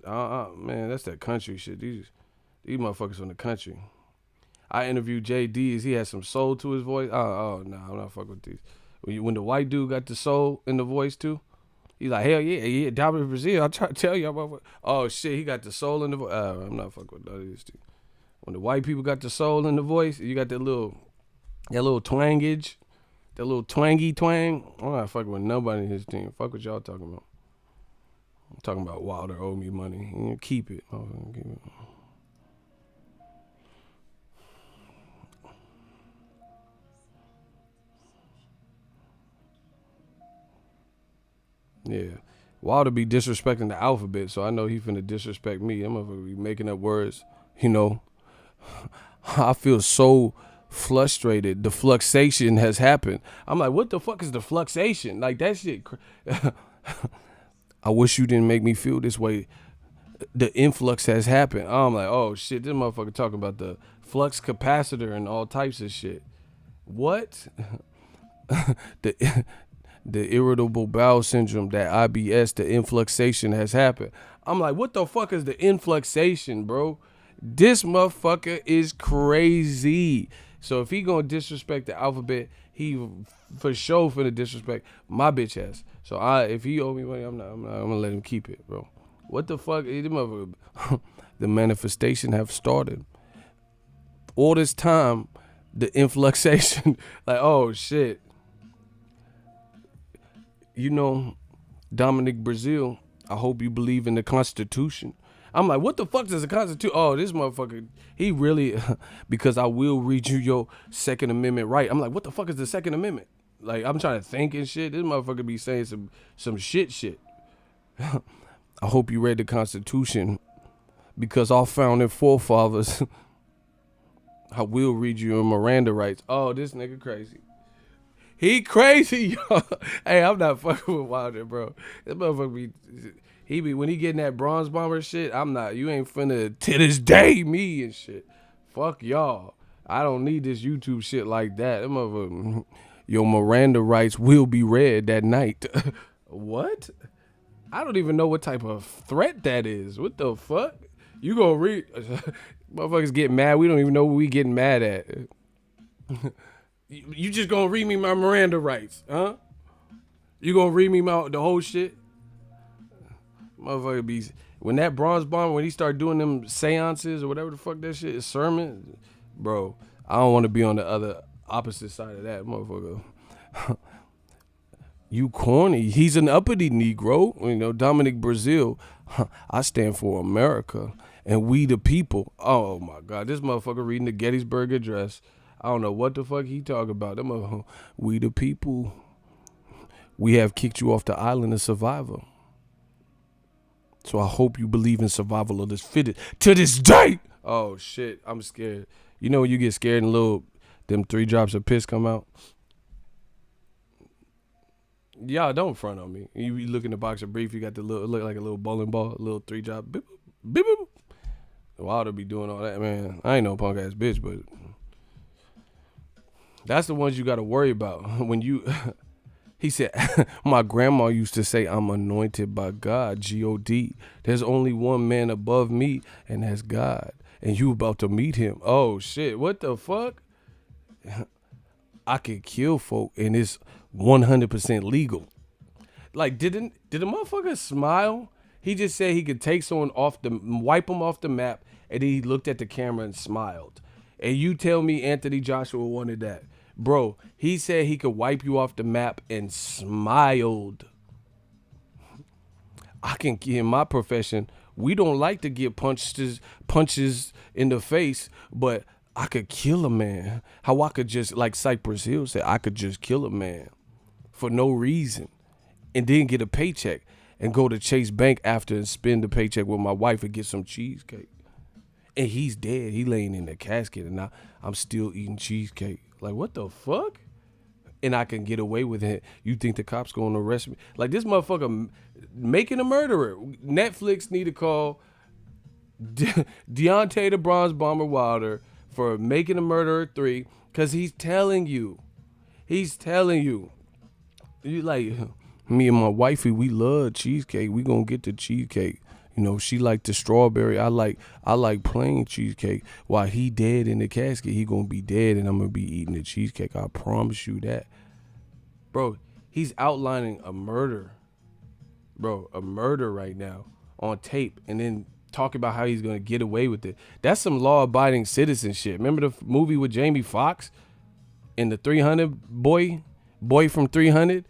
man, that's that country shit. These motherfuckers from the country. I interviewed JD. He had some soul to his voice. Oh no, I'm not fucking with these. When the white dude got the soul in the voice too, he's like, hell yeah, yeah, Dominic Brazil. I try to tell you, motherfucker. Oh shit, he got the soul in the voice. I'm not fucking with none of these things. When the white people got the soul in the voice, you got that little twangage, that little twangy twang. I'm not fucking with nobody in his team. Fuck what y'all talking about. I'm talking about Wilder owe me money. Keep it. Keep it. Yeah. Wilder be disrespecting the alphabet, so I know he finna disrespect me. I'm gonna be making up words. You know, I feel so frustrated. The fluxation has happened. I'm like, what the fuck is the fluxation? Like that shit. I wish you didn't make me feel this way. The influx has happened. I'm like, oh shit, this motherfucker talking about the flux capacitor and all types of shit. What? the the irritable bowel syndrome, that IBS, the influxation has happened. I'm like, what the fuck is the influxation, bro? This motherfucker is crazy. So if he gonna disrespect the alphabet, he for sure finna disrespect my bitch ass. So if he owe me money, I'm gonna let him keep it, bro. What the fuck? The manifestation have started. All this time, the influxation, like, oh shit. You know, Dominic Brazil, I hope you believe in the Constitution. I'm like, what the fuck does the Constitution? Oh, this motherfucker, he really, because I will read you your Second Amendment right. I'm like, what the fuck is the Second Amendment? Like, I'm trying to think and shit. This motherfucker be saying some shit. I hope you read the Constitution, because our founding forefathers, I will read you your Miranda rights. Oh, this nigga crazy. He crazy, yo. Hey, I'm not fucking with Wilder, bro. This motherfucker be when he getting that bronze bomber shit, I'm not. You ain't finna to this day me and shit. Fuck y'all. I don't need this YouTube shit like that. That motherfucker, your Miranda rights will be read that night. What? I don't even know what type of threat that is. What the fuck? You gonna read? Motherfuckers get mad. We don't even know what we getting mad at. You just gonna read me my Miranda rights, huh? You gonna read me the whole shit? Motherfucker be, when that bronze bomber, when he start doing them seances or whatever the fuck that shit is, sermon, bro, I don't want to be on the other opposite side of that motherfucker. You corny. He's an uppity Negro. You know, Dominic Brazil. I stand for America and we the people. Oh my God, this motherfucker reading the Gettysburg Address. I don't know what the fuck he talking about. Them, we the people. We have kicked you off the island of survival. So I hope you believe in survival of this fittest to this day. Oh shit, I'm scared. You know when you get scared and them 3 drops of piss come out? Y'all don't front on me. You look in the boxer brief, you got the look like a little bowling ball, a little 3 drop. Beep, beep, beep. Wilder be doing all that, man. I ain't no punk ass bitch, but that's the ones you got to worry about when you. He said, my grandma used to say, I'm anointed by God, G-O-D. There's only one man above me, and that's God. And you about to meet him. Oh, shit. What the fuck? I could kill folk, and it's 100% legal. Like, did the motherfucker smile? He just said he could take someone wipe him off the map, and then he looked at the camera and smiled. And you tell me Anthony Joshua wanted that. Bro, he said he could wipe you off the map and smiled. I can, in my profession, we don't like to get punches in the face, but I could kill a man. How I could just, like Cypress Hill said, I could just kill a man for no reason and then get a paycheck and go to Chase Bank after and spend the paycheck with my wife and get some cheesecake. And he's dead. He laying in the casket and I'm still eating cheesecake. Like, what the fuck? And I can get away with it. You think the cops going to arrest me? Like, this motherfucker making a murderer. Netflix need to call Deontay the Bronze Bomber Wilder for making a murderer 3, because he's telling you. You like, me and my wifey, we love cheesecake. We gonna get the cheesecake. You know, she like the strawberry. I like plain cheesecake. While he dead in the casket, he gonna be dead and I'm gonna be eating the cheesecake. I promise you that. Bro, he's outlining a murder. Bro, a murder right now on tape, and then talking about how he's gonna get away with it. That's some law-abiding citizen shit. Remember the movie with Jamie Foxx and the 300 boy from 300?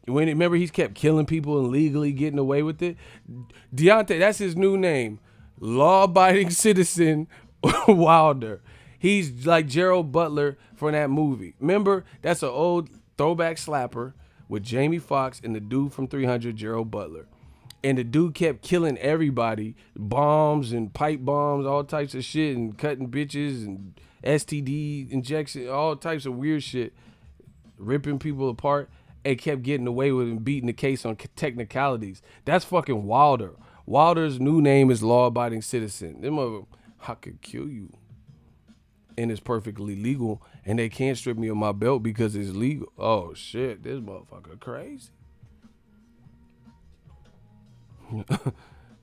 Remember he's kept killing people and legally getting away with it? Deontay, that's his new name. Law-abiding citizen Wilder. He's like Gerald Butler from that movie. Remember, that's an old throwback slapper with Jamie Foxx and the dude from 300, Gerald Butler. And the dude kept killing everybody, bombs and pipe bombs, all types of shit, and cutting bitches and STD injection, all types of weird shit, ripping people apart, and kept getting away with it and beating the case on technicalities. That's fucking Wilder. Wilder's new name is law-abiding citizen. Them mother, I could kill you. And it's perfectly legal, and they can't strip me of my belt because it's legal. Oh shit, this motherfucker crazy.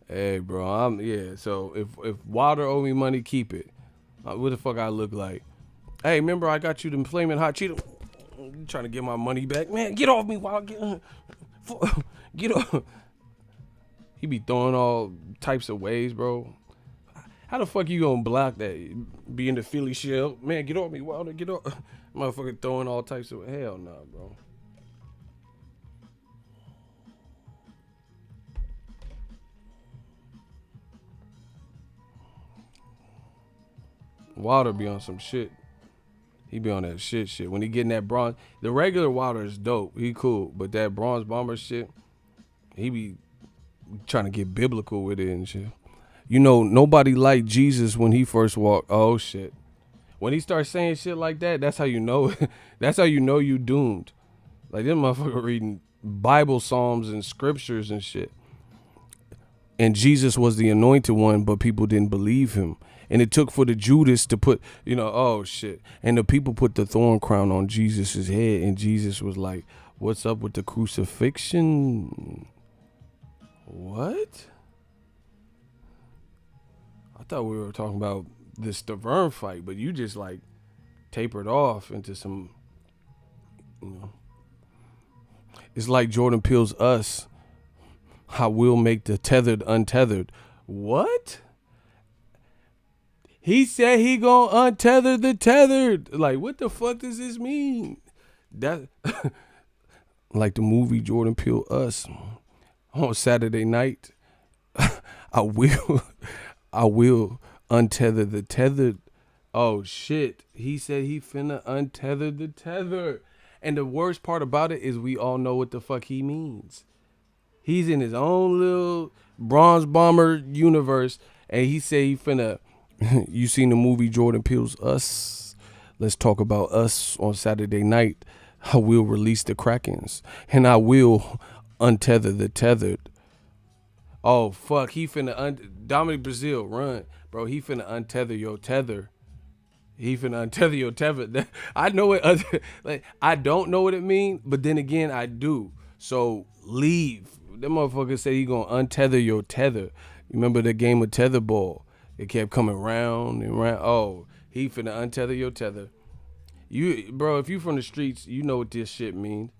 Hey, bro, So if Wilder owe me money, keep it. What the fuck I look like? Hey, remember I got you them flaming hot Cheetos? You trying to get my money back, man? Get off me, Wilder. Get off. He be throwing all types of ways, bro. How the fuck you gonna block that? Be in the Philly shell, man. Get off me, Wilder. Get off. Motherfucker throwing all types of hell, nah, bro. Wilder be on some shit. He be on that shit. When he getting that bronze, the regular Wilder is dope. He cool, but that bronze bomber shit, he be trying to get biblical with it and shit. You know, nobody liked Jesus when he first walked. Oh shit. When he starts saying shit like that, that's how you know. That's how you know you doomed. Like this motherfucker reading Bible psalms and scriptures and shit. And Jesus was the anointed one, but people didn't believe him. And it took for the Judas to put, oh shit. And the people put the thorn crown on Jesus's head, and Jesus was like, "What's up with the crucifixion?" What? I thought we were talking about this Stavern fight, but you just like tapered off into some, It's like Jordan Peele's Us. I will make the tethered untethered. What? He said he gonna untether the tethered. Like, what the fuck does this mean? That like the movie Jordan Peele Us on Saturday night. I will untether the tethered. Oh shit. He said he finna untether the tether. And the worst part about it is we all know what the fuck he means. He's in his own little bronze bomber universe, and he said he finna. You seen the movie Jordan Peele's Us? Let's talk about Us on Saturday night. I will release the Krakens, and I will untether the tethered. Oh fuck, he finna Dominic Brazil, run, bro. He finna untether your tether. He finna untether your tether. I know it. Like I don't know what it means, but then again, I do. So leave. That motherfucker said he gonna untether your tether. You remember the game of tetherball? It kept coming round and round. Oh, he finna untether your tether. Bro, if you from the streets, you know what this shit means.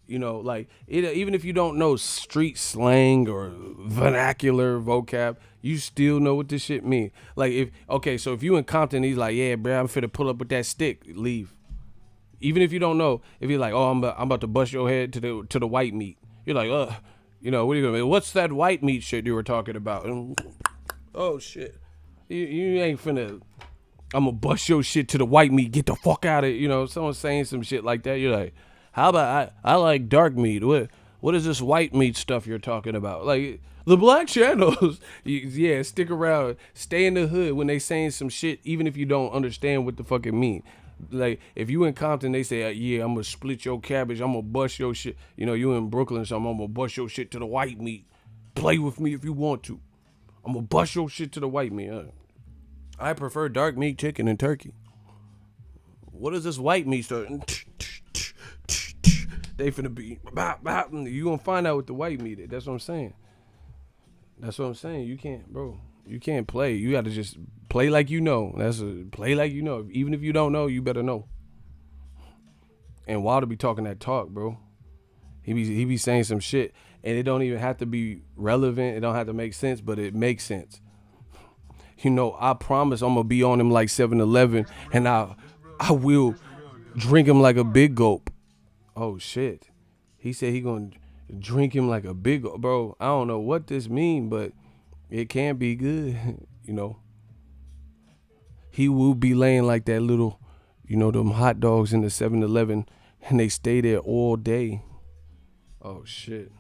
Like even if you don't know street slang or vernacular vocab, you still know what this shit mean. Like so if you in Compton, he's like, yeah, bro, I'm finna pull up with that stick. Leave. Even if you don't know, if he's like, oh, I'm about to bust your head to the white meat. You're like, what are you gonna do? What's that white meat shit you were talking about? Oh shit. You ain't finna. I'm gonna bust your shit to the white meat. Get the fuck out of it. Someone saying some shit like that. You're like, how about I like dark meat. What is this white meat stuff you're talking about? Like the black channels. Yeah, stick around. Stay in the hood when they saying some shit, even if you don't understand what the fuck it mean. Like if you in Compton, they say, yeah, I'm gonna split your cabbage. I'm gonna bust your shit. You in Brooklyn or something. I'm gonna bust your shit to the white meat. Play with me if you want to. I'm gonna bust your shit to the white meat. I prefer dark meat, chicken, and turkey. What is this white meat stuff? They finna be. You gonna find out what the white meat is. That's what I'm saying. You can't, bro. You can't play. You gotta just play like you know. Play like you know. Even if you don't know, you better know. And Wilder be talking that talk, bro. He be saying some shit, and it don't even have to be relevant. It don't have to make sense, but it makes sense. I promise I'm gonna be on him like 7-Eleven, and I will drink him like a big gulp. Oh shit. He said he gonna drink him like a big gulp. Bro, I don't know what this mean, but it can be good. He will be laying like that little, them hot dogs in the 7-Eleven, and they stay there all day. Oh shit.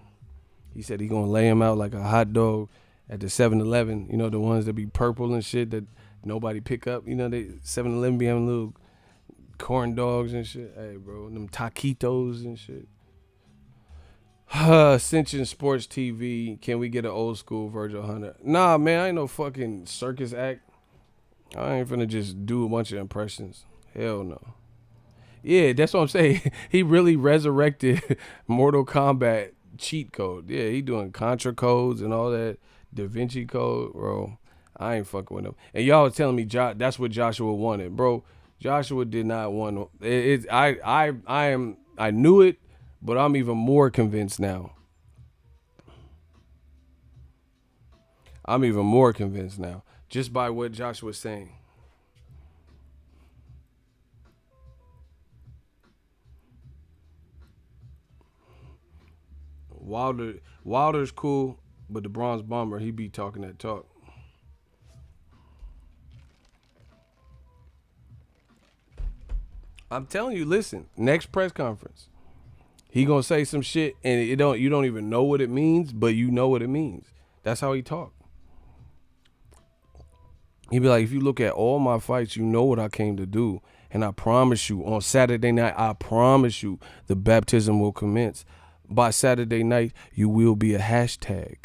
He said he gonna lay him out like a hot dog at the 7-Eleven. You know, the ones that be purple and shit that nobody pick up. You know, they 7-Eleven be having little corn dogs and shit. Hey, bro, them taquitos and shit. Ascension Sports TV. Can we get an old school Virgil Hunter? Nah, man, I ain't no fucking circus act. I ain't finna just do a bunch of impressions. Hell no. Yeah, that's what I'm saying. He really resurrected Mortal Kombat cheat code. Yeah, he doing Contra codes and all that Da Vinci code, bro. I ain't fucking with him. And y'all was telling me that's what Joshua wanted, bro. Joshua did not want it. I knew it, but I'm even more convinced now. I'm even more convinced now, just by what Joshua's saying. Wilder's cool, but the Bronze Bomber, he be talking that talk. I'm telling you, listen, next press conference, he gonna say some shit and you don't even know what it means, but you know what it means. That's how he talk. He be like, if you look at all my fights, you know what I came to do. And I promise you, on Saturday night, I promise you, the baptism will commence. By Saturday night, you will be a hashtag.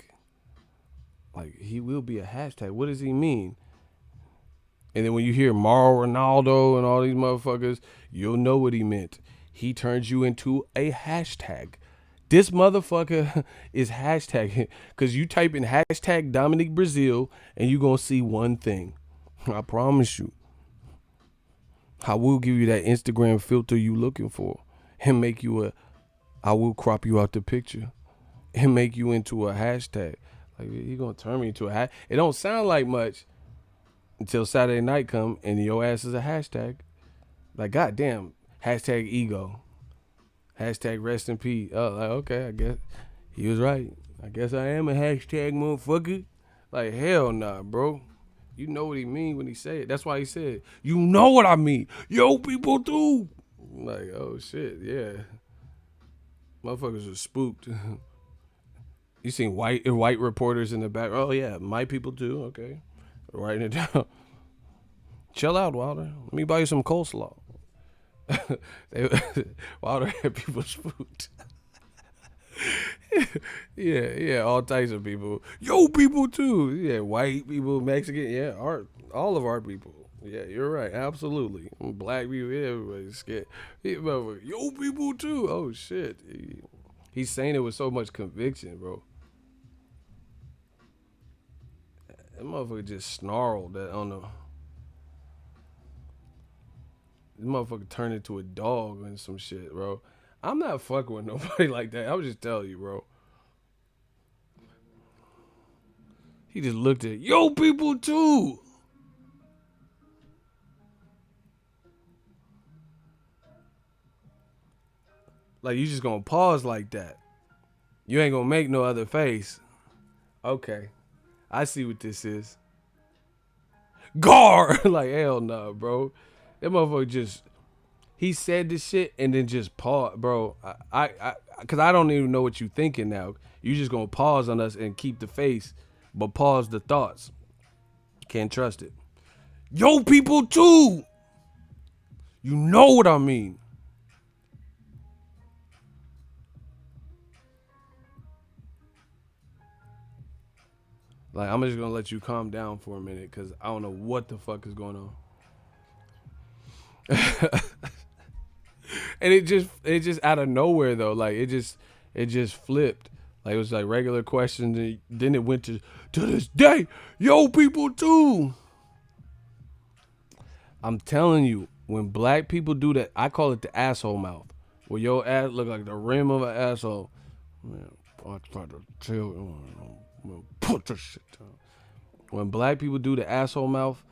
Like, he will be a hashtag. What does he mean? And then when you hear Mauro Ronaldo and all these motherfuckers, you'll know what he meant. He turns you into a hashtag. This motherfucker is hashtagging. Because you type in hashtag Dominic Brazil and you going to see one thing. I promise you. I will give you that Instagram filter you looking for. And make you I will crop you out the picture. And make you into a hashtag. Like, he going to turn me into a hashtag. It don't sound like much until Saturday night come and your ass is a hashtag. Like, goddamn, hashtag ego. Hashtag rest in peace. Oh, like, okay, I guess he was right. I guess I am a hashtag motherfucker. Like, hell nah, bro. You know what he mean when he say it. That's why he said, you know what I mean. Yo, people do. Like, oh shit, yeah. Motherfuckers are spooked. You seen white reporters in the back. Oh yeah, my people too. Okay. Writing it down. Chill out, Wilder. Let me buy you some coleslaw. Wilder had people spooked. yeah, all types of people. Yo, people too. Yeah, white people, Mexican. Yeah, all of our people. Yeah, you're right. Absolutely. Black people. Yeah, everybody's scared. Yo, people too. Oh shit. He's saying it with so much conviction, bro. That motherfucker just snarled that on the. This motherfucker turned into a dog and some shit, bro. I'm not fucking with nobody like that. I was just telling you, bro. He just looked at, yo, people too. Like, you just gonna pause like that. You ain't gonna make no other face. Okay. I see what this is. Gar! Like, hell no, bro. That motherfucker just, he said this shit and then just paused, bro. Cause I don't even know what you thinking now. You just gonna pause on us and keep the face, but pause the thoughts. Can't trust it. Yo, people too. You know what I mean. Like, I'm just gonna let you calm down for a minute because I don't know what the fuck is going on. And it just out of nowhere though. Like, it just flipped. Like, it was like regular questions, and then it went to this day, yo, people too. I'm telling you, when black people do that, I call it the asshole mouth. Where your ass look like the rim of an asshole. Man, I try to tell you, put this shit down. When black people do the asshole mouth,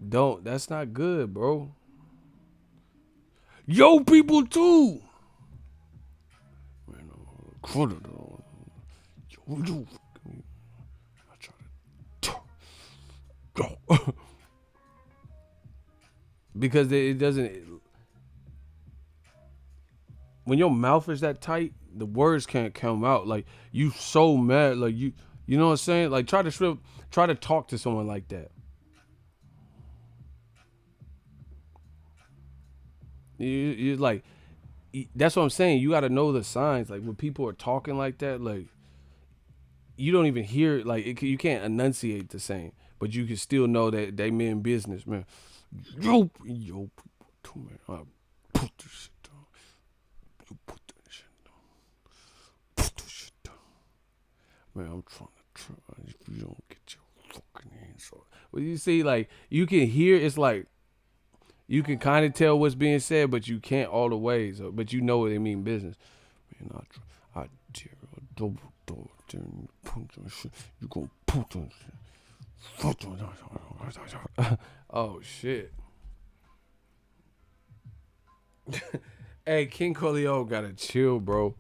that's not good, bro. Yo, people too. Man, you. I try to go. Because it doesn't. When your mouth is that tight, the words can't come out. Like you so mad, like you know what I'm saying? Like try to talk to someone like that. You like that's what I'm saying. You got to know the signs. Like when people are talking like that, like you don't even hear it. Like you can't enunciate the same, but you can still know that they mean business, man. Yo, man, I put this shit down. You put that shit down. Put this shit down. Man, I'm trying to try. If you don't get your fucking hands on. Well, you see, like you can hear. It's like you can kind of tell what's being said, but you can't all the ways. But you know they mean business. Man, I dare a double door. Then you put that shit. You gonna put that shit. Oh shit. Hey, King Corleone gotta chill, bro.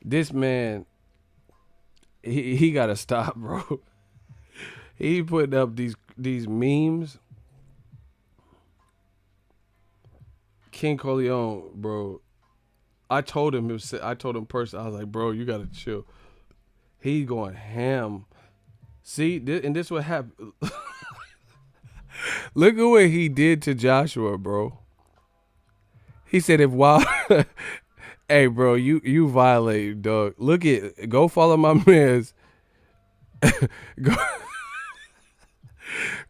This man, he gotta stop, bro. He putting up these memes. King Corleone, bro. I told him personally, I was like, bro, you gotta chill. He going ham. See, and this what happened. Look at what he did to Joshua, bro. He said if Wild hey bro, you violate, dog. Go follow my man's go,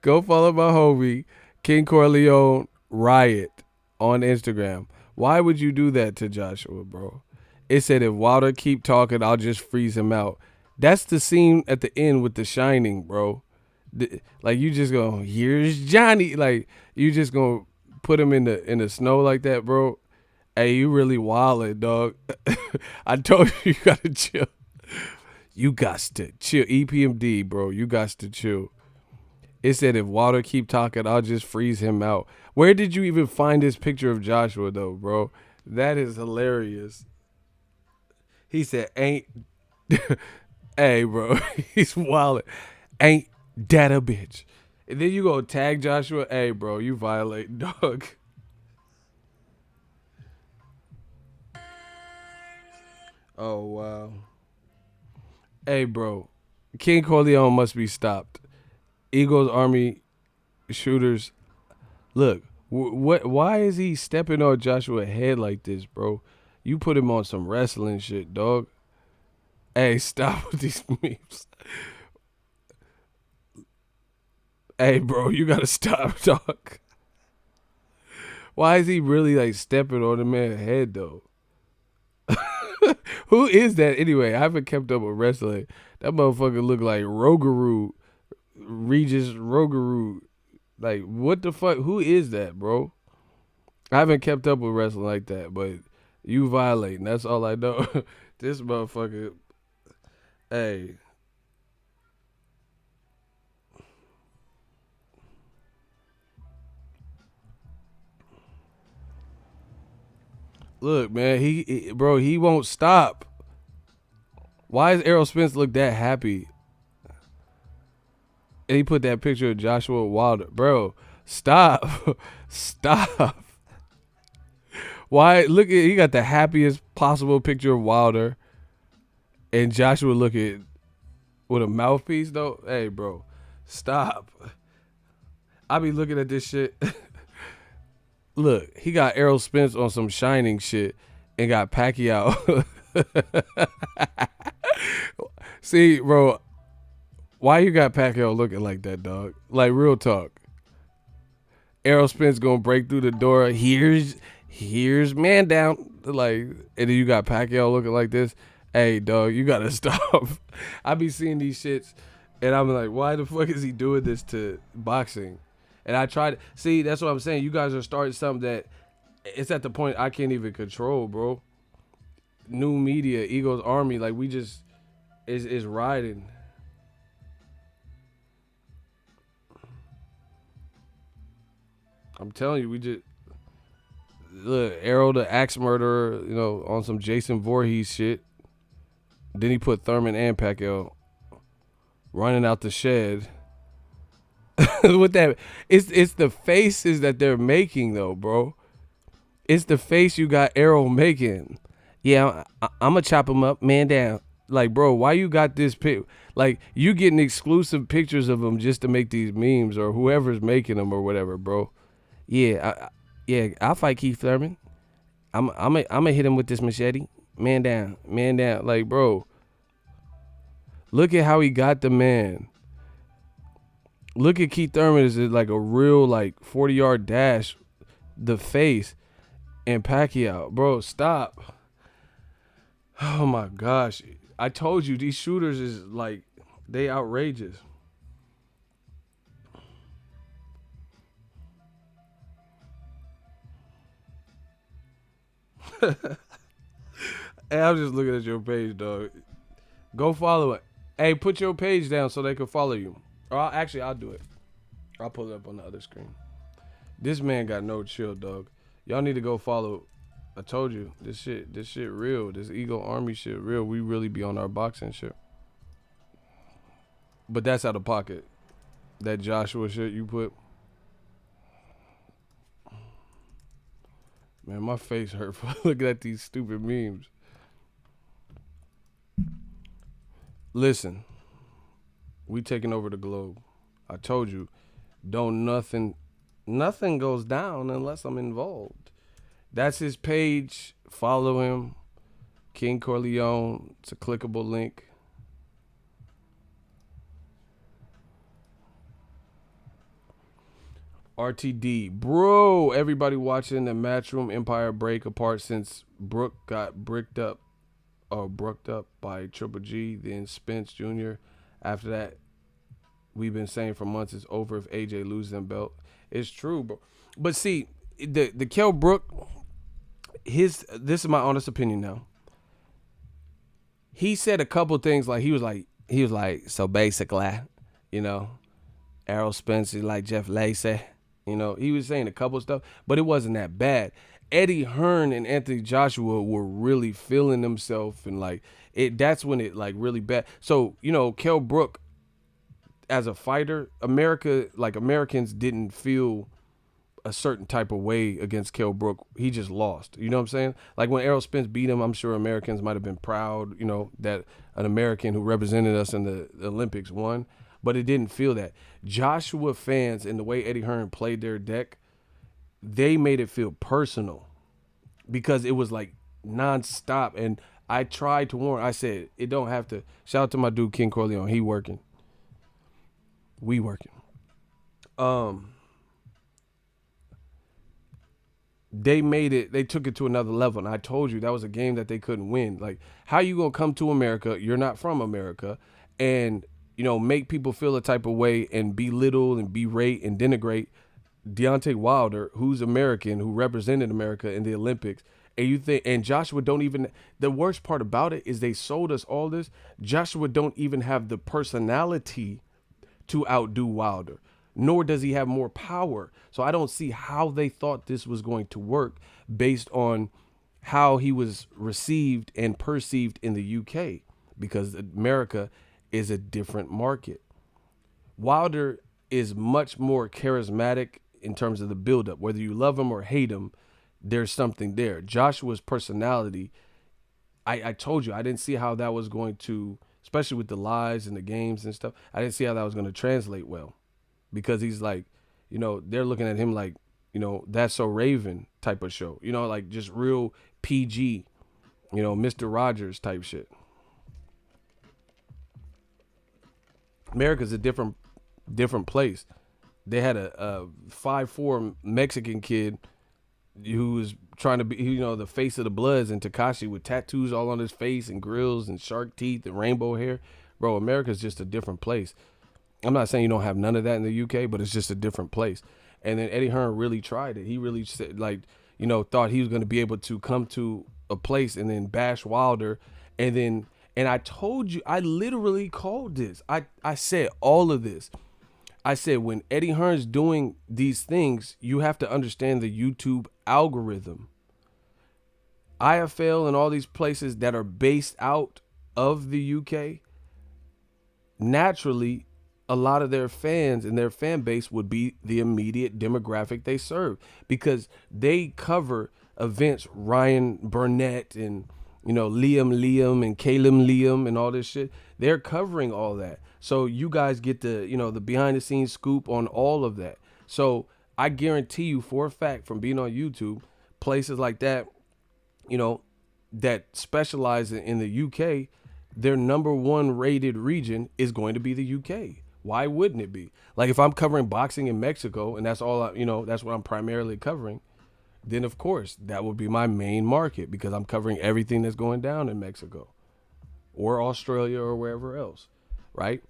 go follow my homie, King Corleone Riot on Instagram. Why would you do that to Joshua, bro? It said if Wilder keep talking, I'll just freeze him out. That's the scene at the end with The Shining, bro. Like you just go, here's Johnny. Like you just gonna put him in the snow like that, bro. Hey, you really wildin', dog. I told you gotta chill. You got to chill. EPMD, bro. You got to chill. It said if Wilder keep talking, I'll just freeze him out. Where did you even find this picture of Joshua though, bro? That is hilarious. He said, ain't hey bro, he's wildin'. Ain't that a bitch? And then you go tag Joshua. Hey bro, you violate, dog. Oh wow. Hey bro, King Corleone must be stopped. Eagles Army shooters. Look, what? Why is he stepping on Joshua's head like this, bro? You put him on some wrestling shit, dog. Hey, stop with these memes. Hey, bro, you gotta stop, dog. Why is he really like stepping on the man's head though? Who is that anyway? I haven't kept up with wrestling. That motherfucker look like Regis Rogaru. Like, what the fuck? Who is that, bro? I haven't kept up with wrestling like that, but you violating. That's all I know. This motherfucker. Hey. Look, man, bro, he won't stop. Why does Errol Spence look that happy? And he put that picture of Joshua Wilder. Bro, stop. Stop. Why? Look at, he got the happiest possible picture of Wilder. And Joshua looking with a mouthpiece, though. Hey, bro, stop. I be looking at this shit. Look, he got Errol Spence on some Shining shit and got Pacquiao. See, bro, why you got Pacquiao looking like that, dog? Like, real talk. Errol Spence gonna break through the door. Here's man down. Like, and then you got Pacquiao looking like this. Hey, dog, you gotta stop. I be seeing these shits, and I'm like, why the fuck is he doing this to boxing? And I tried. See, that's what I'm saying. You guys are starting something that it's at the point I can't even control, bro. New media, Eagles Army, like we just is riding. I'm telling you, we just look Arrow the axe murderer, you know, on some Jason Voorhees shit. Then he put Thurman and Pacquiao running out the shed. With that, it's the faces that they're making though, bro. It's the face you got Arrow making. Yeah, I'm gonna chop him up, man down. Like, bro, why you got this pic? Like, you getting exclusive pictures of him just to make these memes or whoever's making them or whatever, bro. Yeah, yeah, I'll fight Keith Thurman. I'm gonna hit him with this machete, man down, man down. Like, bro, look at how he got the man. Look at Keith Thurman as like a real like 40-yard dash, the face, and Pacquiao, bro. Stop. Oh my gosh. I told you these shooters is like they outrageous. Hey, I'm just looking at your page, dog. Go follow it. Hey, put your page down so they can follow you. Or I'll do it. I'll pull it up on the other screen. This man got no chill, dog. Y'all need to go follow. I told you this shit real. This Ego Army shit real. We really be on our boxing shit. But that's out of pocket. That Joshua shit you put. Man, my face hurt for looking at these stupid memes. Listen, we taking over the globe. I told you, don't nothing goes down unless I'm involved. That's his page. Follow him. King Corleone. It's a clickable link. RTD. Bro, everybody watching the Matchroom Empire break apart since Brooke got brooked up by Triple G, then Spence Jr. After that, we've been saying for months it's over if AJ loses them belt. It's true, bro. But see, the Kell Brook, this is my honest opinion now. He said a couple things like he was like, so basically, you know, Errol Spence is like Jeff Lacey. You know, he was saying a couple stuff, but it wasn't that bad. Eddie Hearn and Anthony Joshua were really feeling themselves and like it. That's when it like really bad. So, you know, Kell Brook as a fighter, Americans didn't feel a certain type of way against Kell Brook. He just lost. You know what I'm saying? Like when Errol Spence beat him, I'm sure Americans might have been proud, you know, that an American who represented us in the Olympics won. But it didn't feel that. Joshua fans and the way Eddie Hearn played their deck, they made it feel personal because it was like nonstop. And I tried to warn. I said it don't have to. Shout out to my dude King Corleone. He working. We working. They took it to another level. And I told you that was a game that they couldn't win. Like, how you gonna come to America? You're not from America, and you know, make people feel a type of way and belittle and berate and denigrate Deontay Wilder, who's American, who represented America in the Olympics. And you think, and Joshua don't even, the worst part about it is they sold us all this. Joshua don't even have the personality to outdo Wilder, nor does he have more power. So I don't see how they thought this was going to work based on how he was received and perceived in the UK, because America is a different market. Wilder is much more charismatic in terms of the buildup. Whether you love him or hate him, there's something there. Joshua's personality, I told you, I didn't see how that was going to, especially with the lies and the games and stuff, I didn't see how that was going to translate well. Because he's like, you know, they're looking at him like, you know, That's So Raven type of show. You know, like just real PG, you know, Mr. Rogers type shit. America's a different place. They had a 5'4" Mexican kid who was trying to be, you know, the face of the Bloods, and Takashi with tattoos all on his face and grills and shark teeth and rainbow hair. Bro, America's just a different place. I'm not saying you don't have none of that in the UK, but it's just a different place. And then Eddie Hearn really tried it. He really said, like, you know, thought he was going to be able to come to a place and then bash Wilder, and I told you, I literally called this. I said all of this. I said, when Eddie Hearn's doing these things, you have to understand the YouTube algorithm. IFL and all these places that are based out of the UK, naturally, a lot of their fans and their fan base would be the immediate demographic they serve, because they cover events Ryan Burnett and Liam and Caleb Liam and all this shit. They're covering all that. So you guys get the behind the scenes scoop on all of that. So I guarantee you for a fact from being on YouTube, places like that, you know, that specialize in the UK, their number one rated region is going to be the UK. Why wouldn't it be? Like if I'm covering boxing in Mexico and that's all that's what I'm primarily covering, then of course that would be my main market because I'm covering everything that's going down in Mexico or Australia or wherever else, right?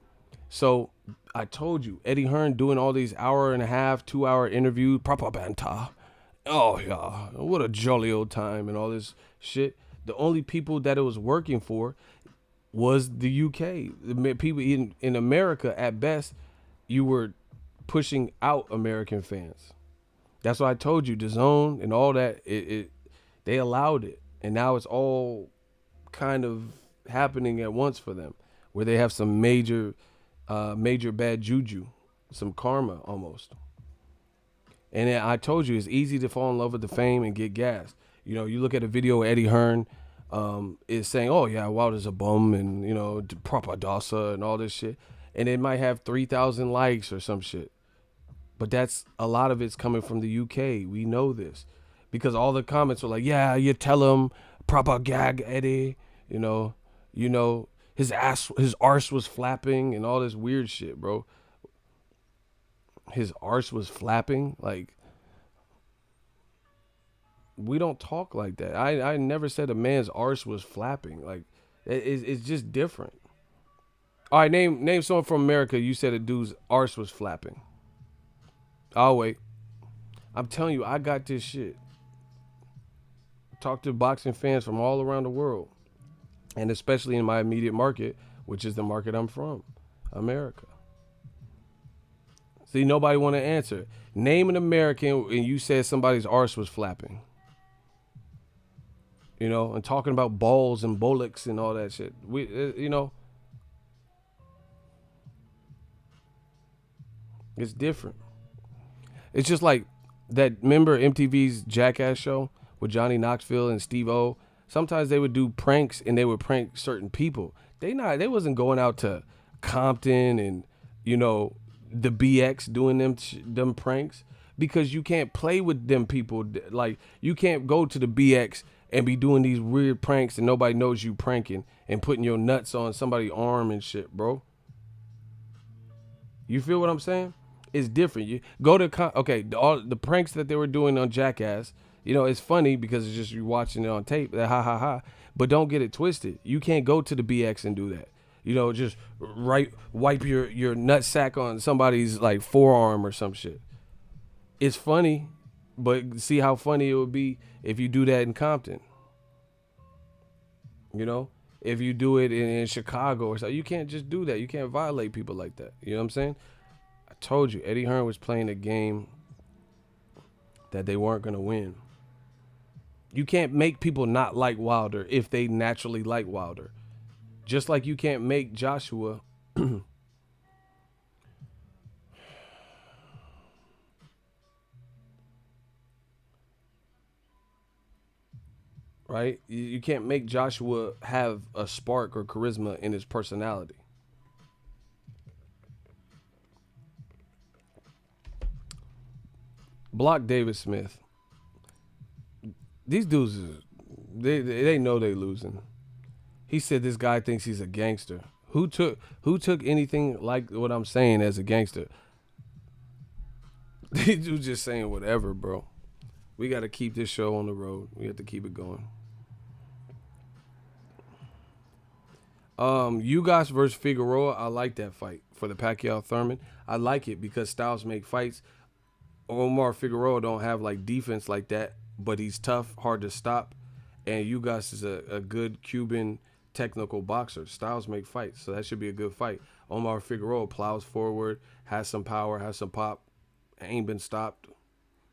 So I told you, Eddie Hearn doing all these hour and a half, 2 hour interviews, propaganda. Oh yeah, what a jolly old time and all this shit. The only people that it was working for was the UK. The people in America at best, you were pushing out American fans. That's why I told you, the zone and all that. They allowed it, and now it's all kind of happening at once for them, where they have some major bad juju, some karma almost. And then I told you, it's easy to fall in love with the fame and get gas. You look at a video of Eddie Hearn is saying, "Oh yeah, Wilder's a bum," and proper Dasa and all this shit, and it might have 3,000 likes or some shit. But that's a lot of it's coming from the UK. We know this because all the comments were like, "Yeah, you tell him proper gag Eddie," you know, his arse was flapping and all this weird shit, bro. His arse was flapping. Like, we don't talk like that. I never said a man's arse was flapping. Like, it's just different. All right, name someone from America. You said a dude's arse was flapping. I'll wait. I'm telling you, I got this shit. Talk to boxing fans from all around the world, and especially in my immediate market, which is the market I'm from, America. See, nobody want to answer. Name an American, and you said somebody's arse was flapping. And talking about balls and bullocks and all that shit. It's different. It's just like that. Remember MTV's Jackass show with Johnny Knoxville and Steve-O? Sometimes they would do pranks and they would prank certain people. They wasn't going out to Compton and the BX doing them pranks, because you can't play with them people. Like, you can't go to the BX and be doing these weird pranks and nobody knows you pranking and putting your nuts on somebody's arm and shit, bro. You feel what I'm saying? It's different. You go to all the pranks that they were doing on Jackass. It's funny because it's just you watching it on tape. Ha ha ha. But don't get it twisted. You can't go to the BX and do that. Just wipe your nut sack on somebody's like forearm or some shit. It's funny, but see how funny it would be if you do that in Compton. If you do it in Chicago or something, you can't just do that. You can't violate people like that. You know what I'm saying? I told you, Eddie Hearn was playing a game that they weren't going to win. You can't make people not like Wilder if they naturally like Wilder. Just like you can't make Joshua right? You can't make Joshua have a spark or charisma in his personality. Block David Smith. These dudes, they know they losing. He said this guy thinks he's a gangster. Who took anything like what I'm saying as a gangster? These dudes just saying whatever, bro. We got to keep this show on the road. We have to keep it going. Ugas versus Figueroa. I like that fight for the Pacquiao Thurman. I like it because styles make fights. Omar Figueroa don't have like defense like that, but he's tough, hard to stop. And Ugas is a good Cuban technical boxer. Styles make fights, so that should be a good fight. Omar Figueroa plows forward, has some power, has some pop, ain't been stopped.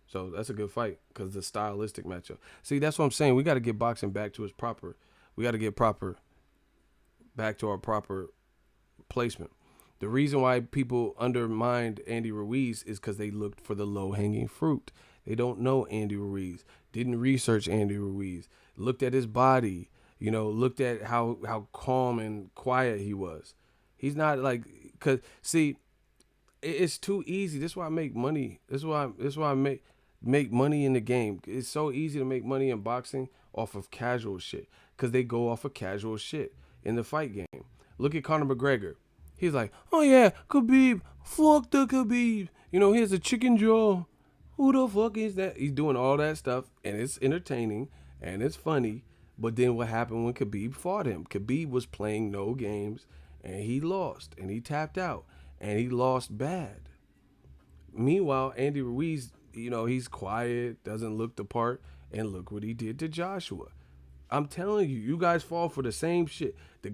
So that's a good fight because the stylistic matchup. See, that's what I'm saying. We got to get boxing back to its proper. We got to get back to our proper placement. The reason why people undermined Andy Ruiz is because they looked for the low-hanging fruit. They don't know Andy Ruiz. Didn't research Andy Ruiz. Looked at his body. Looked at how calm and quiet he was. He's not like, cause see, it's too easy. This is why I make money. This is why I make money in the game. It's so easy to make money in boxing off of casual shit, cause they go off of casual shit in the fight game. Look at Conor McGregor. He's like, oh yeah, Khabib, fuck the Khabib. Here's a chicken jaw. Who the fuck is that? He's doing all that stuff, and it's entertaining and it's funny. But then what happened when Khabib fought him? Khabib was playing no games, and he lost, and he tapped out, and he lost bad. Meanwhile, Andy Ruiz, he's quiet, doesn't look the part, and look what he did to Joshua. I'm telling you, you guys fall for the same shit. The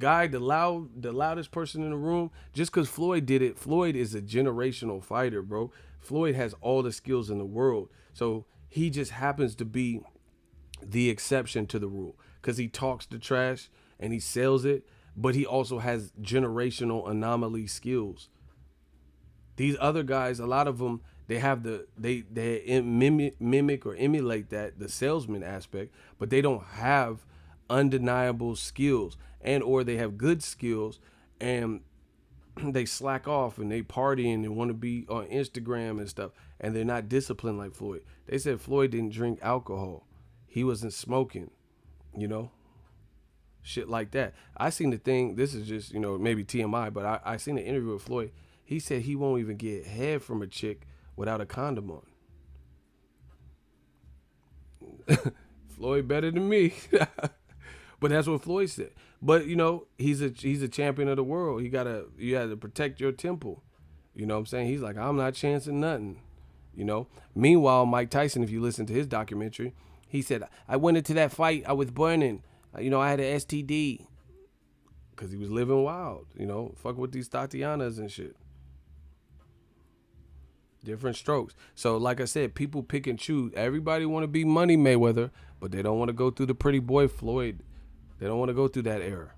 loudest person in the room, just because Floyd did it, Floyd is a generational fighter, bro. Floyd has all the skills in the world. So he just happens to be the exception to the rule because he talks the trash and he sells it, but he also has generational anomaly skills. These other guys, a lot of them, they have they mimic or emulate that the salesman aspect, but they don't have undeniable skills, and or they have good skills and they slack off and they partying and want to be on Instagram and stuff, and they're not disciplined like Floyd. They said Floyd didn't drink alcohol, he wasn't smoking, you know, shit like that. I seen the thing. This is just maybe TMI, but I seen an interview with Floyd. He said he won't even get head from a chick without a condom on. Floyd better than me. But that's what Floyd said. But he's a champion of the world. You had to protect your temple. You know what I'm saying? He's like, I'm not chancing nothing. Meanwhile, Mike Tyson, if you listen to his documentary, he said, I went into that fight, I was burning. I had an STD. Because he was living wild. Fuck with these Tatianas and shit. Different strokes. So like I said, people pick and choose. Everybody want to be Money Mayweather, but they don't want to go through the pretty boy Floyd. They don't want to go through that era.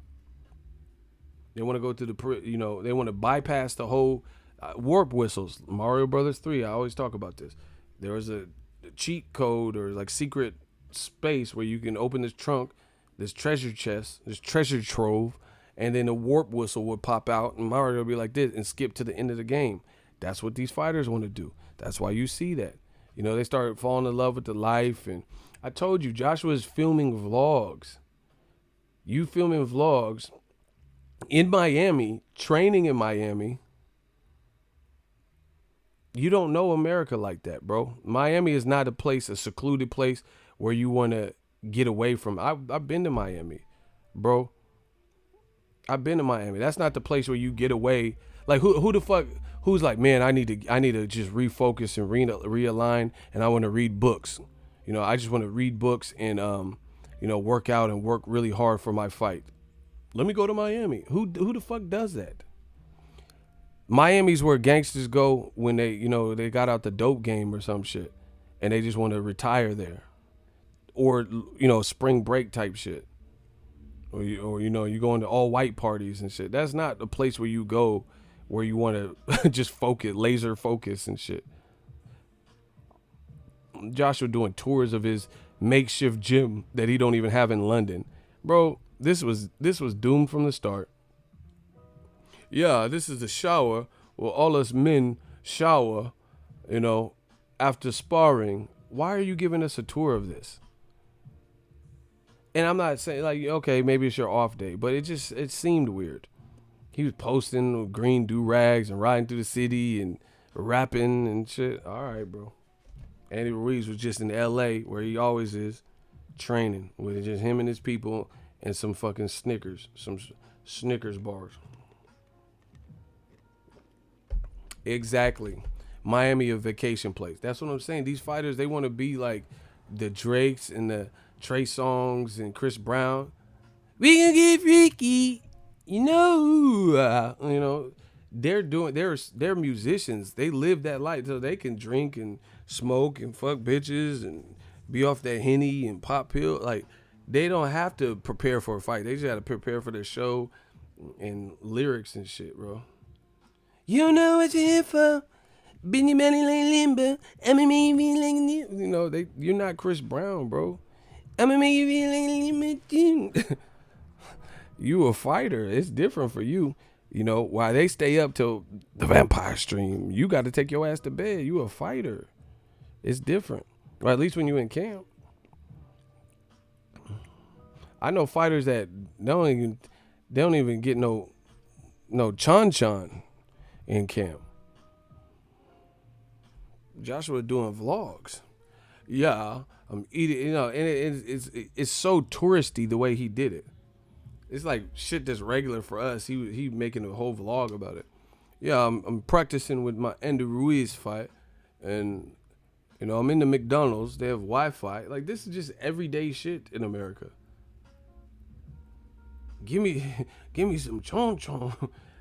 They want to go through they want to bypass the whole warp whistles. Mario Brothers 3, I always talk about this. There was a cheat code or like secret space where you can open this trunk, this treasure chest, this treasure trove, and then a warp whistle would pop out and Mario would be like this and skip to the end of the game. That's what these fighters want to do. That's why you see that. They start falling in love with the life. And I told you, Joshua's filming vlogs. You filming vlogs in Miami, training in Miami. You don't know America like that, bro. Miami is not a secluded place where you want to get away from. I've been to Miami, bro. I've been to Miami. That's not the place where you get away. Like who the fuck? Who's like, man, I need to just refocus and realign, and I want to read books. I just want to read books and work out and work really hard for my fight. Let me go to Miami. Who the fuck does that? Miami's where gangsters go when they got out the dope game or some shit, and they just want to retire there, or spring break type shit, or you go into all white parties and shit. That's not the place where you go where you want to just focus, laser focus and shit. Joshua doing tours of his makeshift gym that he don't even have in London. Bro, this was doomed from the start. Yeah, this is the shower where all us men shower, after sparring. Why are you giving us a tour of this? And I'm not saying like, okay, maybe it's your off day, but it seemed weird. He was posting green do-rags and riding through the city and rapping and shit. All right, bro. Andy Ruiz was just in L.A., where he always is, training with just him and his people and some fucking some Snickers bars. Exactly. Miami, a vacation place. That's what I'm saying. These fighters, they want to be like the Drakes and the Trey Songz and Chris Brown. We gonna get freaky. They're musicians. They live that life so they can drink and smoke and fuck bitches and be off that Henny and pop pill. Like, they don't have to prepare for a fight. They just got to prepare for their show and lyrics and shit, bro. You know what you're here for. Benny Belly like limber. I'ma make you feel like you're not Chris Brown, bro. I'ma make you feel like limber. You a fighter. It's different for you. You know, while they stay up till the vampire stream, you got to take your ass to bed. You a fighter. It's different. Or at least when you in camp. I know fighters that they don't even get no chan in camp. Joshua doing vlogs. Yeah, I'm eating. You know, and it's so touristy the way he did it. It's like shit that's regular for us. He making a whole vlog about it. Yeah, I'm practicing with my Andy Ruiz fight, and I'm in the McDonald's. They have Wi-Fi. Like this is just everyday shit in America. Give me, give me some chon chon.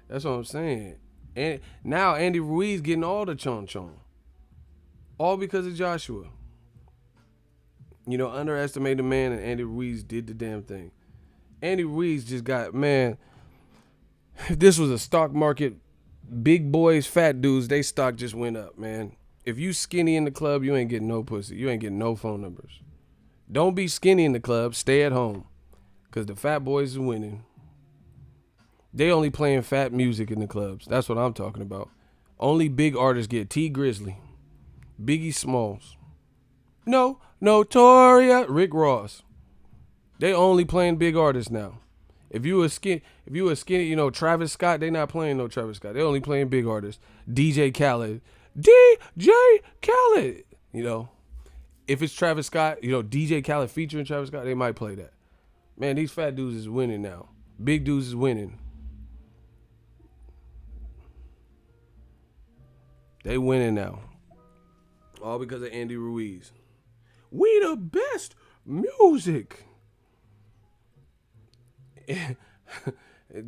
That's what I'm saying. And now Andy Ruiz getting all the chon chon, all because of Joshua. Underestimate the man, and Andy Ruiz did the damn thing. Andy Ruiz just got, man. If this was a stock market, big boys, fat dudes, they stock just went up, man. If you skinny in the club, you ain't getting no pussy. You ain't getting no phone numbers. Don't be skinny in the club. Stay at home. Because the fat boys is winning. They only playing fat music in the clubs. That's what I'm talking about. Only big artists get T Grizzly, Biggie Smalls. No, Notoria, Rick Ross. They only playing big artists now. If you a skinny, Travis Scott, they not playing no Travis Scott. They only playing big artists. DJ Khaled. DJ Khaled. If it's Travis Scott, DJ Khaled featuring Travis Scott, they might play that. Man, these fat dudes is winning now. Big dudes is winning. They winning now. All because of Andy Ruiz. We the best music.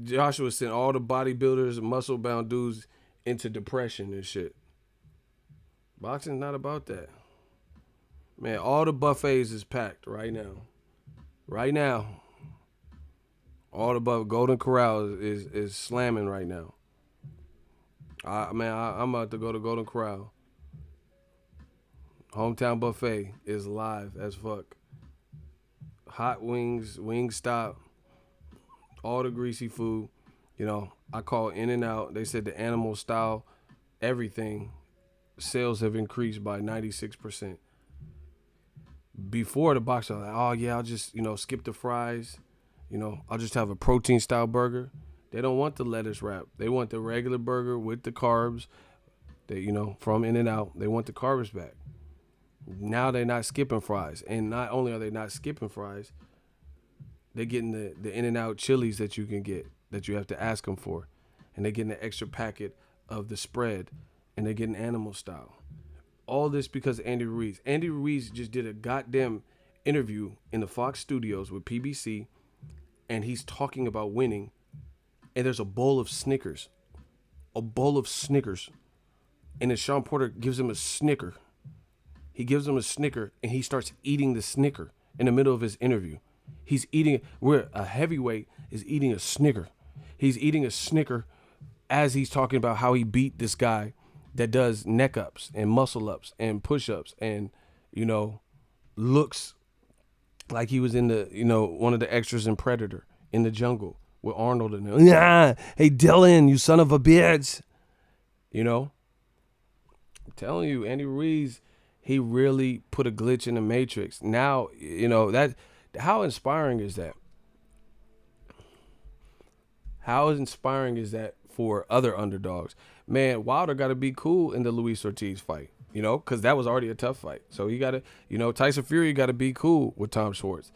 Joshua sent all the bodybuilders and muscle-bound dudes into depression and shit. Boxing's not about that. Man, all the buffets is packed right now. Right now. All the Golden Corral is slamming right now. I'm about to go to Golden Corral. Hometown Buffet is live as fuck. Hot wings, Wingstop, all the greasy food. I call In-N-Out. They said the animal style, everything, sales have increased by 96%. Before the box, I was like, oh yeah, I'll just, skip the fries. I'll just have a protein style burger. They don't want the lettuce wrap. They want the regular burger with the carbs. They, from In-N-Out. They want the carbs back. Now they're not skipping fries. And not only are they not skipping fries, they're getting the In-N-Out chilies that you can get, that you have to ask them for. And they're getting an extra packet of the spread. And they're getting animal style. All this because of Andy Ruiz. Andy Ruiz just did a goddamn interview in the Fox studios with PBC. And he's talking about winning. And there's a bowl of Snickers. A bowl of Snickers. And then Sean Porter gives him a Snicker. He gives him a Snicker, and he starts eating the Snicker in the middle of his interview. He's eating, where a heavyweight is eating a Snicker. He's eating a Snicker as he's talking about how he beat this guy that does neck ups and muscle ups and push ups and, looks like he was in the, one of the extras in Predator in the jungle with Arnold and them. Yeah, hey Dylan, you son of a bitch. I'm telling you, Andy Ruiz, he really put a glitch in the matrix. Now, that, how inspiring is that? How inspiring is that for other underdogs? Man, Wilder got to be cool in the Luis Ortiz fight, because that was already a tough fight. So he got to, Tyson Fury got to be cool with Tom Schwartz.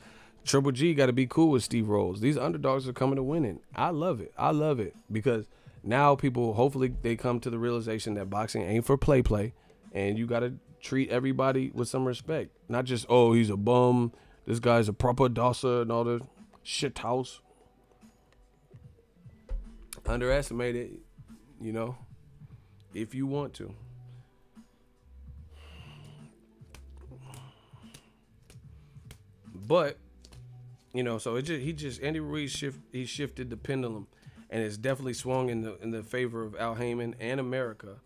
Triple G got to be cool with Steve Rolls. These underdogs are coming to winning. I love it because now people, hopefully they come to the realization that boxing ain't for play, and you got to treat everybody with some respect. Not just, oh, he's a bum, this guy's a proper dosser and all the shit house. Underestimate it, if you want to. But, so Andy Ruiz shifted the pendulum, and it's definitely swung in the favor of Al Heyman and America.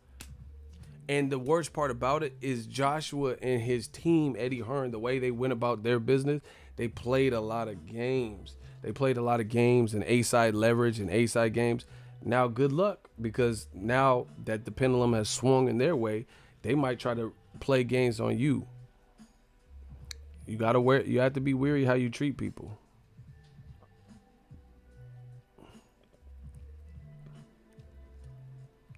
And the worst part about it is Joshua and his team, Eddie Hearn, the way they went about their business, they played a lot of games. They played a lot of games and A-side leverage and A-side games. Now, good luck, because now that the pendulum has swung in their way, they might try to play games on you. You have to be wary how you treat people.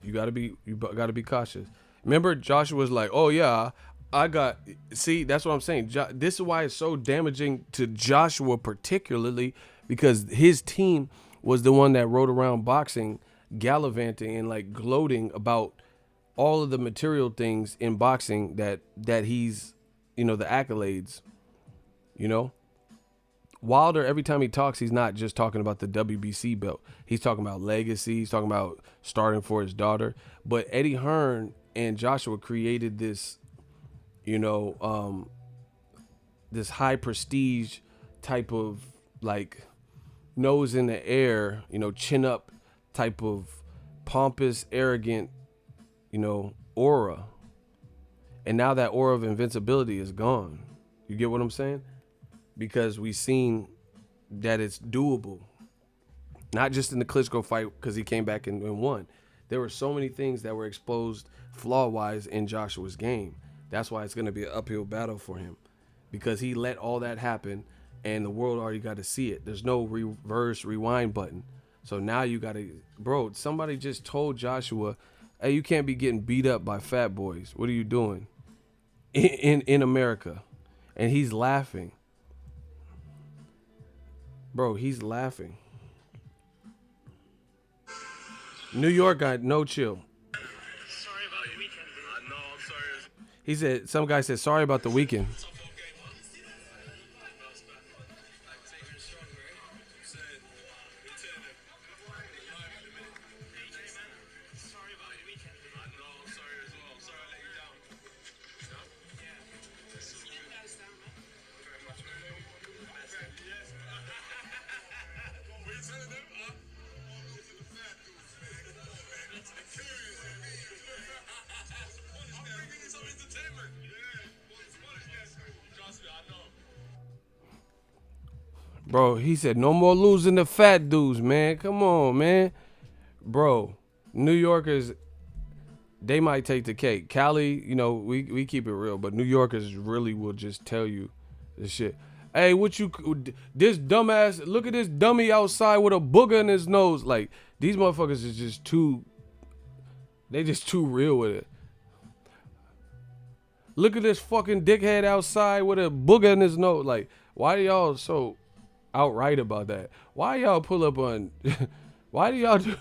You gotta be cautious. Remember, Joshua was like, "Oh yeah, I got." See, that's what I'm saying. This is why it's so damaging to Joshua, particularly because his team was the one that rode around boxing, gallivanting and like gloating about all of the material things in boxing that he's, the accolades. You know, Wilder, every time he talks, he's not just talking about the WBC belt. He's talking about legacy. He's talking about starting for his daughter. But Eddie Hearn and Joshua created this, you know, this high prestige type of like nose in the air, chin up type of pompous, arrogant, aura. And now that aura of invincibility is gone. You get what I'm saying? Because we've seen that it's doable. Not just in the Klitschko fight because he came back and won. There were so many things that were exposed flaw-wise in Joshua's game. That's why it's going to be an uphill battle for him, because he let all that happen and the world already got to see it. There's no reverse rewind button. So now you got to, bro, somebody just told Joshua, hey, you can't be getting beat up by fat boys. What are you doing in America? And he's laughing. Bro, he's laughing. New York got no chill. Sorry about the weekend. No, I'm sorry. He said, some guy said, sorry about the weekend. Bro, he said, no more losing to fat dudes, man. Come on, man. Bro, New Yorkers, they might take the cake. Cali, we keep it real, but New Yorkers really will just tell you this shit. Hey, this dumbass, look at this dummy outside with a booger in his nose. Like, these motherfuckers is just they just too real with it. Look at this fucking dickhead outside with a booger in his nose. Like, why do y'all so outright about that? Why y'all pull up on why do y'all do,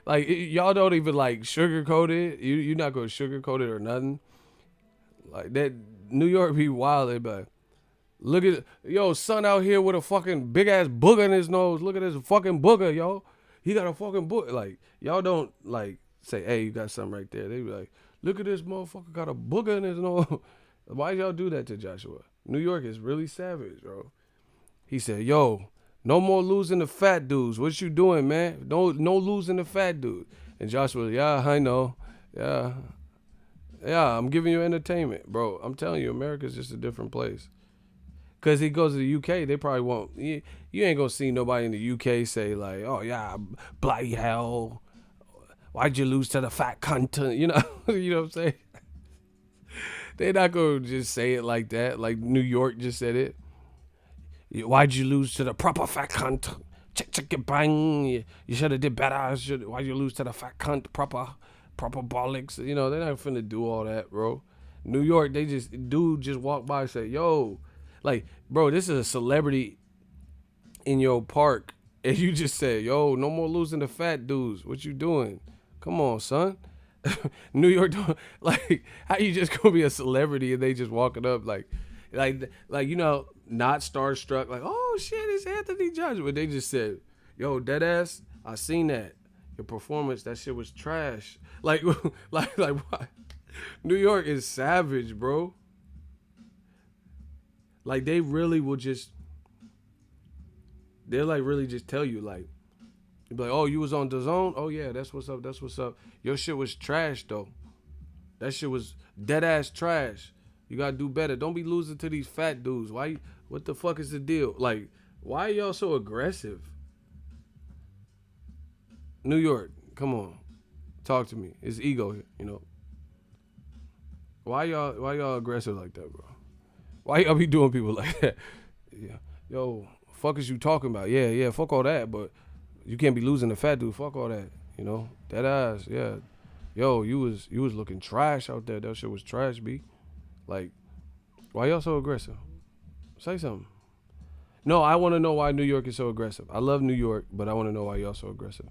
like, y'all don't even like sugarcoat it? You're not gonna sugarcoat it or nothing. Like, that New York be wild. They be like, look at son out here with a fucking big ass booger in his nose. Look at this fucking booger, yo. He got a fucking booger. Like, y'all don't like say, hey, you got something right there. They be like, look at this motherfucker got a booger in his nose. Why y'all do that to Joshua? New York is really savage, bro. He said, yo, no more losing the fat dudes. What you doing, man? No losing the fat dude. And Joshua, yeah, I know. Yeah, I'm giving you entertainment, bro. I'm telling you, America's just a different place. Because he goes to the UK, they probably won't. You ain't going to see nobody in the UK say like, oh, yeah, bloody hell. Why'd you lose to the fat cunt? You know what I'm saying? They're not going to just say it like that. Like New York just said it. Why'd you lose to the proper fat cunt? Check it, bang. You should have did better. Why'd you lose to the fat cunt? Proper bollocks. They're not finna do all that, bro. New York, dude just walk by and say, yo, like, bro, this is a celebrity in your park. And you just said, yo, no more losing to fat dudes. What you doing? Come on, son. New York, like, how you just gonna be a celebrity and they just walking up like, not starstruck, like, oh shit, it's Anthony Joshua. But they just said, yo, deadass, I seen that. Your performance, that shit was trash. Like what? New York is savage, bro. Like, they really will just, they'll like really just tell you, like, you'll be like, oh, you was on the zone? Oh yeah, that's what's up. Your shit was trash though. That shit was dead ass trash. You gotta do better. Don't be losing to these fat dudes. Why? What the fuck is the deal? Like, Why are y'all so aggressive? New York, come on, talk to me. It's ego, Why y'all aggressive like that, bro? Why y'all be doing people like that? Yeah, yo, fuck is you talking about? Yeah, yeah, fuck all that, but you can't be losing the fat dude. Fuck all that, That ass, yeah. Yo, you was looking trash out there. That shit was trash, b. Like, why y'all so aggressive? Say something. No, I want to know why New York is so aggressive. I love New York, but I want to know why y'all so aggressive.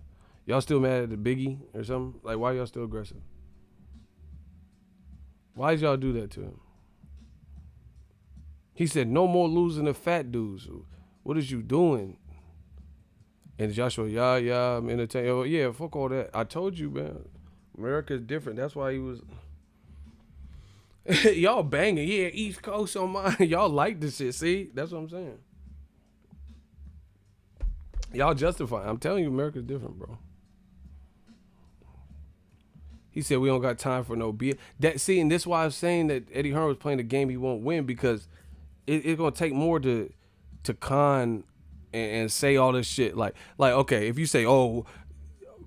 Y'all still mad at the Biggie or something? Like, why y'all still aggressive? Why did y'all do that to him? He said, no more losing the fat dudes. What is you doing? And Joshua, yeah, I'm entertaining. Oh, yeah, fuck all that. I told you, man. America's different. That's why he was. Y'all banging. Yeah, East Coast on mine. Y'all like this shit. See? That's what I'm saying. Y'all justify. I'm telling you, America's different, bro. He said we don't got time for no beer. And this is why I'm saying that Eddie Hearn was playing the game he won't win, because it's gonna take more to con and say all this shit. Like okay, if you say, oh,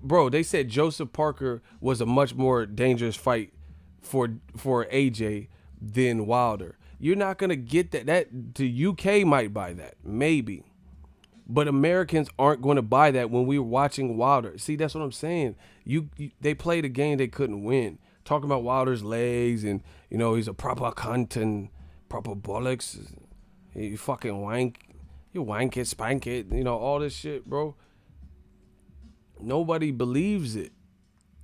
bro, they said Joseph Parker was a much more dangerous fight for AJ than Wilder. You're not gonna get that. The UK might buy that, maybe. But Americans aren't going to buy that when we're watching Wilder. See, that's what I'm saying. They played a game they couldn't win. Talking about Wilder's legs and, he's a proper cunt and proper bollocks. You fucking wank. You wank it, spank it. All this shit, bro. Nobody believes it.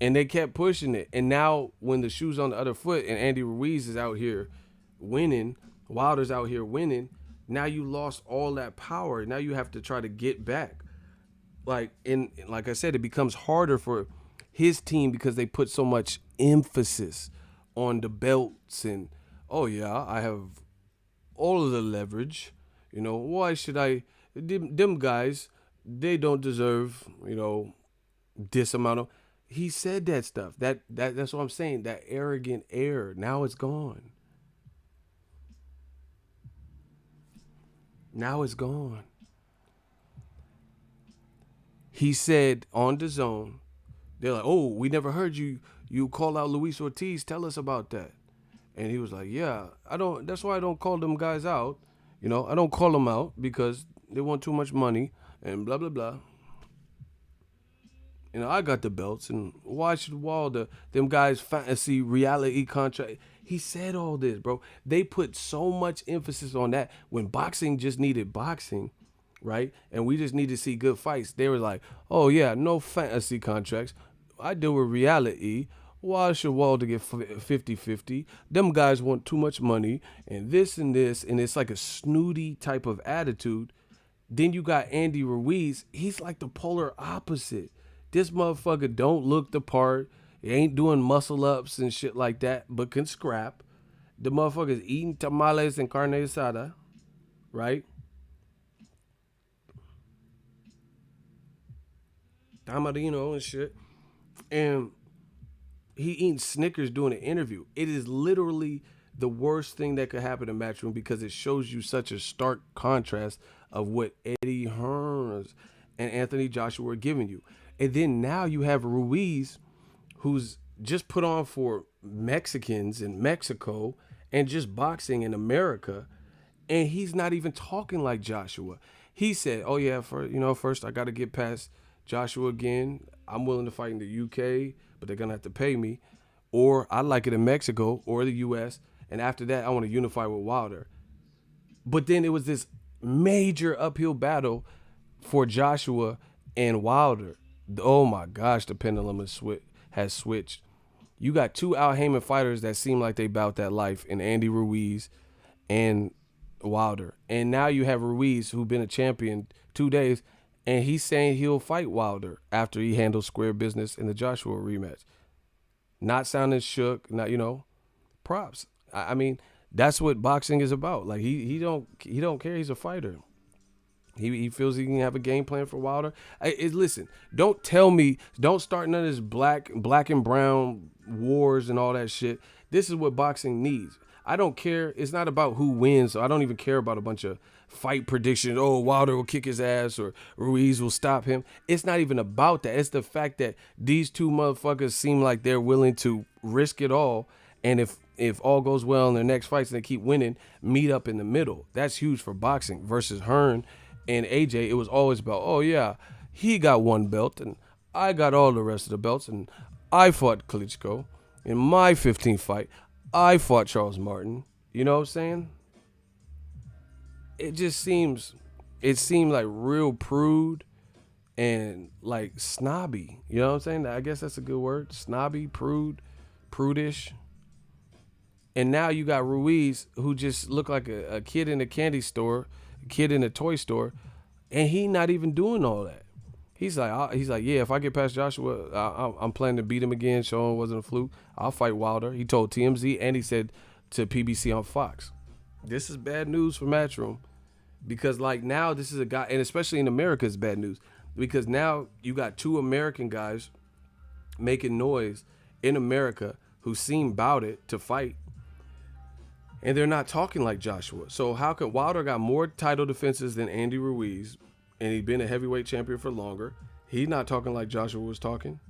And they kept pushing it. And now when the shoe's on the other foot and Andy Ruiz is out here winning, Wilder's out here winning, now you lost all that power. Now you have to try to get back. Like I said, it becomes harder for his team because they put so much emphasis on the belts and, oh yeah, I have all of the leverage. Why should I? Them guys, they don't deserve, this amount of. He said that stuff. That's what I'm saying. That arrogant air. Now it's gone. Now it's gone. He said on the zone, they're like, oh, we never heard you call out Luis Ortiz. Tell us about that. And he was like, yeah, that's why I don't call them guys out. I don't call them out because they want too much money and blah, blah, blah. I got the belts, and why should Wilder, them guys fantasy reality contract? He said all this, bro. They put so much emphasis on that when boxing just needed boxing, right? And we just need to see good fights. They were like, oh yeah, no fantasy contracts. I deal with reality. Why should Wilder get 50-50? Them guys want too much money and this, and it's like a snooty type of attitude. Then you got Andy Ruiz. He's like the polar opposite. This motherfucker don't look the part. He ain't doing muscle ups and shit like that, but can scrap. The motherfucker's eating tamales and carne asada, right? Tamarino and shit. And he eating Snickers doing an interview. It is literally the worst thing that could happen in Matchroom because it shows you such a stark contrast of what Eddie Hearn and Anthony Joshua are giving you. And then now you have Ruiz, who's just put on for Mexicans in Mexico and just boxing in America, and he's not even talking like Joshua. He said, oh yeah, first I got to get past Joshua again. I'm willing to fight in the UK, but they're going to have to pay me. Or I like it in Mexico or the US, and after that I want to unify with Wilder. But then it was this major uphill battle for Joshua and Wilder. Oh my gosh, the pendulum has switched. You got two Al Heyman fighters that seem like they bout that life in Andy Ruiz and Wilder. And now you have Ruiz, who's been a champion 2 days, and he's saying he'll fight Wilder after he handles square business in the Joshua rematch. Not sounding shook, not props. I mean, that's what boxing is about. Like he don't care. He's a fighter. He feels he can have a game plan for Wilder. Listen, don't start none of this black and brown wars and all that shit. This is what boxing needs. I don't care. It's not about who wins. So I don't even care about a bunch of fight prediction. Oh, Wilder will kick his ass or Ruiz will stop him. It's not even about that. It's the fact that these two motherfuckers seem like they're willing to risk it all. And if all goes well in their next fights and they keep winning, meet up in the middle. That's huge for boxing. Versus Hearn and AJ, it was always about, oh yeah, he got one belt and I got all the rest of the belts, and I fought Klitschko. In my 15th fight, I fought Charles Martin. You know what I'm saying? It seemed like real prude and like snobby. You know what I'm saying? I guess that's a good word. Snobby, prude, prudish. And now you got Ruiz, who just looked like a kid in a candy store, a kid in a toy store, and he not even doing all that. He's like, yeah, if I get past Joshua, I'm planning to beat him again, show him it wasn't a fluke. I'll fight Wilder. He told TMZ, and he said to PBC on Fox. This is bad news for Matchroom, because like now this is a guy, and especially in America, it's bad news, because now you got two American guys making noise in America who seem about it to fight, and they're not talking like Joshua. So how can Wilder got more title defenses than Andy Ruiz, and he's been a heavyweight champion for longer? He's not talking like Joshua was talking.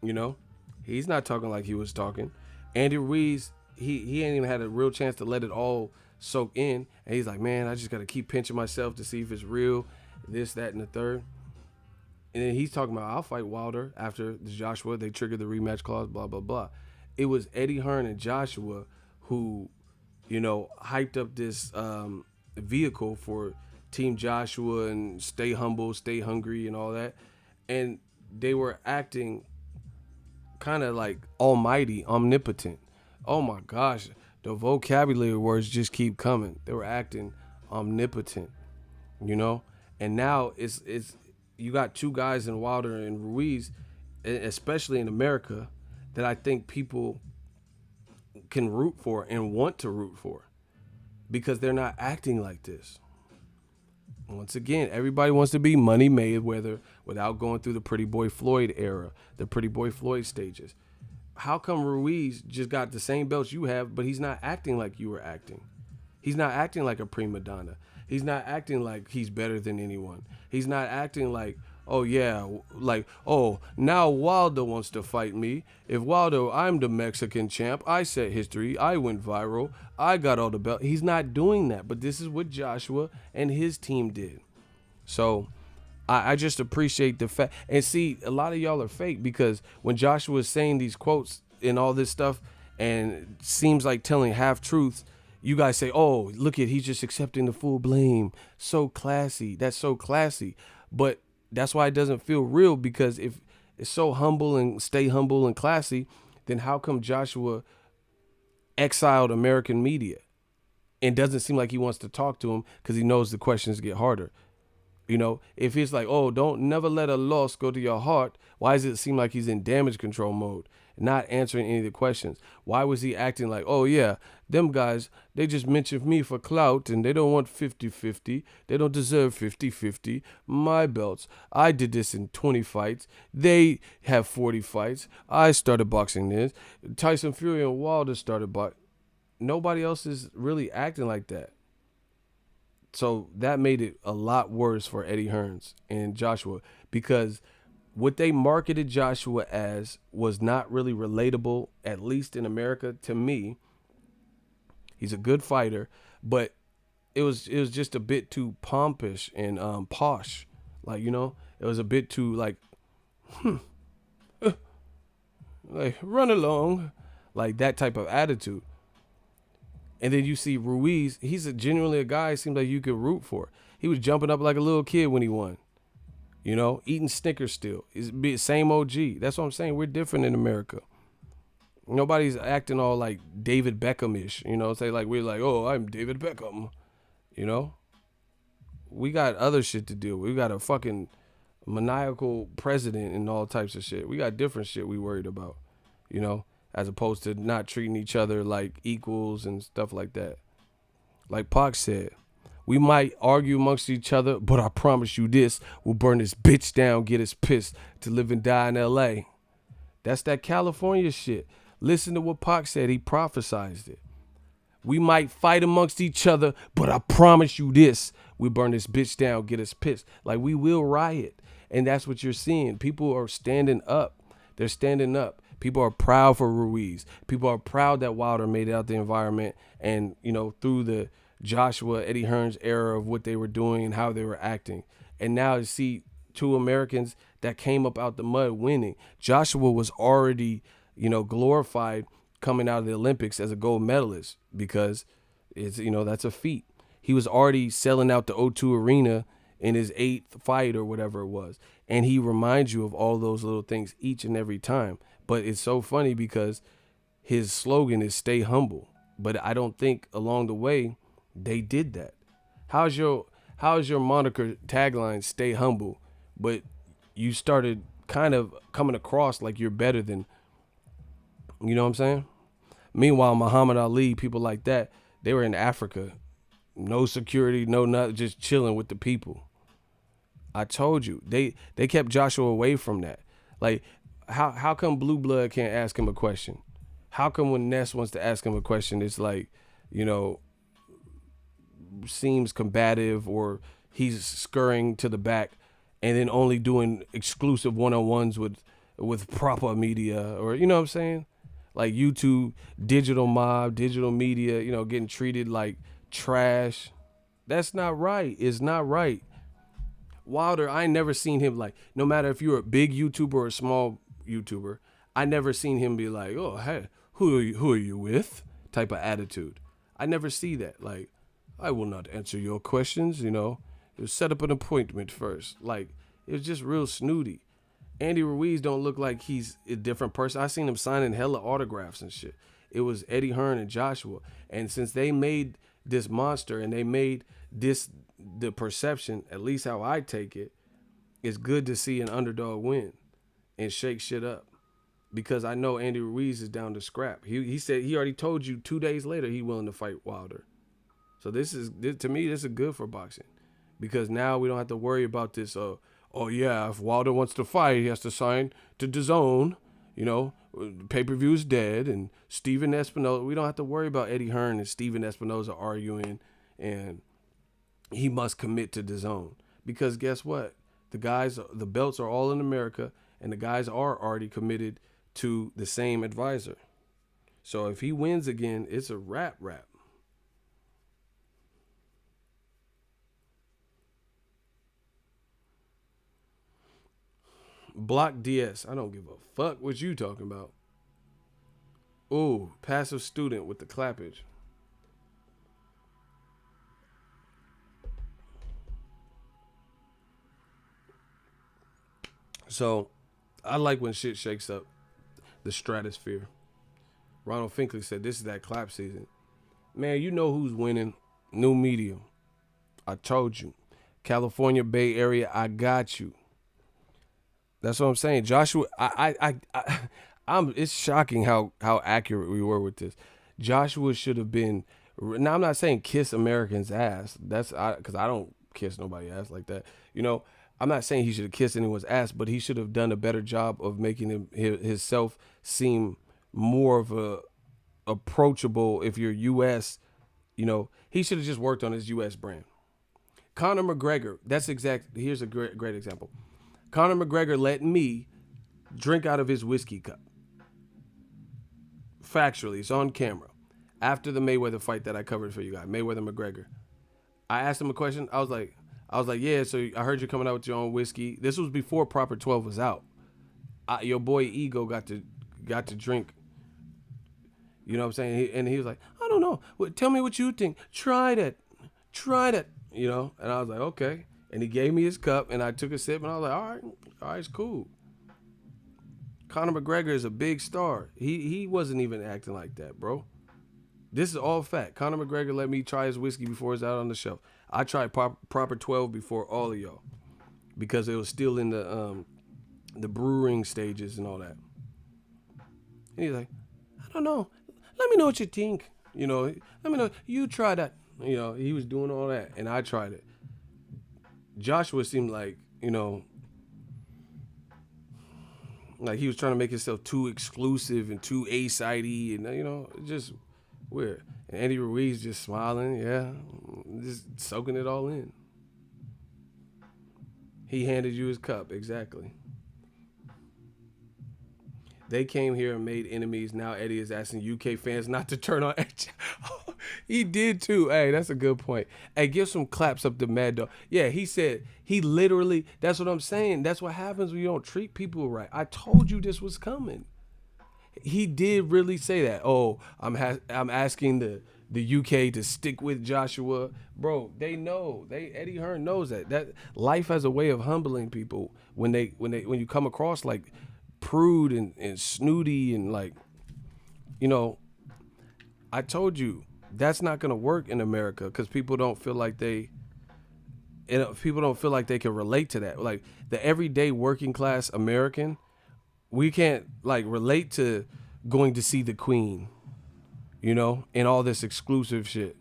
You know, he's not talking like he was talking. Andy Ruiz, he ain't even had a real chance to let it all soak in, and he's like, man, I just got to keep pinching myself to see if it's real, this, that, and the third. And then he's talking about, I'll fight Wilder after the Joshua. They triggered the rematch clause, blah, blah, blah. It was Eddie Hearn and Joshua who, you know, hyped up this vehicle for Team Joshua and stay humble, stay hungry, and all that. And they were acting kind of like almighty, omnipotent. Oh my gosh, the vocabulary words just keep coming. They were acting omnipotent, you know. And now it's you got two guys in Wilder and Ruiz, especially in America, that I think people can root for and want to root for, because they're not acting like this. Once again, everybody wants to be Money Mayweather without going through the Pretty Boy Floyd era, the Pretty Boy Floyd stages. How come Ruiz just got the same belts you have, but he's not acting like you were acting? He's not acting like a prima donna. He's not acting like he's better than anyone. He's not acting like, oh yeah, like, oh, now Wilder wants to fight me. If Wilder, I'm the Mexican champ. I set history. I went viral. I got all the belts. He's not doing that, but this is what Joshua and his team did. So I just appreciate the fact. And see, a lot of y'all are fake, because when Joshua is saying these quotes and all this stuff and seems like telling half truths, you guys say, oh, look at, he's just accepting the full blame. So classy. That's so classy. But that's why it doesn't feel real, because if it's so humble and stay humble and classy, then how come Joshua exiled American media and doesn't seem like he wants to talk to him, because he knows the questions get harder? You know, if it's like, oh, don't never let a loss go to your heart, why does it seem like he's in damage control mode, not answering any of the questions? Why was he acting like, oh yeah, them guys, they just mentioned me for clout and they don't want 50-50. They don't deserve 50-50. My belts, I did this in 20 fights. They have 40 fights. I started boxing this. Tyson Fury and Wilder started boxing. Nobody else is really acting like that. So that made it a lot worse for Eddie Hearns and Joshua, because what they marketed Joshua as was not really relatable, at least in America, to me. He's a good fighter, but it was just a bit too pompous and posh. Like, you know, it was a bit too like like run along, like that type of attitude. And then you see Ruiz, he's genuinely a guy it seems like you could root for. He was jumping up like a little kid when he won. You know, eating Snickers still. It's the same OG. That's what I'm saying. We're different in America. Nobody's acting all like David Beckham-ish. You know, say like we're like, oh, I'm David Beckham. You know? We got other shit to deal with. We got a fucking maniacal president and all types of shit. We got different shit we worried about. You know? As opposed to not treating each other like equals and stuff like that. Like Pac said, we might argue amongst each other, but I promise you this, we'll burn this bitch down, get us pissed to live and die in L.A. That's that California shit. Listen to what Pac said. He prophesized it. We might fight amongst each other, but I promise you this: we burn this bitch down, get us pissed. Like we will riot, and that's what you're seeing. People are standing up. They're standing up. People are proud for Ruiz. People are proud that Wilder made it out the environment, and through the Joshua Eddie Hearn's era of what they were doing and how they were acting. And now you see two Americans that came up out the mud winning. Joshua was already, glorified coming out of the Olympics as a gold medalist because that's a feat. He was already selling out the O2 Arena in his 8th fight or whatever it was. And he reminds you of all those little things each and every time. But it's so funny because his slogan is stay humble. But I don't think along the way they did that. How's your moniker tagline stay humble, but you started kind of coming across like you're better than, you know what I'm saying? Meanwhile, Muhammad Ali, people like that, they were in Africa. No security, no nothing, just chilling with the people. I told you. They kept Joshua away from that. Like, how come Blue Blood can't ask him a question? How come when Ness wants to ask him a question, it's like, seems combative or he's scurrying to the back and then only doing exclusive one-on-ones with proper media or, you know what I'm saying? Like YouTube, digital mob, digital media, getting treated like trash. That's not right. It's not right. Wilder, I ain't never seen him like, no matter if you're a big YouTuber or a small YouTuber, I never seen him be like, oh, hey, who are you with? Type of attitude. I never see that. Like, I will not answer your questions, You set up an appointment first. Like, it was just real snooty. Andy Ruiz don't look like he's a different person. I seen him signing hella autographs and shit. It was Eddie Hearn and Joshua. And since they made this monster and they made this the perception, at least how I take it, it's good to see an underdog win and shake shit up. Because I know Andy Ruiz is down to scrap. He said he already told you 2 days later he willing to fight Wilder. So to me, this is good for boxing. Because now we don't have to worry about this, if Wilder wants to fight, he has to sign to DAZN, pay-per-view is dead, and Steven Espinoza, we don't have to worry about Eddie Hearn and Steven Espinoza arguing, and he must commit to DAZN. Because guess what? The belts are all in America, and the guys are already committed to the same advisor. So if he wins again, it's a wrap. Block DS. I don't give a fuck what you talking about. Ooh, passive student with the clappage. So, I like when shit shakes up the stratosphere. Ronald Finkley said this is that clap season. Man, you know who's winning? New Medium. I told you. California Bay Area, I got you. That's what I'm saying. Joshua, it's shocking how accurate we were with this. Joshua should have been. Now I'm not saying kiss Americans' ass. That's because I don't kiss nobody's ass like that. I'm not saying he should have kissed anyone's ass, but he should have done a better job of making himself seem more of a approachable. If you're U.S., he should have just worked on his U.S. brand. Conor McGregor, here's a great example. Conor McGregor let me drink out of his whiskey cup. Factually, it's on camera. After the Mayweather fight that I covered for you guys, Mayweather McGregor, I asked him a question. I was like, yeah. So I heard you coming out with your own whiskey. This was before Proper 12 was out. Your boy Ego got to drink. You know what I'm saying? And he was like, I don't know. Tell me what you think. Try that. And I was like, okay. And he gave me his cup, and I took a sip, and I was like, all right, it's cool. Conor McGregor is a big star. He wasn't even acting like that, bro. This is all fact. Conor McGregor let me try his whiskey before it's out on the shelf. I tried Proper 12 before all of y'all because it was still in the brewing stages and all that. And he's like, I don't know. Let me know what you think. Let me know. You try that. He was doing all that, and I tried it. Joshua seemed like, like he was trying to make himself too exclusive and too A-sidey and, just Weird. And Andy Ruiz just smiling, yeah, just soaking it all in. He handed you his cup, exactly. They came here and made enemies. Now Eddie is asking UK fans not to turn on. He did too. Hey, that's a good point. Hey, give some claps up to Mad Dog. Yeah, he said he literally. That's what I'm saying. That's what happens when you don't treat people right. I told you this was coming. He did really say that. Oh, I'm asking the UK to stick with Joshua, bro. They know. Eddie Hearn knows that life has a way of humbling people when you come across like prude and snooty and like, you know, I told you that's not gonna work in America because people don't feel like people don't feel like they can relate to that. Like the everyday working class American, we can't like relate to going to see the Queen, and all this exclusive shit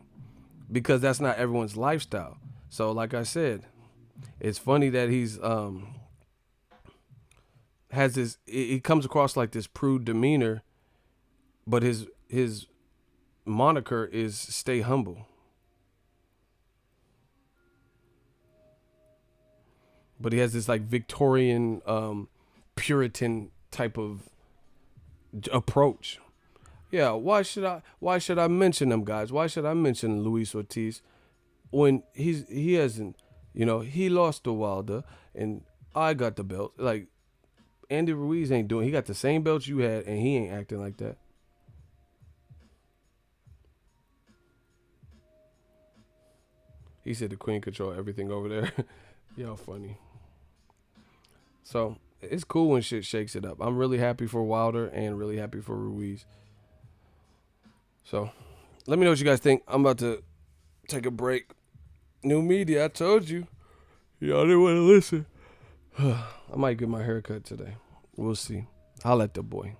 because that's not everyone's lifestyle. So like I said, it's funny that he's has this. It comes across like this prude demeanor, but his moniker is stay humble. But he has this like Victorian Puritan type of approach. Yeah, why should I mention them guys? Why should I mention Luis Ortiz when he hasn't, he lost to Wilder and I got the belt. Like Andy Ruiz ain't doing. He got the same belt you had and he ain't acting like that. He said the Queen control everything over there. Y'all funny. So it's cool when shit shakes it up. I'm really happy for Wilder and really happy for Ruiz. So let me know what you guys think. I'm about to take a break. New media, I told you. Y'all didn't want to listen. I might get my hair cut today. We'll see. I'll let the boy.